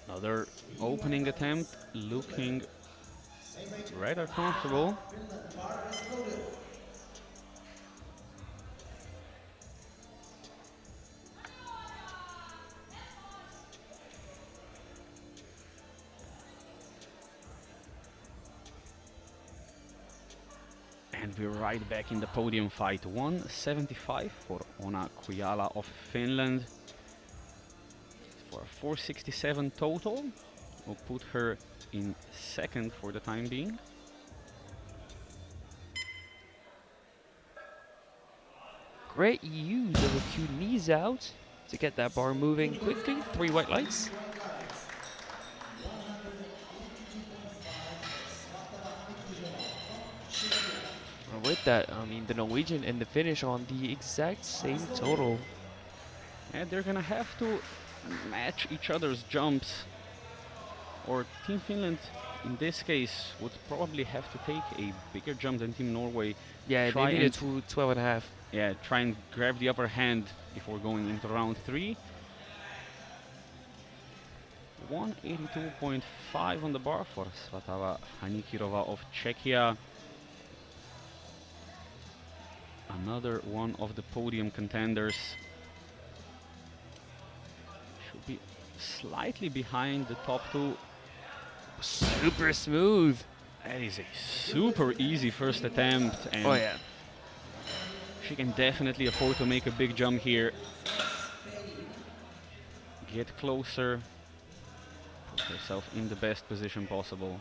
Another opening attempt, looking rather comfortable. And we're right back in the podium fight. 175 for Ona Kujala of Finland. For a 467 total. We'll put her in 2nd for the time being. Great use of a cute knees out to get that bar moving quickly. 3 white lights. And with that, I mean, the Norwegian and the Finnish on the exact same total. And they're gonna have to match each other's jumps, or Team Finland in this case would probably have to take a bigger jump than Team Norway. Yeah, Try they needed and- to 12.5. Yeah, try and grab the upper hand before going into round 3. 182.5 on the bar for Svatava Hanikirova of Czechia. Another one of the podium contenders. Should be slightly behind the top 2. Super smooth. That is a super easy first attempt, and Oh yeah. she can definitely afford to make a big jump here. Get closer. Put herself in the best position possible.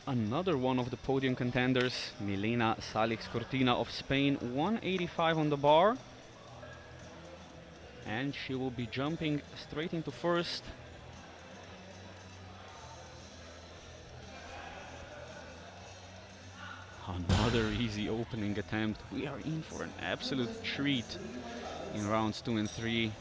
Another one of the podium contenders, Milena Salix Cortina of Spain, 185 on the bar. And she will be jumping straight into 1st. Another easy opening attempt. We are in for an absolute treat in rounds 2 and 3.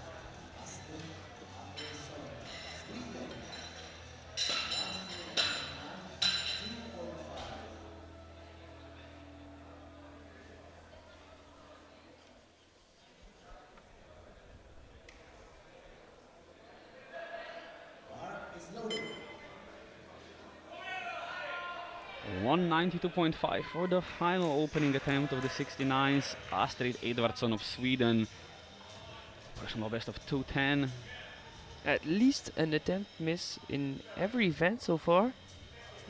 $192.5 for the final opening attempt of the 69s. Astrid Edvardsson of Sweden. Personal best of 210. At least an attempt miss in every event so far.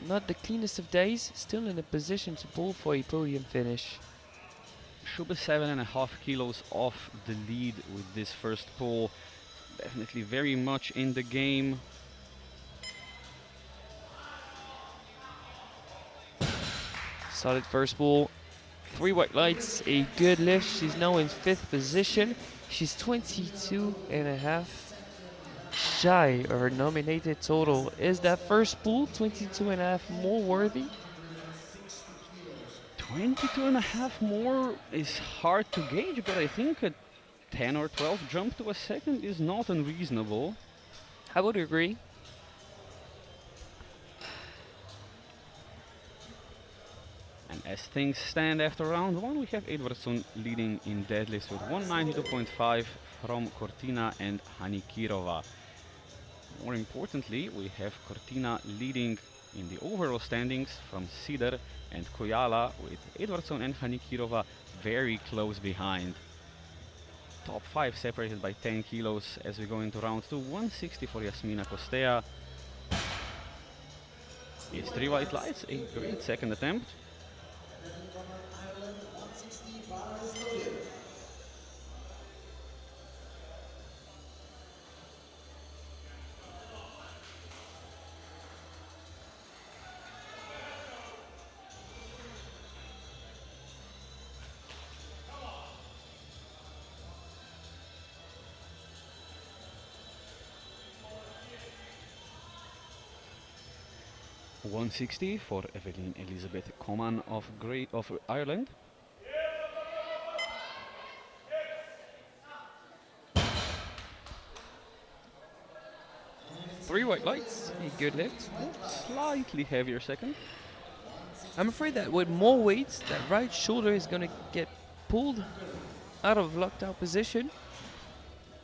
Not the cleanest of days, still in a position to pull for a podium finish. Should be 7.5 kilos off the lead with this first pull. Definitely very much in the game. Solid first pull. 3 white lights, a good lift. She's now in 5th position. She's 22.5 shy of her nominated total. Is that first pull 22.5 more worthy? 22.5 more is hard to gauge, but I think a 10 or 12 jump to a second is not unreasonable. I would agree. And As things stand after round 1, we have Edwardson leading in deadlifts with 192.5 from Cortina and Hanikirova. More importantly, we have Cortina leading in the overall standings from Sider and Koyala, with Edwardson and Hanikirova very close behind. Top 5 separated by 10 kilos as we go into round 2. 160 for Yasmina Kostea. It's 3 white lights, a great second attempt. Ireland 160 bar is loaded. $160 for Evelyn Elizabeth Coman of Ireland. Three white lights, a good lift. Slightly heavier second. I'm afraid that with more weight, that right shoulder is gonna get pulled out of locked out position.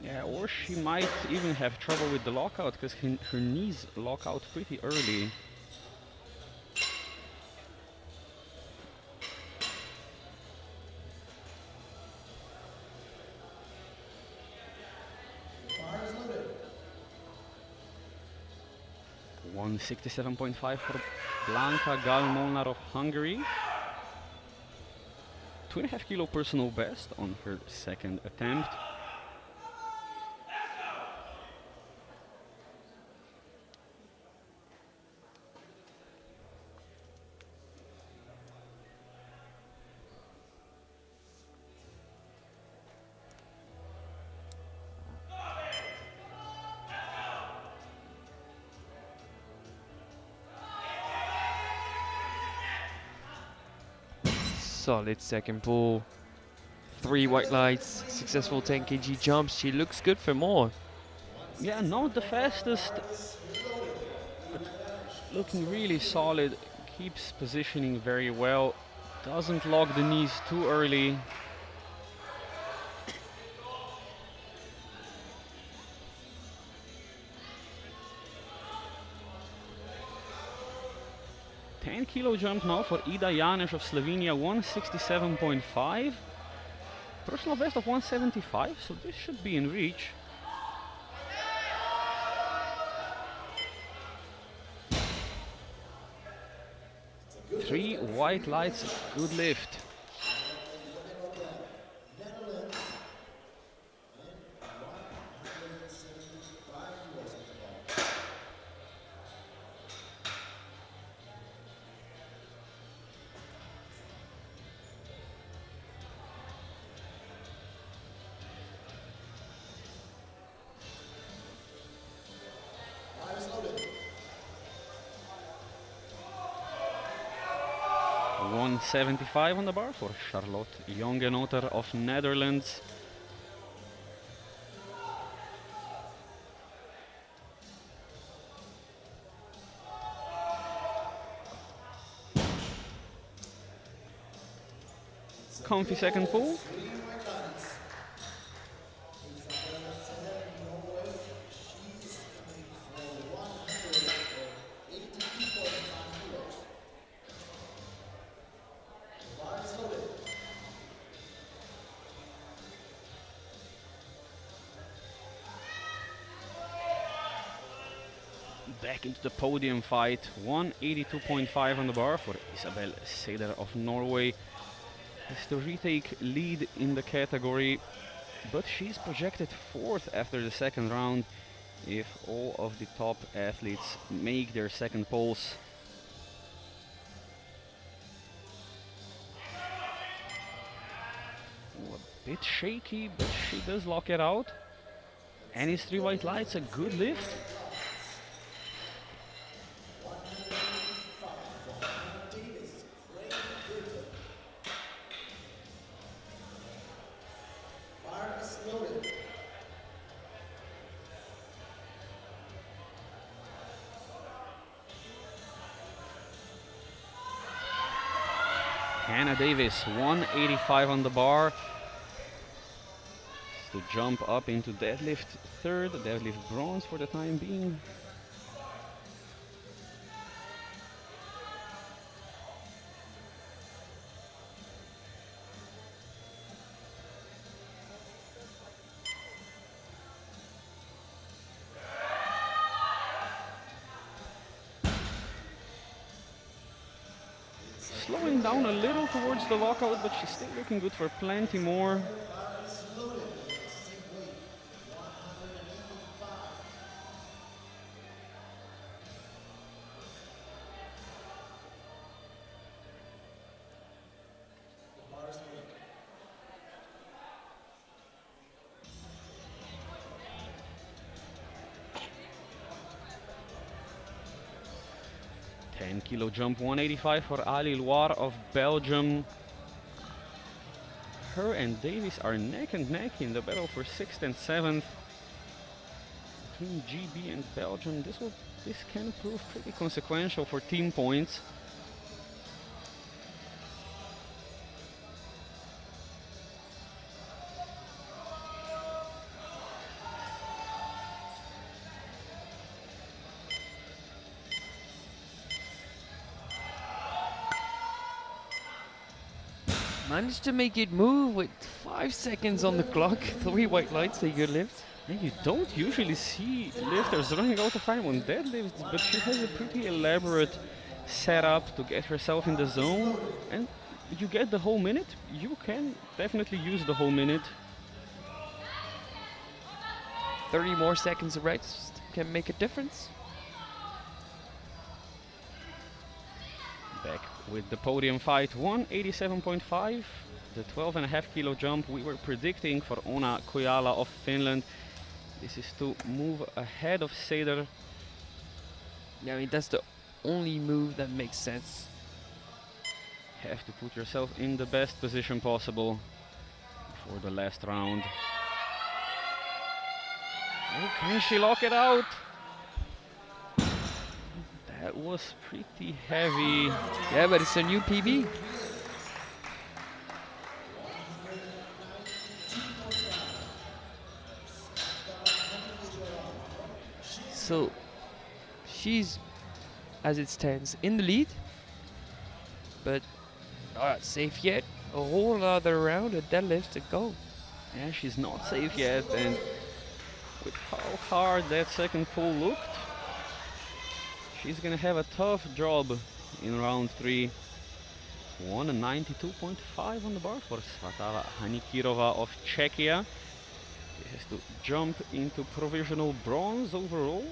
Yeah, or she might even have trouble with the lockout because her knees lock out pretty early. Bar is loaded. 167.5 for Blanka Galmonar of Hungary. 2.5 kilo personal best on her second attempt. Solid second pull. 3 white lights, successful 10 kg jumps. She looks good for more. Yeah, not the fastest, but looking really solid. Keeps positioning very well. Doesn't lock the knees too early. Kilo jump now for Ida Janeš of Slovenia, 167.5. Personal best of 175, so this should be in reach. Three white lights, good lift. Bar is loaded. 175 on the bar for Charlotte Jongenotter of Netherlands. Comfy second pull. Three white lights. Isabella Seder in Norway. She's coming for 182.5 kilos. Bar is loaded. Back into the podium fight. 182.5 on the bar for Isabel Seder of Norway. Has to retake lead in the category, but she's projected fourth after the second round if all of the top athletes make their second pulls. Oh, a bit shaky, but she does lock it out. And it's three white lights, a good lift. Bar is loaded. Hannah Davis, 185 on the bar. To jump up into deadlift third, deadlift bronze for the time being. Slowing down a little towards the lockout, but she's still looking good for plenty more. Kilo jump 185 for Ali Loire of Belgium. Her and Davies are neck and neck in the battle for 6th and 7th. Between GB and Belgium, this can prove pretty consequential for team points. Managed to make it move with 5 seconds on the clock. 3 white lights, a good lift. And you don't usually see lifters running out of time on deadlifts, but she has a pretty elaborate setup to get herself in the zone. And you get the whole minute. You can definitely use the whole minute. 30 more seconds of rest can make a difference. Back with the podium fight, 187.5, the 12.5 kilo jump we were predicting for Ona Kujala of Finland. This is to move ahead of Seder. Yeah, I mean, that's the only move that makes sense. Have to put yourself in the best position possible for the last round. Oh, can she lock it out? That was pretty heavy. Yeah, but it's a new PB. So she's, as it stands, in the lead, but not safe yet. A whole other round of deadlifts to go. Yeah, she's not safe yet, and with how hard that second pull looked, she's gonna have a tough job in round 3. 192.5 on the bar for Svatala Hanikirova of Czechia. She has to jump into provisional bronze overall.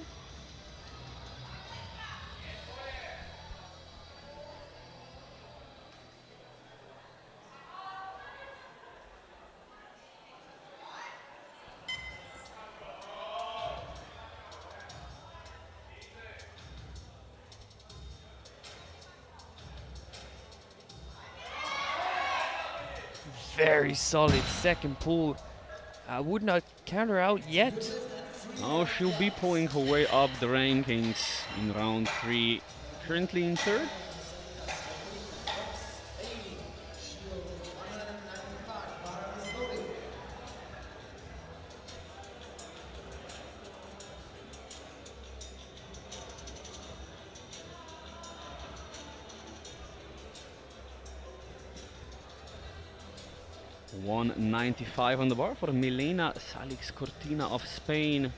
Very solid second pull. I would not count her out yet. Now she'll be pulling her way up the rankings in round 3. Currently in 3rd. $195 on the bar for Milena Salix Cortina of Spain.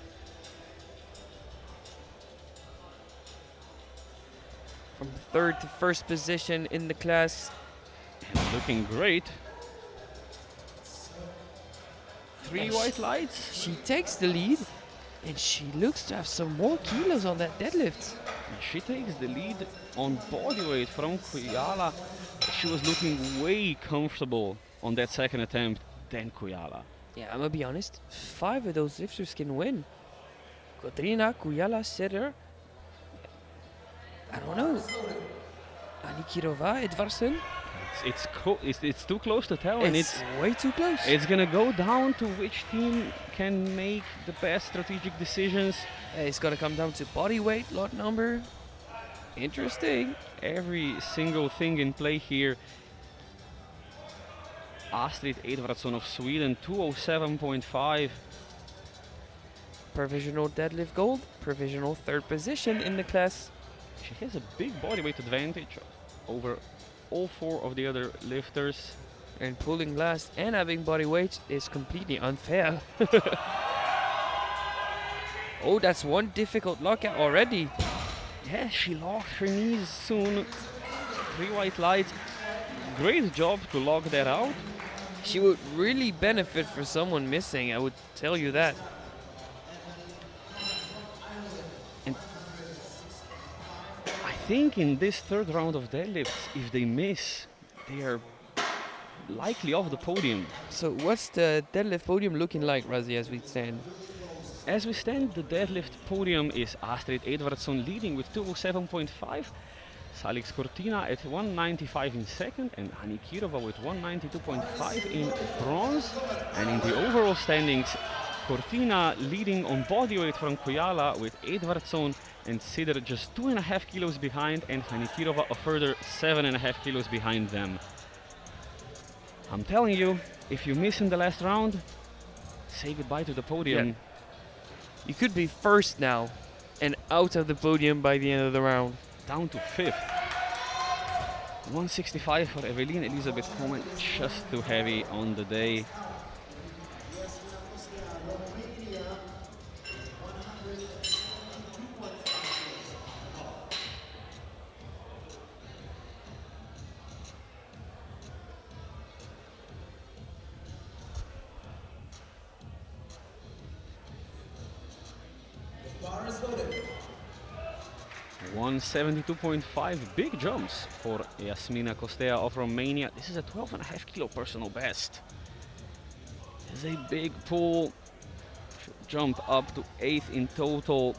From 3rd to 1st position in the class. And looking great. 3 white lights. She takes the lead, and she looks to have some more kilos on that deadlift. She takes the lead on bodyweight from Kujala. She was looking way comfortable on that second attempt than Kujala. Yeah, I'm gonna be honest. 5 of those lifters can win. Katrina, Kujala, Seder. I don't know. Anikirova, Edvarsson. It's too close to tell, and it's way too close. It's gonna go down to which team can make the best strategic decisions. It's gonna come down to body weight, lot number. Interesting. Every single thing in play here. Astrid Edvardsson of Sweden, 207.5. Provisional deadlift gold, provisional third position in the class. She has a big bodyweight advantage over all 4 of the other lifters. And pulling last and having body weight is completely unfair. Oh, that's one difficult lockout already. Yeah, she locked her knees soon. 3 white lights. Great job to lock that out. She would really benefit for someone missing, I would tell you that. And I think in this third round of deadlifts, if they miss, they are likely off the podium. So what's the deadlift podium looking like, Razi, as we stand? As we stand, the deadlift podium is Astrid Edvardsson leading with 207.5, Salix Cortina at 195 in second, and Hani Kirova with 192.5 in bronze. And in the overall standings, Cortina leading on bodyweight from Kujala with Edvardsson and Sidr just 2.5 kilos behind, and Hani Kirova a further 7.5 kilos behind them. I'm telling you, if you miss in the last round, say goodbye to the podium. Yeah. You could be first now and out of the podium by the end of the round. Down to 5th. 165 for Evelyn Elizabeth Coleman, just too heavy on the day. Bar is loaded. 172.5 big jumps for Yasmina Costea of Romania. This is a 12.5 kilo personal best. This is a big pull. Jumped up to 8th in total.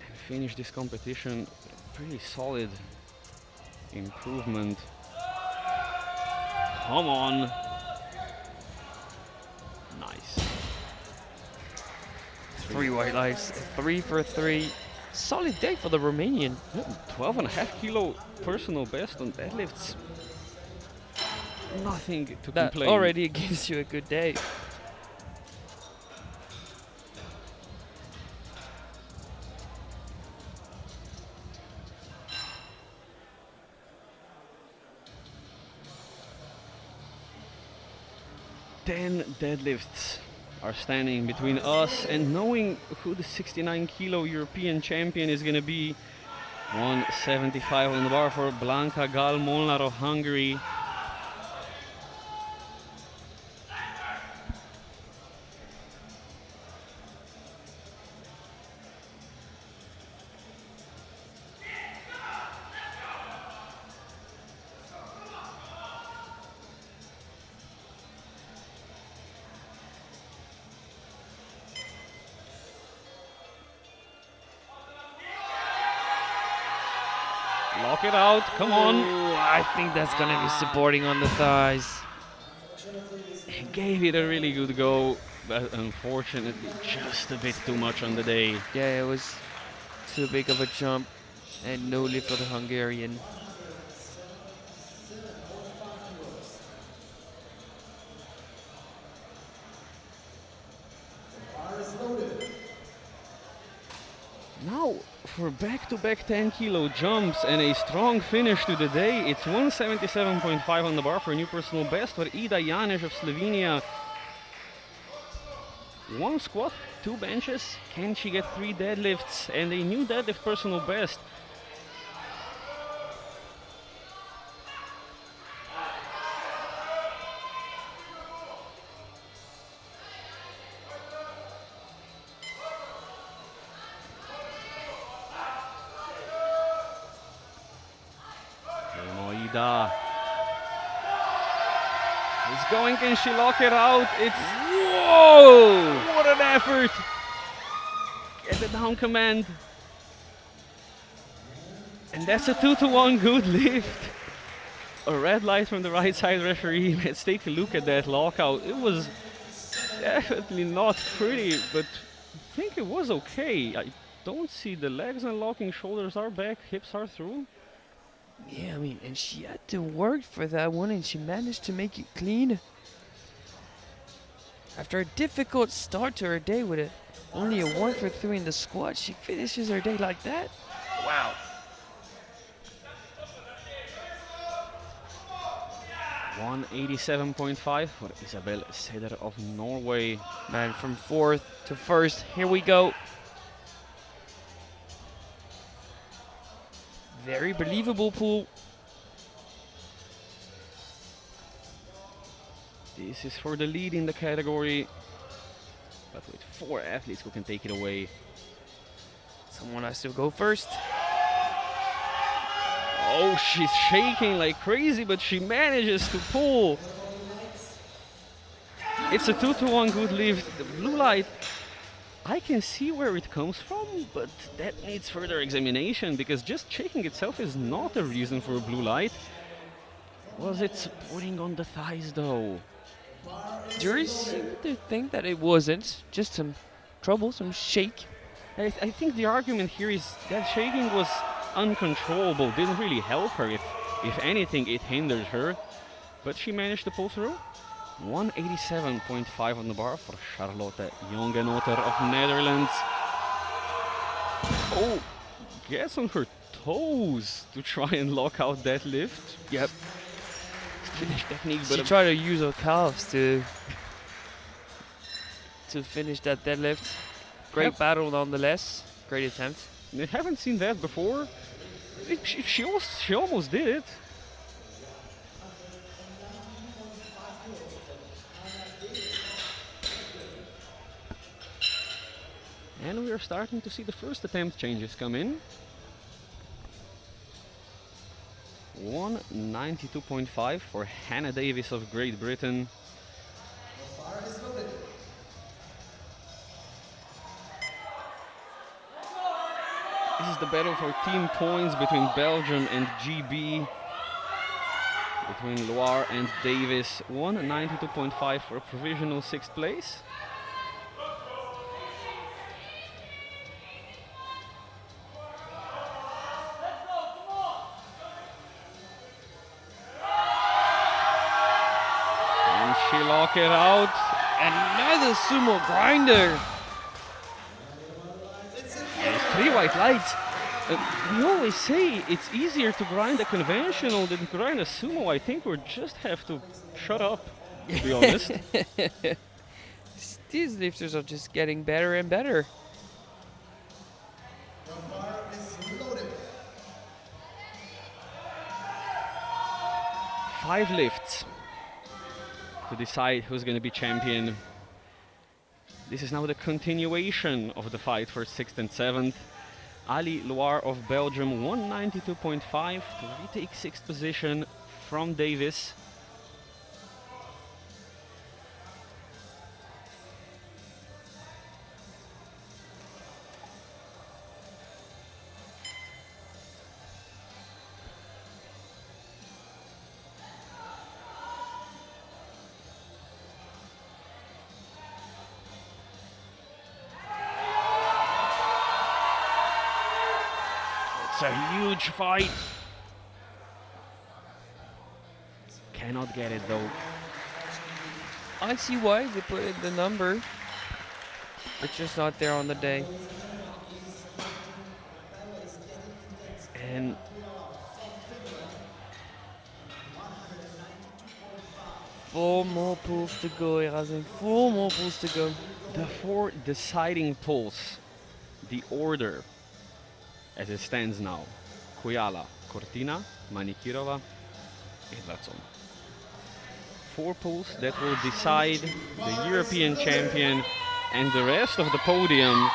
And finished this competition. Pretty solid improvement. Come on. Nice. 3 white lights, 3 for 3. Solid day for the Romanian. 12.5 kilo personal best on deadlifts. Nothing to That complain. already gives you a good day. Ten deadlifts are standing between us and knowing who the 69 kilo European champion is going to be. 175 on the bar for Blanka Gal Molnar of Hungary. Lock it out, come on. Ooh, I think that's gonna be supporting on the thighs. He gave it a really good go, but unfortunately just a bit too much on the day. Yeah, it was too big of a jump and no lift for the Hungarian. Bar is loaded. Now, for back-to-back 10 kilo jumps and a strong finish to the day, it's 177.5 on the bar for a new personal best for Ida Janeš of Slovenia. 1 squat, 2 benches. Can she get 3 deadlifts and a new deadlift personal best? Ida. It's going, can she lock it out? It's, whoa! What an effort! Get the down command. And that's a 2-to-1 good lift. A red light from the right side referee. Let's take a look at that lockout. It was definitely not pretty, but I think it was okay. I don't see the legs unlocking, shoulders are back, hips are through. Yeah, I mean, and she had to work for that one, and she managed to make it clean. After a difficult start to her day with only a 1 for 3 in the squat, she finishes her day like that. Wow. 187.5 for Isabel Seder of Norway. Man, from 4th to 1st, here we go. Very believable pool. This is for the lead in the category, but with 4 athletes who can take it away. Someone has to go first. Oh, she's shaking like crazy, but she manages to pull. It's a 2-to-1 good lift. The blue light, I can see where it comes from, but that needs further examination, because just shaking itself is not a reason for a blue light. Was it supporting on the thighs though? Juries seem to think that it wasn't. Just some trouble, some shake. I think the argument here is that shaking was uncontrollable, didn't really help her. If anything, it hindered her. But she managed to pull through. 187.5 on the bar for Charlotte Jongenotter of Netherlands. Oh, gets on her toes to try and lock out that lift. Yep. Finish technique, She but tried to use her calves to finish that deadlift. Great Yep. battle nonetheless. Great attempt. I haven't seen that before. She almost did it. And we are starting to see the first attempt changes come in. 192.5 for Hannah Davis of Great Britain. This is the battle for team points between Belgium and GB. Between Loire and Davis. 192.5 for a provisional 6th place. And she locked it out. Another sumo grinder. There's 3 white lights. We always say it's easier to grind a conventional than to grind a sumo. I think we just have to shut up, to be honest. These lifters are just getting better and better. The bar is loaded. 5 lifts to decide who's going to be champion. This is now the continuation of the fight for 6th and 7th. Ali Loire of Belgium, 192.5 to retake 6th position from Davis. It's a huge fight. Cannot get it though. I see why they put in the number. It's just not there on the day. And 4 more pulls to go, Erasmus. 4 more pulls to go. the 4 deciding pulls, the order as it stands now: Kujala, Cortina, Manikirova, Edvardson. 4 pulls that will decide the European champion and the rest of the podium.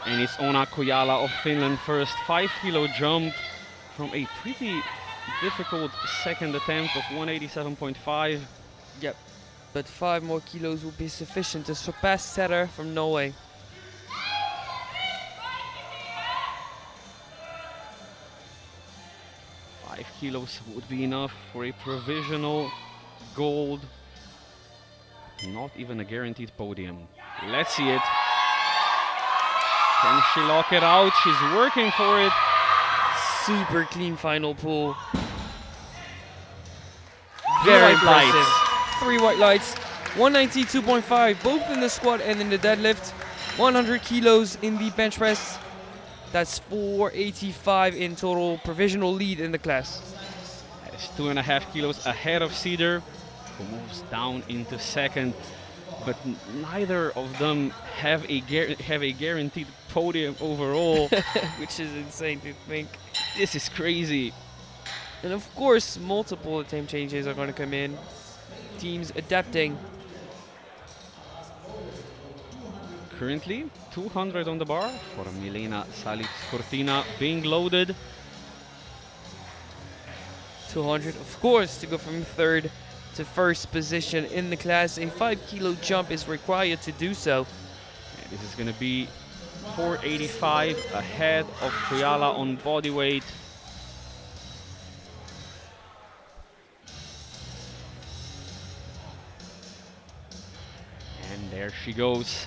And it's Ona Kujala of Finland first. 5 kilo jump from a pretty difficult second attempt of 187.5. Yep. But 5 more kilos will be sufficient to surpass Setter from Norway. Five kilos would be enough for a provisional gold. Not even a guaranteed podium. Let's see it. Can she lock it out? She's working for it. super clean final pull. Three Very white impressive. lights. 3 white lights. 192.5 both in the squat and in the deadlift. 100 kilos in the bench press. That's 485 in total. Provisional lead in the class. That is 2.5 kilos ahead of Cedar, who moves down into second. But neither of them have a guaranteed podium overall. Which is insane to think. This is crazy. And of course, multiple attempt changes are going to come in. Teams adapting. Currently, 200 on the bar for Milena Salix-Cortina being loaded. 200, of course, to go from third to first position in the class. A 5 kilo jump is required to do so. And this is going to be 485 ahead of Kuyala on body weight. And there she goes.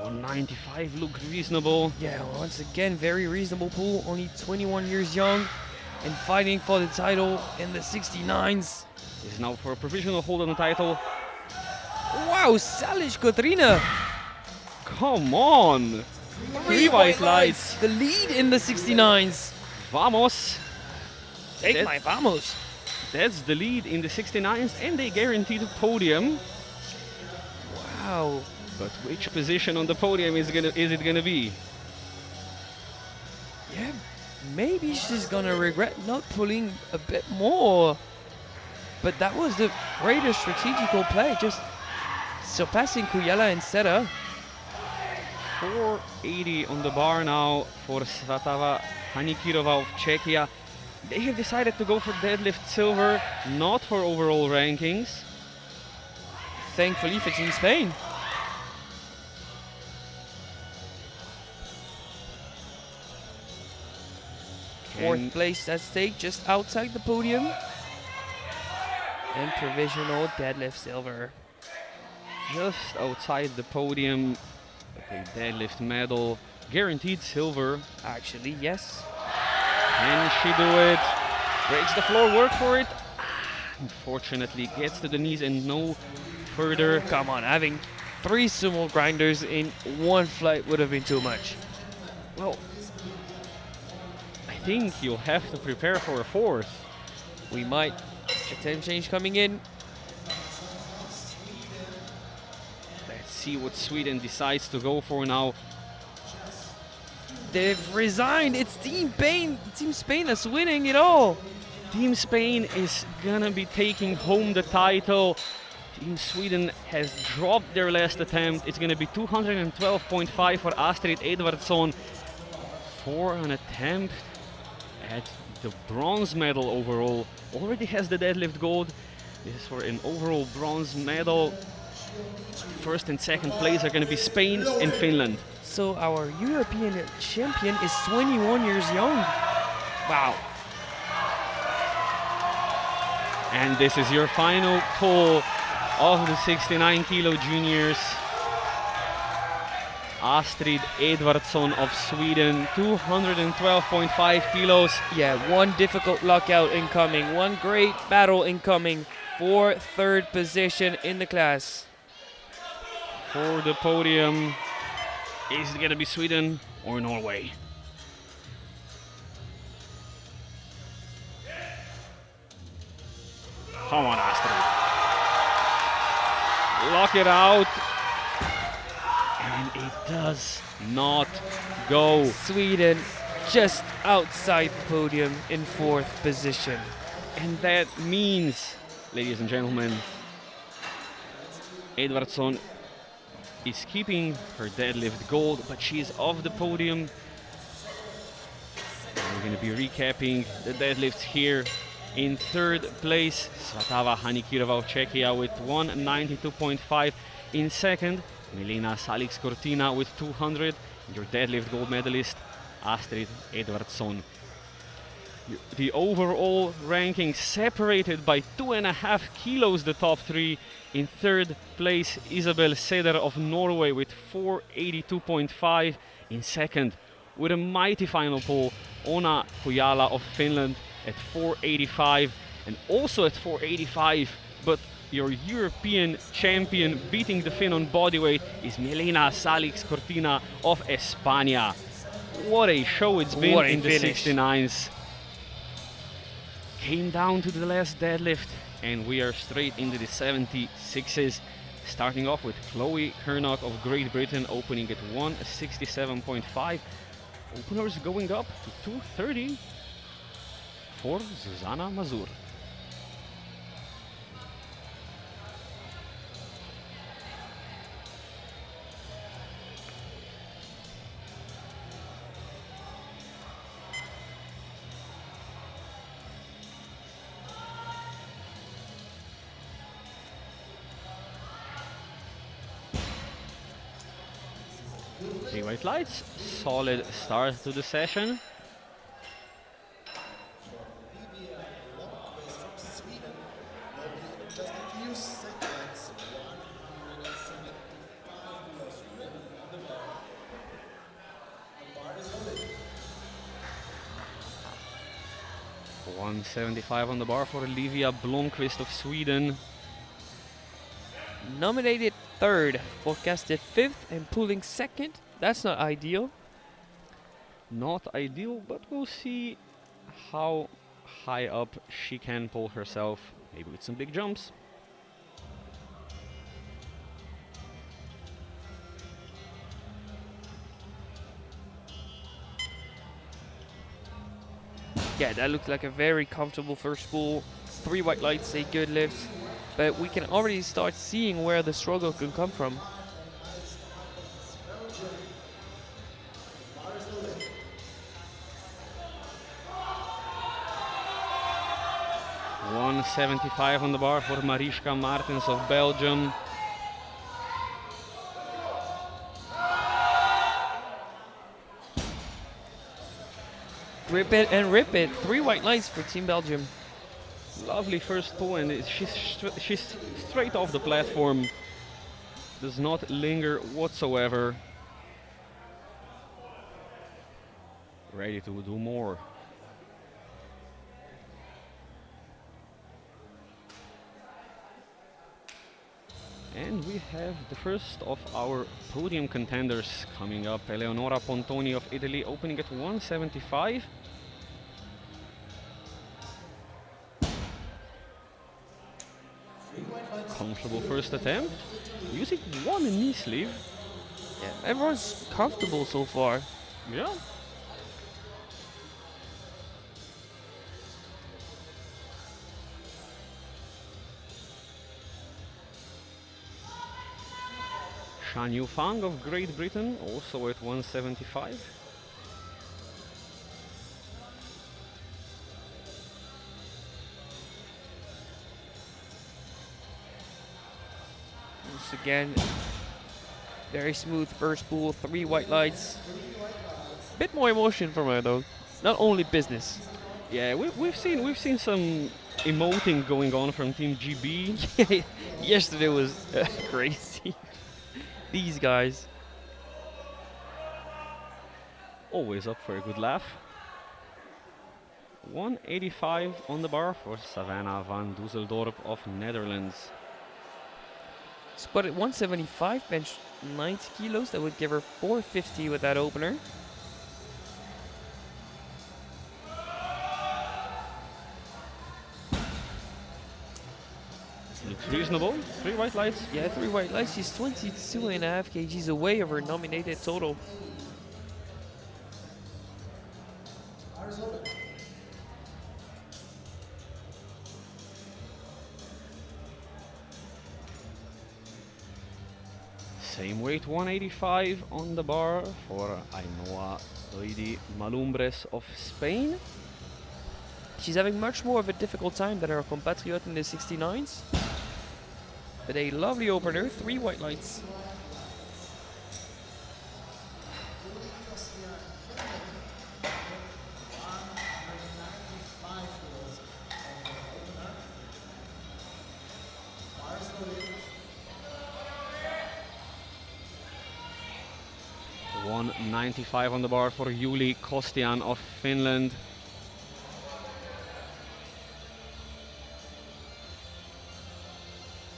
195 looked reasonable. Yeah, once again, very reasonable pull. Only 21 years young and fighting for the title in the 69s. This is now for a provisional hold on the title. Wow, Salix-Cortina. Come on! 3 white lights. The lead in the 69s. Vamos! Take That- my vamos. That's the lead in the 69s and a guaranteed podium. Wow. But which position on the podium is it gonna be? Yeah, maybe she's gonna regret not pulling a bit more. But that was the greatest strategical play, just surpassing Kuyala and Seta. 480 on the bar now for Svatava Hanikirova of Czechia. They have decided to go for deadlift silver, not for overall rankings. Thankfully for Team Spain. Fourth place at stake, just outside the podium. And provisional deadlift silver. Just outside the podium, a deadlift medal, guaranteed silver. Actually, yes. Can she do it? Breaks the floor, work for it. Unfortunately, gets to the knees and no further. Come on, having 3 sumo grinders in one flight would have been too much. Well, I think you'll have to prepare for a 4th. We might. Attempt change coming in. Let's see what Sweden decides to go for now. They've resigned. It's Team Spain that's winning it all. Team Spain is gonna be taking home the title. Team Sweden has dropped their last attempt. It's gonna be 212.5 for Astrid Edvardsson for an attempt at the bronze medal overall. Already has the deadlift gold. This is for an overall bronze medal. First and second place are gonna be Spain and Finland. So our European champion is 21 years young. Wow. And this is your final pull of the 69 kilo juniors. Astrid Edvardsson of Sweden, 212.5 kilos. Yeah, one difficult lockout incoming, one great battle incoming for third position in the class. For the podium, is it gonna be Sweden or Norway? Come on, Astrid. Lock it out. And it does not go. Sweden just outside the podium in fourth position. And that means, ladies and gentlemen, Edvardsson is keeping her deadlift gold, but she is off the podium. And we're going to be recapping the deadlifts here. In third place, Svatava Hanikirova of Czechia with 192.5. In second, Milena Salix-Cortina with 200. Your deadlift gold medalist, Astrid Edvardsson. The overall ranking separated by 2.5 kilos, the top 3. In third place, Isabel Seder of Norway with 482.5. In second, with a mighty final pull. Ona Kujala of Finland at 485, and also at 485, but your European champion beating the Finn on bodyweight is Milena Salix Cortina of España. What a show it's been in the 69s. Came down to the last deadlift, and we are straight into the 76s. Starting off with Chloe Kernock of Great Britain opening at 167.5. Openers going up to 230 for Zuzana Mazur. Three white lights, solid start to the session. Just a few seconds, 175 kilos remaining on the bar. The bar is loaded. 175 on the bar for Olivia Blomqvist of Sweden. Nominated third, forecasted fifth, and pulling second. That's not ideal. Not ideal, but we'll see how high up she can pull herself, maybe with some big jumps. Yeah, that looks like a very comfortable first pull. 3 white lights, a good lift. But we can already start seeing where the struggle can come from. 175 on the bar for Mariska Martens of Belgium. Grip it and rip it. 3 white lights for Team Belgium. Lovely first pull, and she's straight off the platform. Does not linger whatsoever. Ready to do more. And we have the first of our podium contenders coming up. Eleonora Pontoni of Italy opening at 175. Comfortable first attempt. Using one knee sleeve. Yeah, everyone's comfortable so far. Yeah. Shan Yu Fang of Great Britain, also at 175. Once again, very smooth first pull, 3 white lights. Bit more emotion from her though, not only business. Yeah, we've seen some emoting going on from Team GB. Yesterday was crazy. These guys. Always up for a good laugh. 185 on the bar for Savannah van Dusseldorp of Netherlands. Spot at 175, bench 90 kilos. That would give her 450 with that opener. Looks reasonable. 3 white lights. Yeah, 3 white lights. She's 22.5 kgs away of her nominated total. Same weight, 185 on the bar for Ainhoa Doidi Malumbres of Spain. She's having much more of a difficult time than her compatriot in the 69s. But a lovely opener, 3 white lights. 195 on the bar for Juli Kostian of Finland.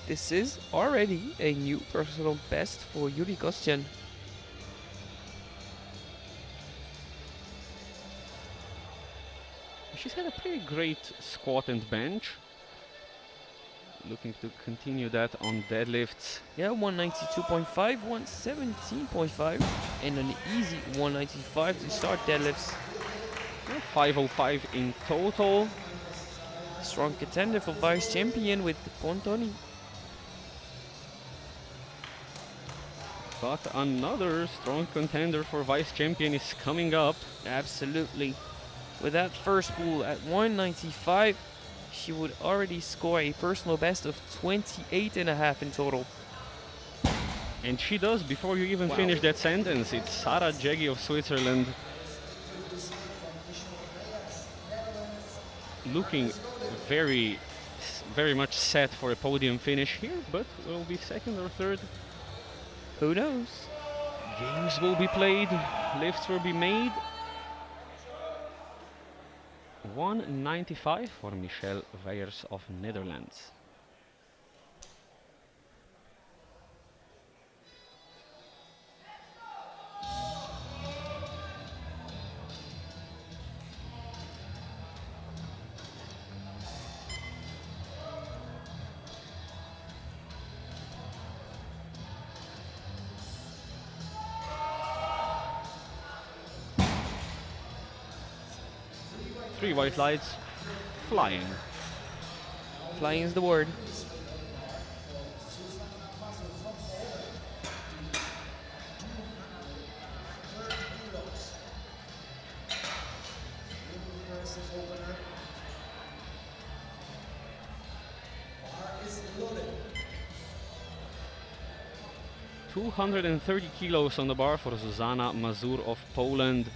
This is already a new personal best for Yuri Kostian. She's had a pretty great squat and bench. Looking to continue that on deadlifts. Yeah, 192.5, 117.5, and an easy 195 to start deadlifts. Yeah, 505 in total. Strong contender for vice champion with Pontoni. But another strong contender for vice champion is coming up. Absolutely. With that first pull at 195, she would already score a personal best of 28.5 in total. And she does before you even finish that sentence. It's Sarah Jeggi of Switzerland. Looking very much set for a podium finish here, but will be second or third. Who knows? Games will be played, lifts will be made. 195 for Michelle Weyers of Netherlands. Three white lights, flying. Flying is the word. Opener. Bar is loaded. 230 kilos on the bar for Zuzana Mazur of Poland.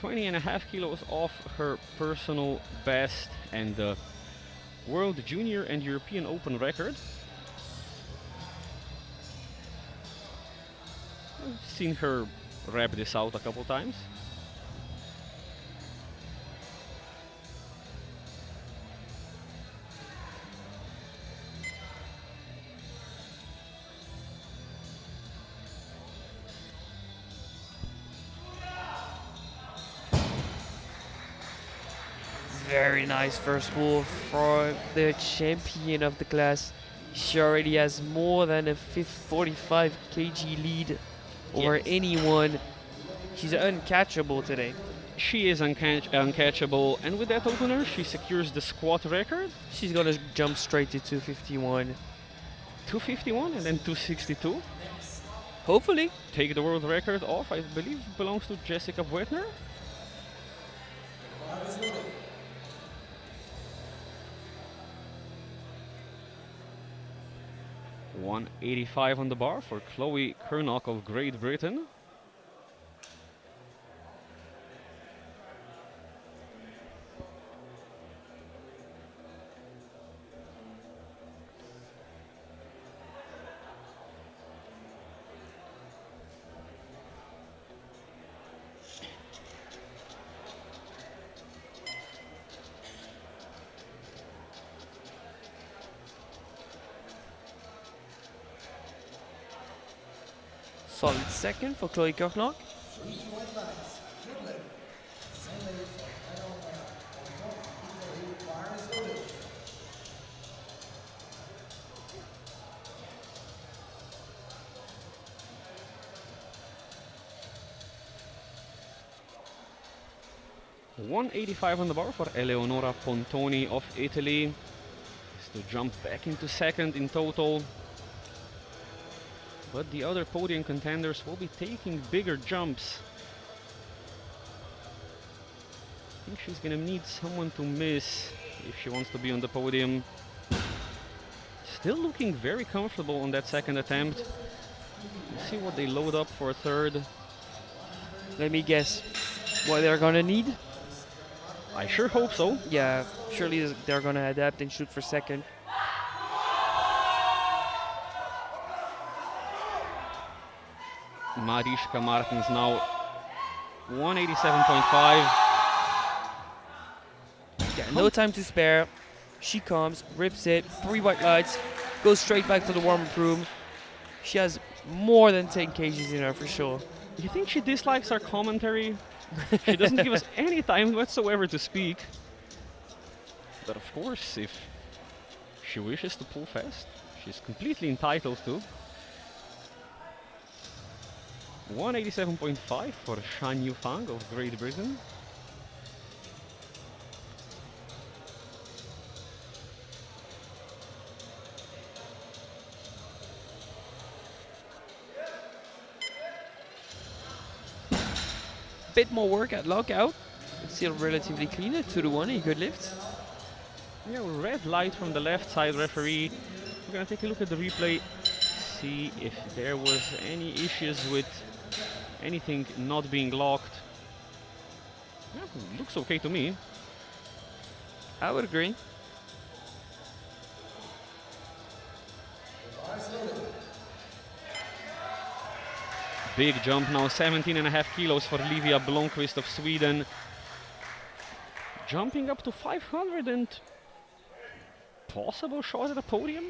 20.5 kilos off her personal best and the World Junior and European Open record. I've seen her rep this out a couple times. Very nice first move for the champion of the class. She already has more than a 45 kg lead over anyone. She's uncatchable today. She is uncatchable, and with that opener, she secures the squat record. She's gonna jump straight to 251. 251 and then 262. Hopefully. Take the world record off, I believe belongs to Jessica Buettner. Bar is loaded. $185 on the bar for Chloe Kernock of Great Britain. Solid second for Chloe Kernock. 3 white lights. Good leg. Same leg for Eleonora. On top, Italy. Bar is loaded. $185 on the bar for Eleonora Pontoni of Italy. Is to jump back into second in total. But the other podium contenders will be taking bigger jumps. I think she's gonna need someone to miss if she wants to be on the podium. Still looking very comfortable on that second attempt. We'll see what they load up for a third. Let me guess what they're gonna need. I sure hope so. Yeah, surely they're gonna adapt and shoot for second. Mariska Martens now 187.5. Yeah, no time to spare. She comes, rips it, 3 white lights, goes straight back to the warm-up room. She has more than 10 kgs in her for sure. You think she dislikes our commentary? She doesn't give us any time whatsoever to speak. But of course, if she wishes to pull fast, she's completely entitled to. 187.5 for Shan Yufang of Great Britain. Bit more work at lockout. It's still relatively clean at 2 to 1, a good lift. Yeah, red light from the left side referee. We're gonna take a look at the replay, see if there was any issues with anything not being locked. Yeah, looks okay to me. I would agree. Big jump now, 17.5 kilos for Livia Blomqvist of Sweden. Jumping up to 500 and possible shot at the podium.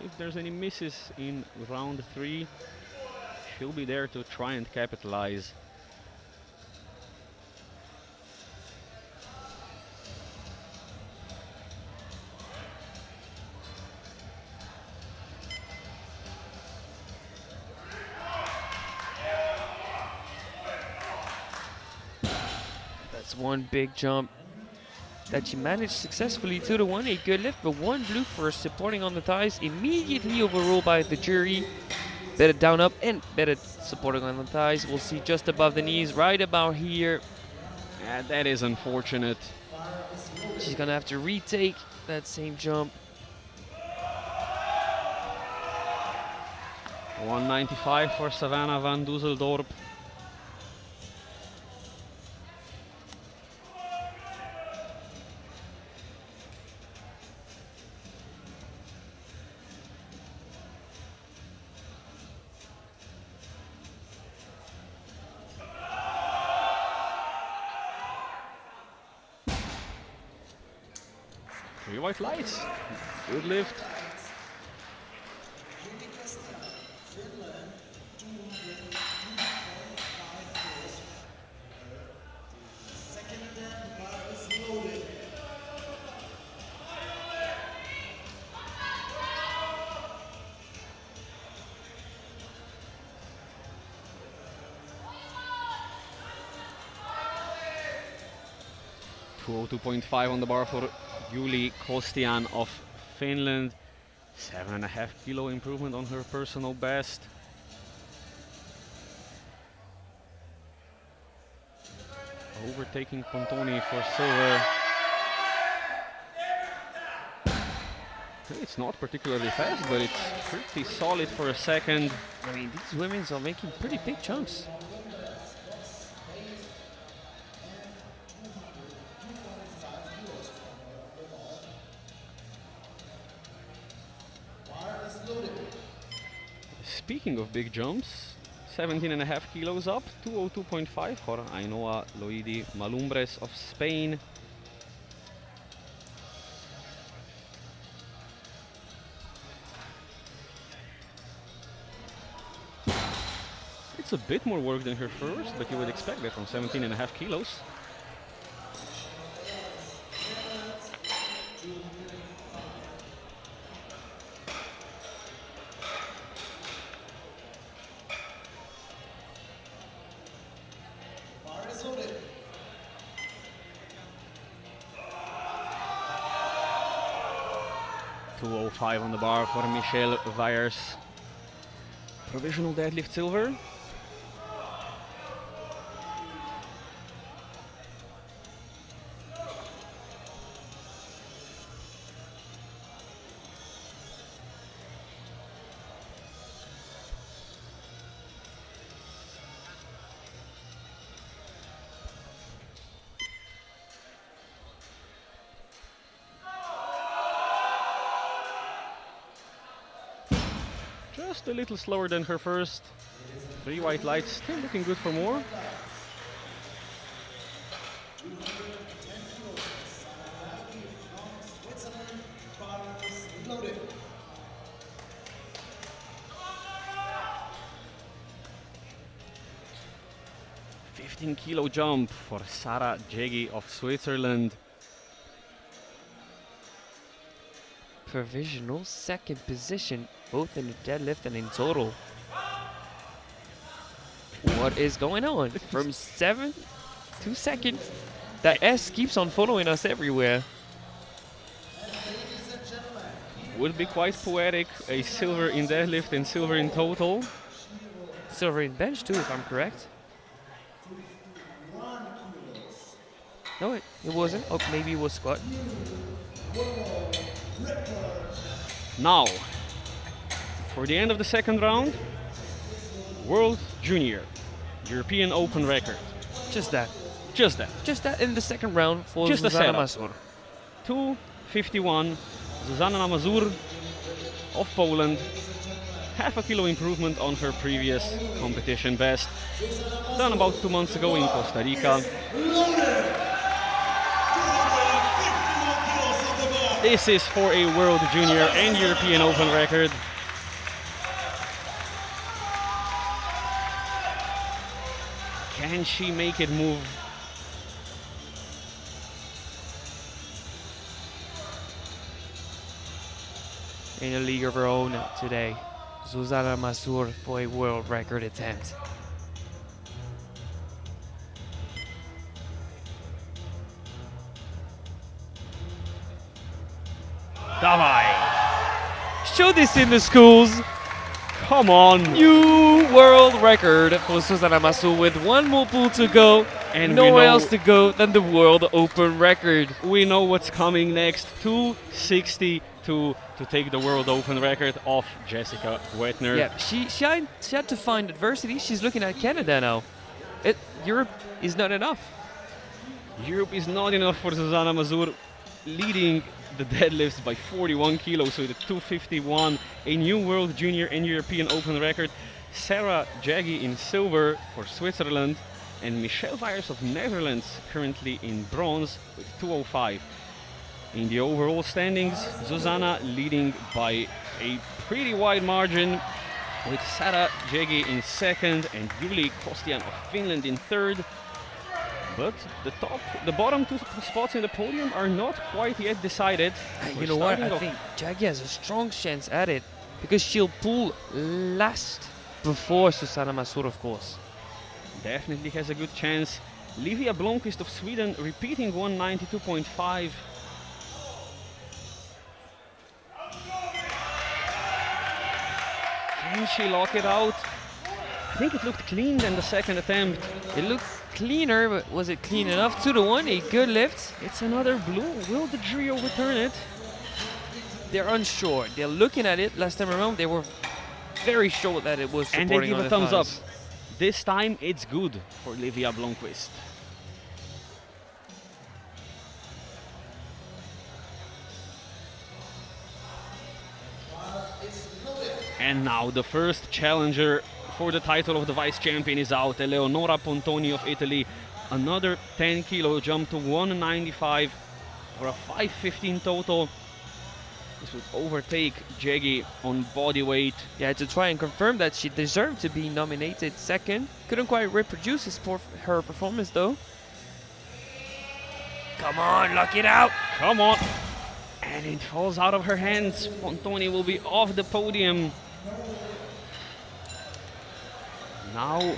If there's any misses in round 3, she'll be there to try and capitalize. That's one big jump that she managed successfully. 2 to 1, a good lift, but one blue first supporting on the thighs, immediately overruled by the jury. Better down up and better supporting on the thighs. We'll see just above the knees, right about here. Yeah, that is unfortunate. She's gonna have to retake that same jump. 195 for Savannah van Dusseldorp. Three white lights. Good lift. .2 on the bar for Julie Kostian of Finland. 7.5 kilo improvement on her personal best. Overtaking Pontoni for silver. It's not particularly fast, but it's pretty solid for a second. I mean, these women are making pretty big jumps. Speaking of big jumps, 17.5 kilos up, 202.5 for Ainhoa Loidi Malumbres of Spain. It's a bit more work than her first, but you would expect that from 17.5 kilos. .205 on the bar for Michelle Weyers. Provisional deadlift silver. Just a little slower than her first. 3 white lights, still looking good for more. Loaded. 15-kilo jump for Sarah Jegi of Switzerland. Provisional second position, both in the deadlift and in total. What is going on? From 7th to 2nd. That S keeps on following us everywhere. Would be quite poetic, a silver in deadlift and silver in total. Silver in bench too, if I'm correct. No, it wasn't. Oh, maybe it was squat. Now, for the end of the second round, World Junior, European Open record. Just that. Just that. Just that in the second round for Just a Zuzana setup. Mazur. 2:51, Zuzana Mazur of Poland. Half a kilo improvement on her previous competition best, done about 2 months ago in Costa Rica. This is for a World Junior and European Open record. Can she make it move? In a league of her own today, Zuzana Mazur for a world record attempt. Davai! Show this in the schools. Come on! New world record for Zuzana Mazur with one more pool to go and we nowhere know- else to go than the world open record. We know what's coming next. 2:62 to take the World Open record off Jessica Wetner. Yeah, she had to find adversity. She's looking at Canada now. Europe is not enough. Europe is not enough for Zuzana Mazur, leading the deadlifts by 41 kilos with a 2:51, a new World Junior and European Open record. Sarah Jagi in silver for Switzerland, and Michelle Vyers of Netherlands currently in bronze with 2:05. In the overall standings, Zuzana leading by a pretty wide margin, with Sarah Jegi in second and Juli Kostian of Finland in third. But the bottom two spots in the podium are not quite yet decided. You We're know what? starting I off- think Jagi has a strong chance at it because she'll pull last before Zuzana Mazur, of course. Definitely has a good chance. Livia Blomqvist of Sweden repeating 192.5. Can she lock it out? I think it looked clean in the second attempt. It looked cleaner, but was it clean enough? 2-1, a good lift. It's another blue. Will the jury overturn it? They're unsure. They're looking at it. Last time around, they were very sure that it was And they supporting give on a the thumbs up. thighs. This time it's good for Livia Blomqvist. And now the first challenger for the title of the vice champion is out. Eleonora Pontoni of Italy. Another 10-kilo jump to 195 for a 515 total. This would overtake Jegi on body weight. Yeah, to try and confirm that she deserved to be nominated second. Couldn't quite reproduce her performance though. Come on, lock it out. Come on! And it falls out of her hands. Pontoni will be off the podium. Now,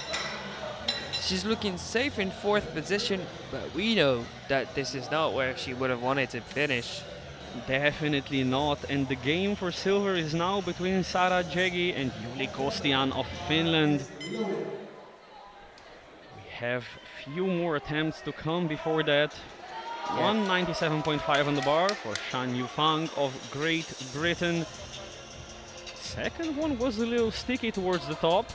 She's looking safe in fourth position, but we know that this is not where she would have wanted to finish. definitely not. And the game for silver is now between Sarah Jegi and Juli Kostian of Finland. We have few more attempts to come before that. 197.5 on the bar for Shan Yufang of Great Britain. Second one was a little sticky towards the top.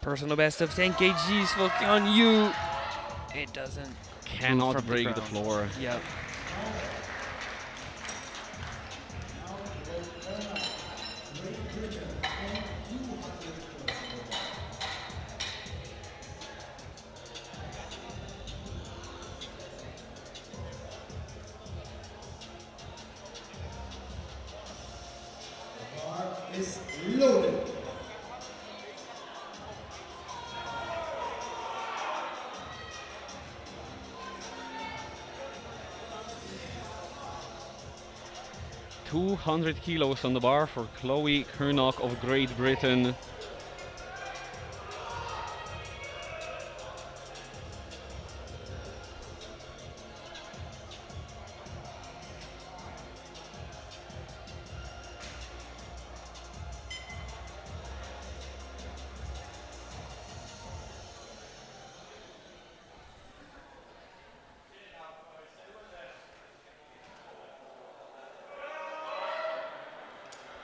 Personal best of 10 kgs for Kyun Yu. It doesn't. Cannot from the break the ground. floor. Yep. Is loaded. $200 kilos on the bar for Chloe Kernock of Great Britain.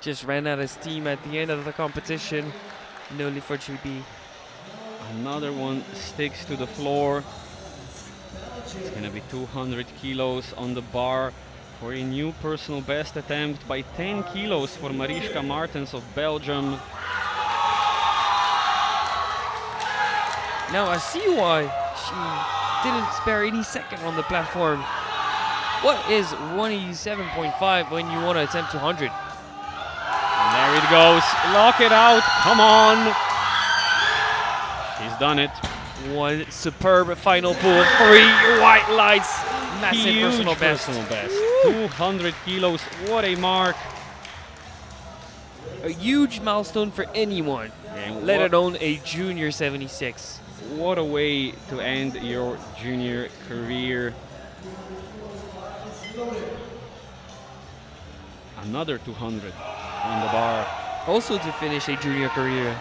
Just ran out of steam at the end of the competition. Nearly for GB. Another one sticks to the floor. It's gonna be 200 kilos on the bar for a new personal best attempt by 10 kilos for Mariska Martens of Belgium. Now I see why she didn't spare any second on the platform. What is 187.5 when you want to attempt 200? And there it goes. Lock it out. Come on. He's done it. One superb final pull. 3 white lights. Massive Huge personal best. personal best. 200 kilos. What a mark. A huge milestone for anyone, And let what- alone a junior 76. What a way to end your junior career. Another 200 on the bar. Also to finish a junior career.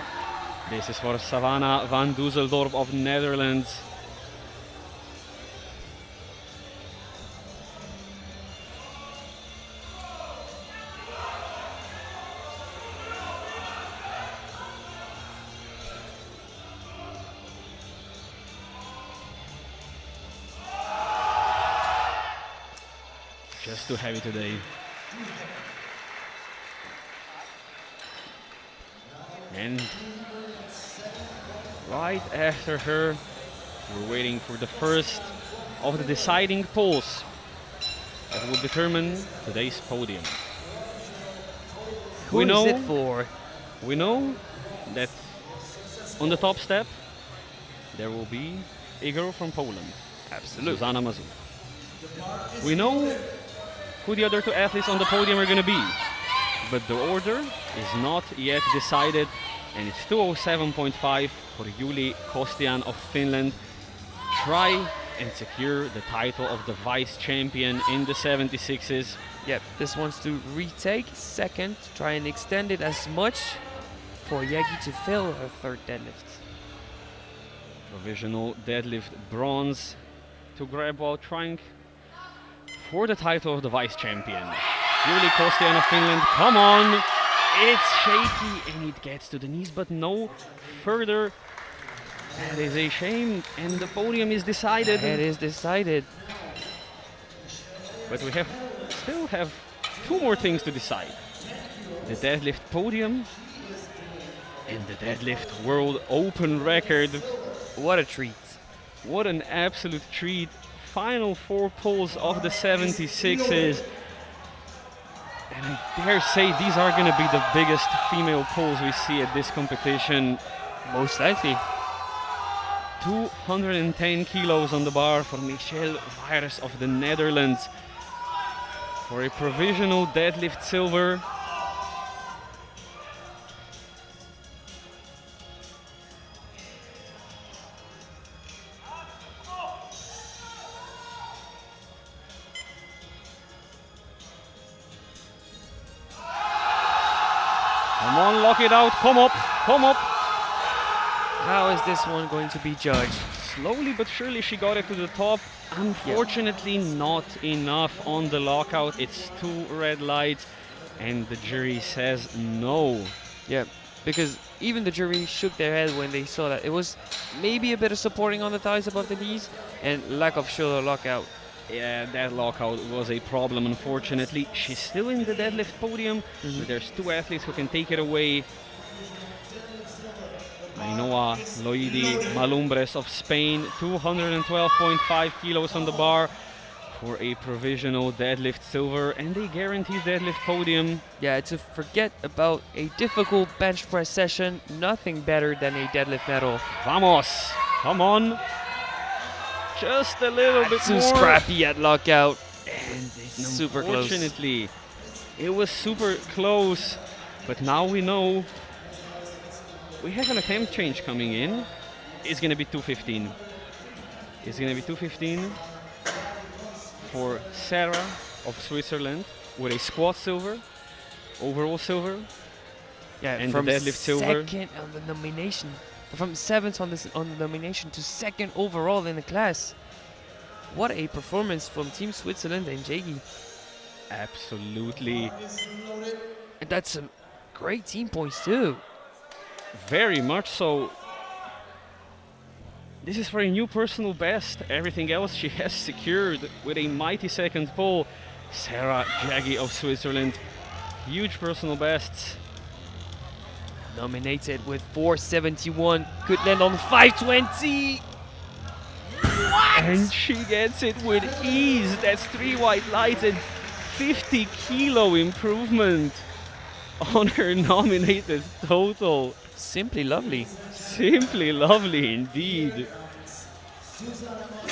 This is for Savannah van Dusseldorp of Netherlands. Just too heavy today. And right after her, we're waiting for the first of the deciding polls that will determine today's podium. Who is it for? We know that on the top step there will be a girl from Poland, Absolutely. Zuzana Mazur. We know who the other two athletes on the podium are going to be, but the order is not yet decided, and it's 207.5 for Juli Kostian of Finland. Try and secure the title of the vice champion in the 76s. Yep, this wants to retake second, try and extend it as much for Yegi to fill her third deadlift. Provisional deadlift bronze to grab while trying for the title of the vice champion. Juli Kostian of Finland, come on! It's shaky and it gets to the knees, but no further. That is a shame, and the podium is decided. It is decided. But we still have two more things to decide. The deadlift podium and the deadlift world open record. What a treat. What an absolute treat. Final 4 pulls of the 76s. And I dare say these are going to be the biggest female pulls we see at this competition. Most likely. 210 kilos on the bar for Michelle Virus of the Netherlands for a provisional deadlift silver. Come on, lock it out, come up, come up. How is this one going to be judged? Slowly but surely she got it to the top. Unfortunately not enough on the lockout. It's 2 red lights and the jury says no. Yep. because even the jury shook their head when they saw that. It was maybe a bit of supporting on the thighs above the knees and lack of shoulder lockout. Yeah, that lockout was a problem, unfortunately. She's still in the deadlift podium, but there's two athletes who can take it away. Ainhoa Loidi Malumbres of Spain, 212.5 kilos on the bar for a provisional deadlift silver and a guaranteed deadlift podium. Yeah, to forget about a difficult bench press session, nothing better than a deadlift medal. Vamos! Come on! Just a little bit Too more. scrappy at lockout. And Super close. unfortunately, it was super close. But now we know we have an attempt change coming in. It's going to be 215. It's going to be 215 for Sarah of Switzerland with a squat silver, overall silver, Yeah, and from the deadlift silver. second on the nomination, from seventh on the nomination to second overall in the class. What a performance from Team Switzerland and Jegi. Absolutely. And that's some great team points too. Very much so. This is for a new personal best. Everything else she has secured with a mighty second pull. Sarah Jagi of Switzerland. Huge personal bests. Nominated with 471, could land on 520. And she gets it with ease. That's 3 white lights and 50 kilo improvement on her nominated total. Simply lovely. Simply lovely indeed.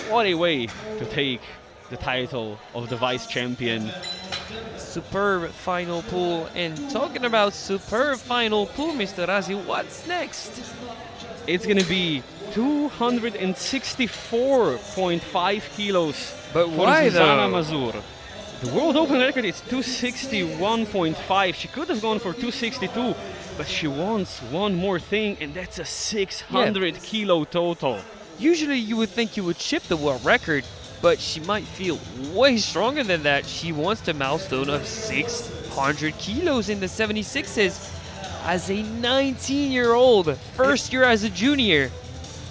What a way to take the title of the vice champion. Superb final pull. And talking about superb final pull, Mr. Razi, what's next? It's gonna be 264.5 kilos But for why Susanna though? Mazur. The world open record is 261.5. She could have gone for 262, but she wants one more thing, and that's a 600 kilo total. Usually you would think you would chip the world record, but she might feel way stronger than that. She wants the milestone of 600 kilos in the 76s as a 19-year-old, first year as a junior.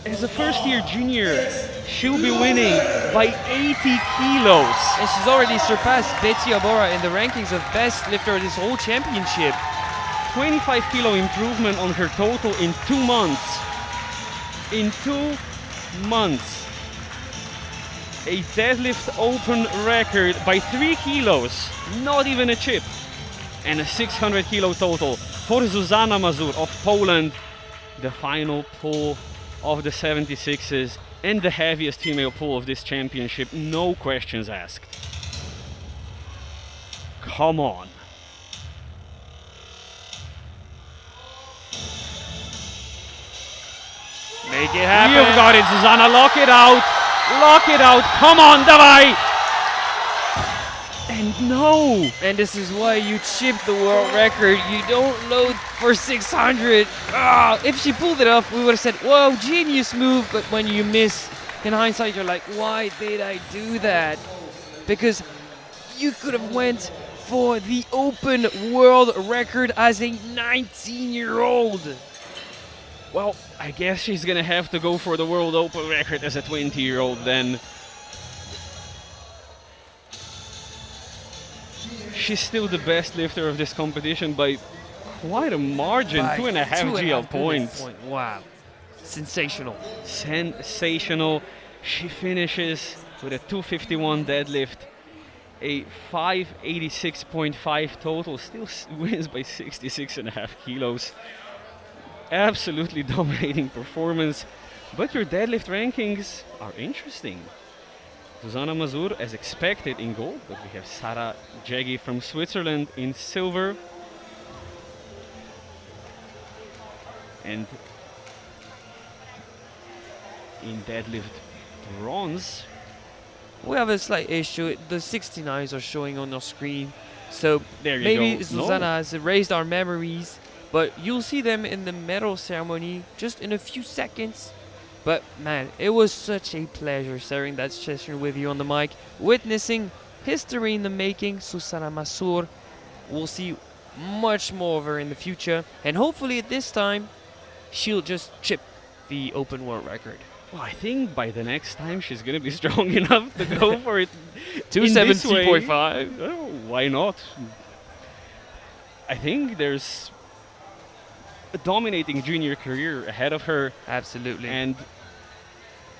As a first-year junior, she'll be winning by 80 kilos. And she's already surpassed Betty Abora in the rankings of best lifter of this whole championship. 25 kilo improvement on her total in 2 months. In 2 months. A deadlift open record by 3 kilos, not even a chip. And a 600 kilo total for Zuzana Mazur of Poland. The final pull of the 76s and the heaviest female pull of this championship, no questions asked. Come on. Make it happen. You've got it, Susanna. Lock it out. Lock it out. Come on, davai. And no. And this is why you chip the world record. You don't load for 600. If she pulled it off, we would have said, whoa, genius move. But when you miss, in hindsight, you're like, why did I do that? Because you could have went for the open world record as a 19-year-old. Well, I guess she's gonna have to go for the world open record as a 20-year-old then. She's still the best lifter of this competition by quite a margin, By 2.5 GL points. Wow. Sensational. Sensational. She finishes with a 251 deadlift, a 586.5 total, still wins by 66.5 kilos. Absolutely dominating performance, but your deadlift rankings are interesting. Susanna Mazur, as expected, in gold, but we have Sarah Jegi from Switzerland in silver. And in deadlift bronze, We have a slight issue. The 69s are showing on our screen. So there you maybe go. Susanna has erased our memories, but you'll see them in the medal ceremony just in a few seconds. But man, it was such a pleasure sharing that session with you on the mic, witnessing history in the making, Susanna Mazur. We'll see much more of her in the future, and hopefully at this time she'll just chip the open world record. Well, I think by the next time she's gonna be strong enough to go for it. 217.5. Oh, why not? I think there's a dominating junior career ahead of her, Absolutely. and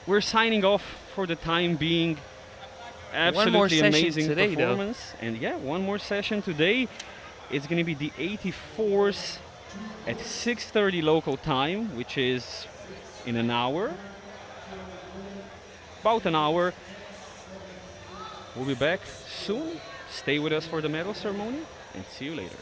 we're signing off for the time being. One more Absolutely session amazing today, though. performance, and yeah, one more session today. It's gonna be the 84s at 6:30 local time, which is in an hour. About an hour. We'll be back soon. Stay with us for the medal ceremony, and see you later.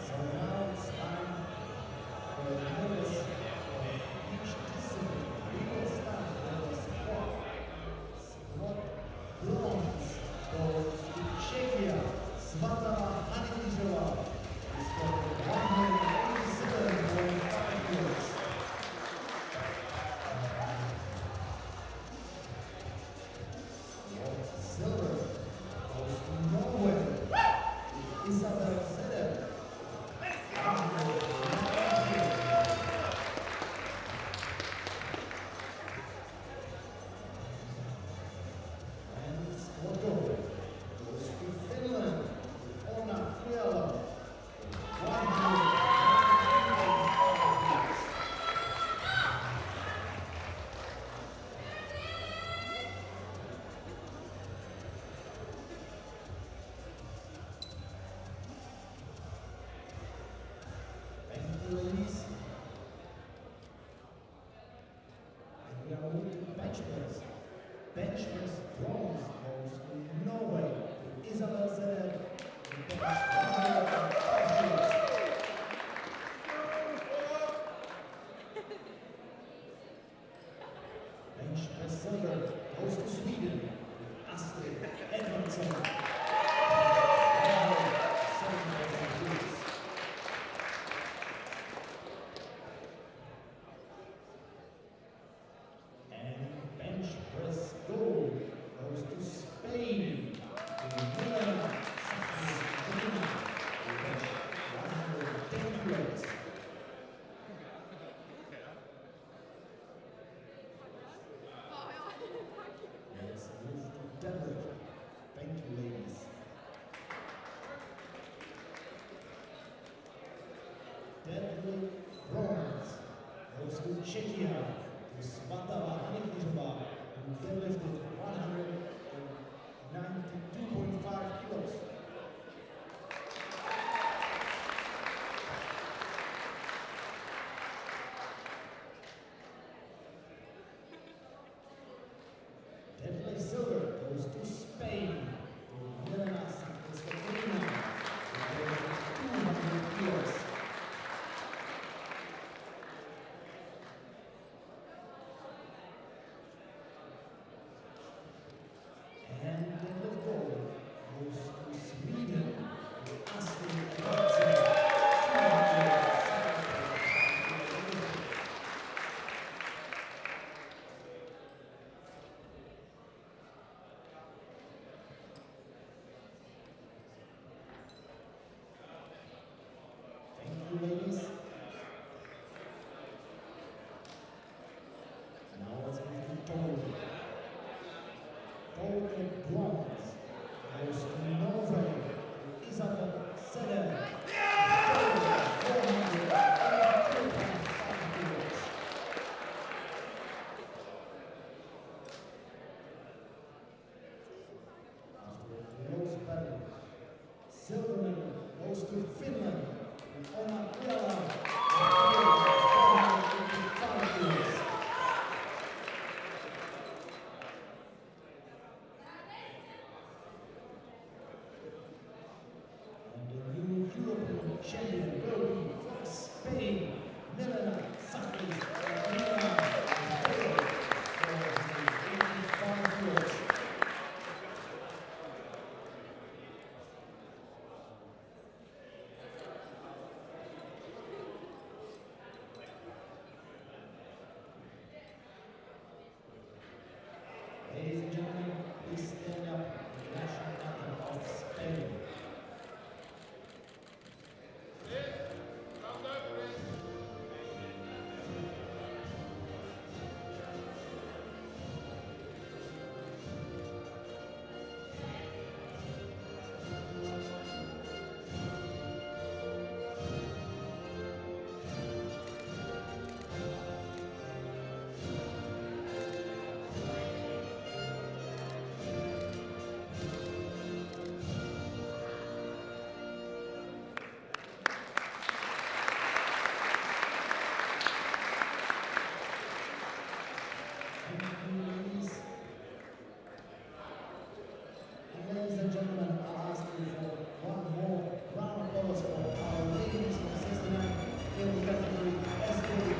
So now it's time for the medals for each discipline. We will start with the squat. Squat bronze goes to Czechia, Svatava Hanitijova. He scored 187.5 kilos. Squat silver goes to Norway, Isabel Seder. And squat gold goes to Finland, Ona Kujala. 193.5 kilos. Thank you, ladies. And we are moving to bench press. Bench press bronze goes to Norway, to Isabel Zeder. The bench 105 kilos. Bench press silver goes to Sweden, to Astrid Edvardsson. 175 kilos. And bench press gold goes to Spain, to Milan Sakrina, to bench 110 kilos. Let's move to deadlift. Thank you, ladies. Deadlift bronze goes to Czechia, to Svatava Hanitijova, who deadlifted 192.5 kilos. Deadlift silver goes to Spain, to Milena Sakrina, who deadlifted 200 kilos. And deadlift gold goes to Sweden, to Astrid Edvardsson, 275 kilos. Thank you, ladies. Now let's move to total. Total bronze goes to Norway, to Isabel Seder. 482.5 kilos. After a close battle, silver medal goes to Finland, to Ona Kujala. 485 kilos. And the new European champion will be from Spain, Milena Sakrina. 485 kilos. Ladies and gentlemen, please stand up for the national anthem of Spain. ladies. And ladies and gentlemen, I'll ask you for one more round of applause for our ladies from 69 in the category SOI.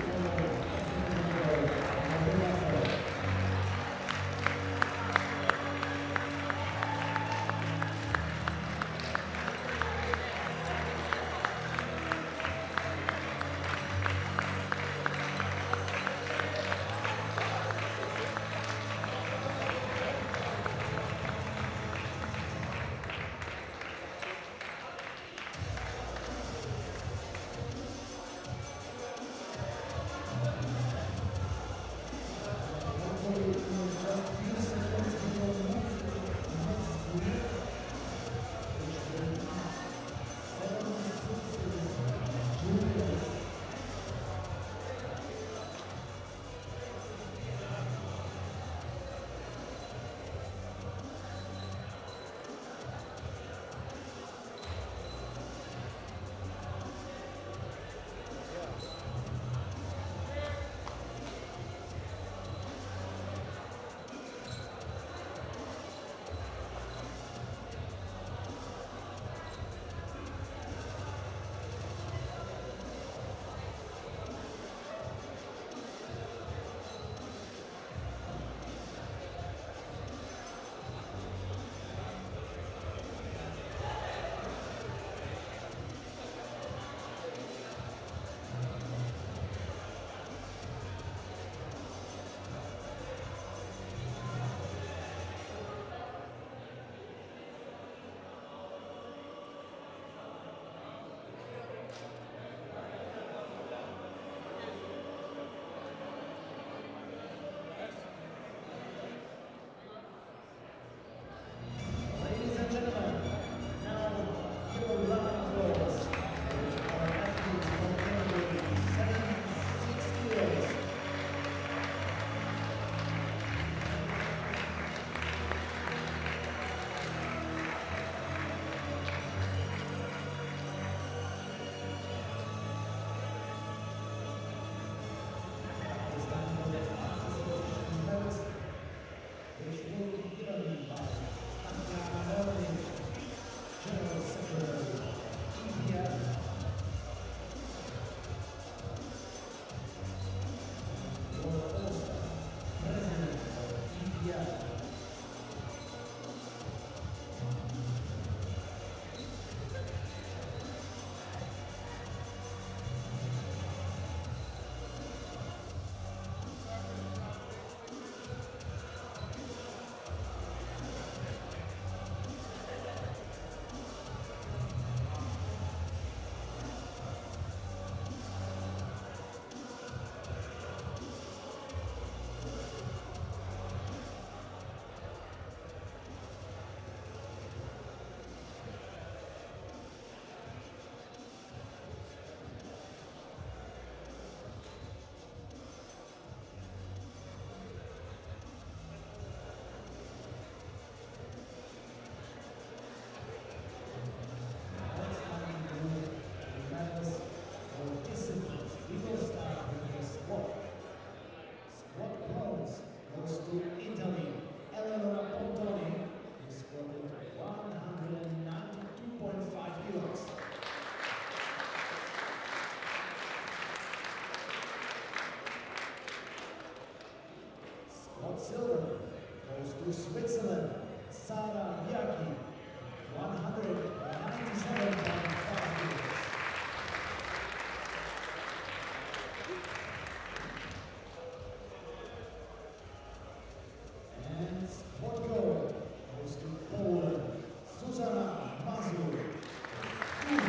Ladies and gentlemen, now give a round of applause for our athletes from category 76 kilos. It's time for the participation medals, which will be given by General Secretary, EPF. Your host, President of EPF. Silver goes to Switzerland, Sarah Yaki, 197.5 kilos. And sport gold goes to Poland, Susanna Mazur, 200 kilos.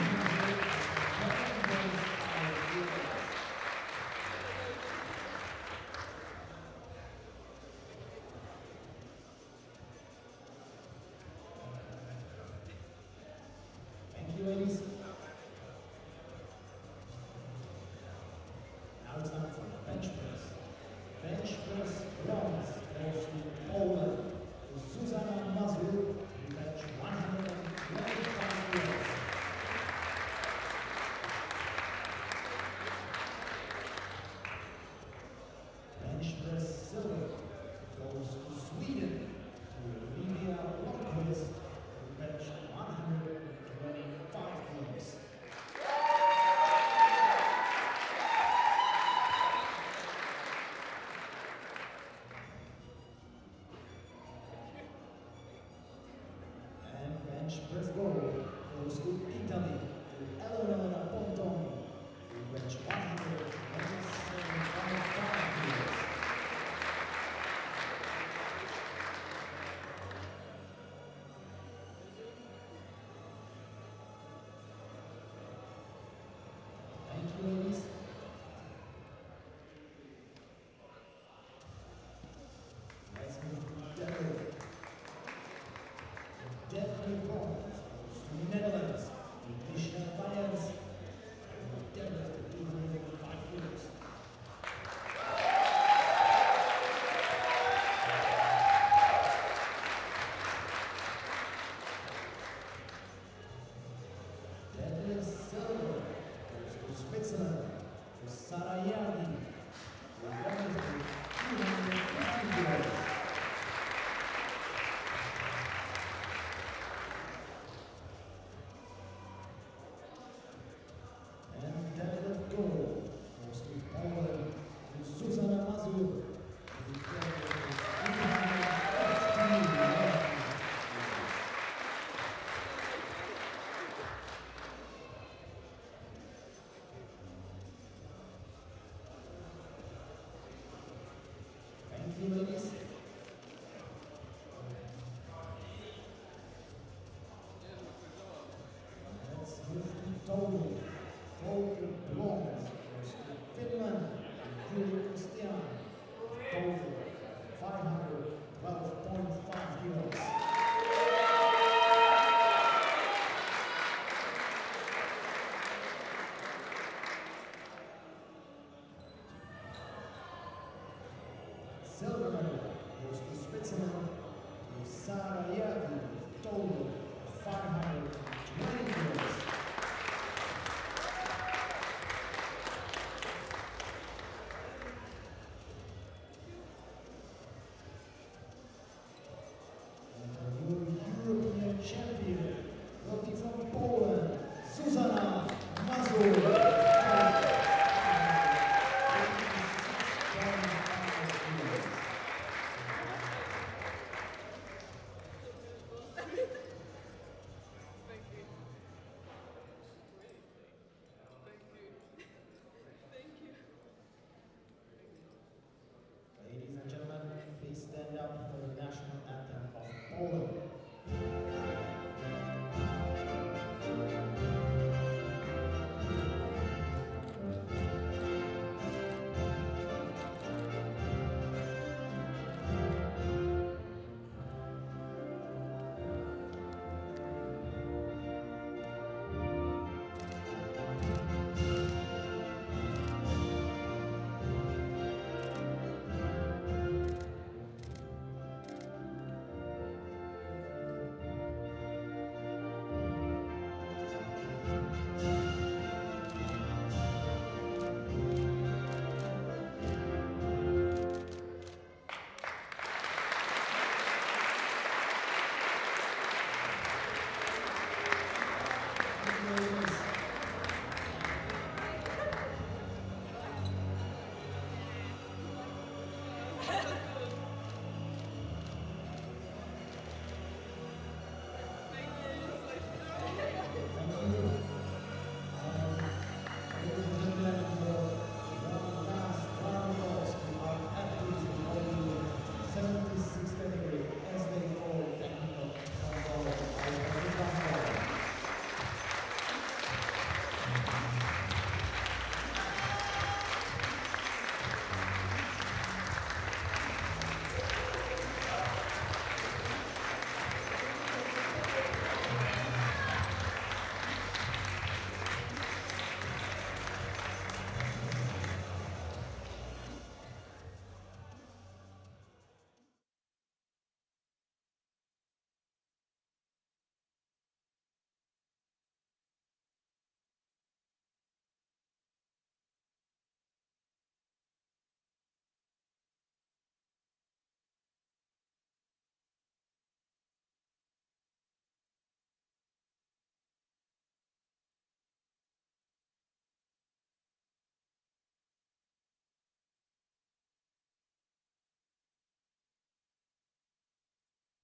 you, ladies. Let's move to total. Total bronze goes to Finland and Julie Christian. Total 512.5 kilos. Silver medal goes to Switzerland to Sarah Yagi, total 520 kilos.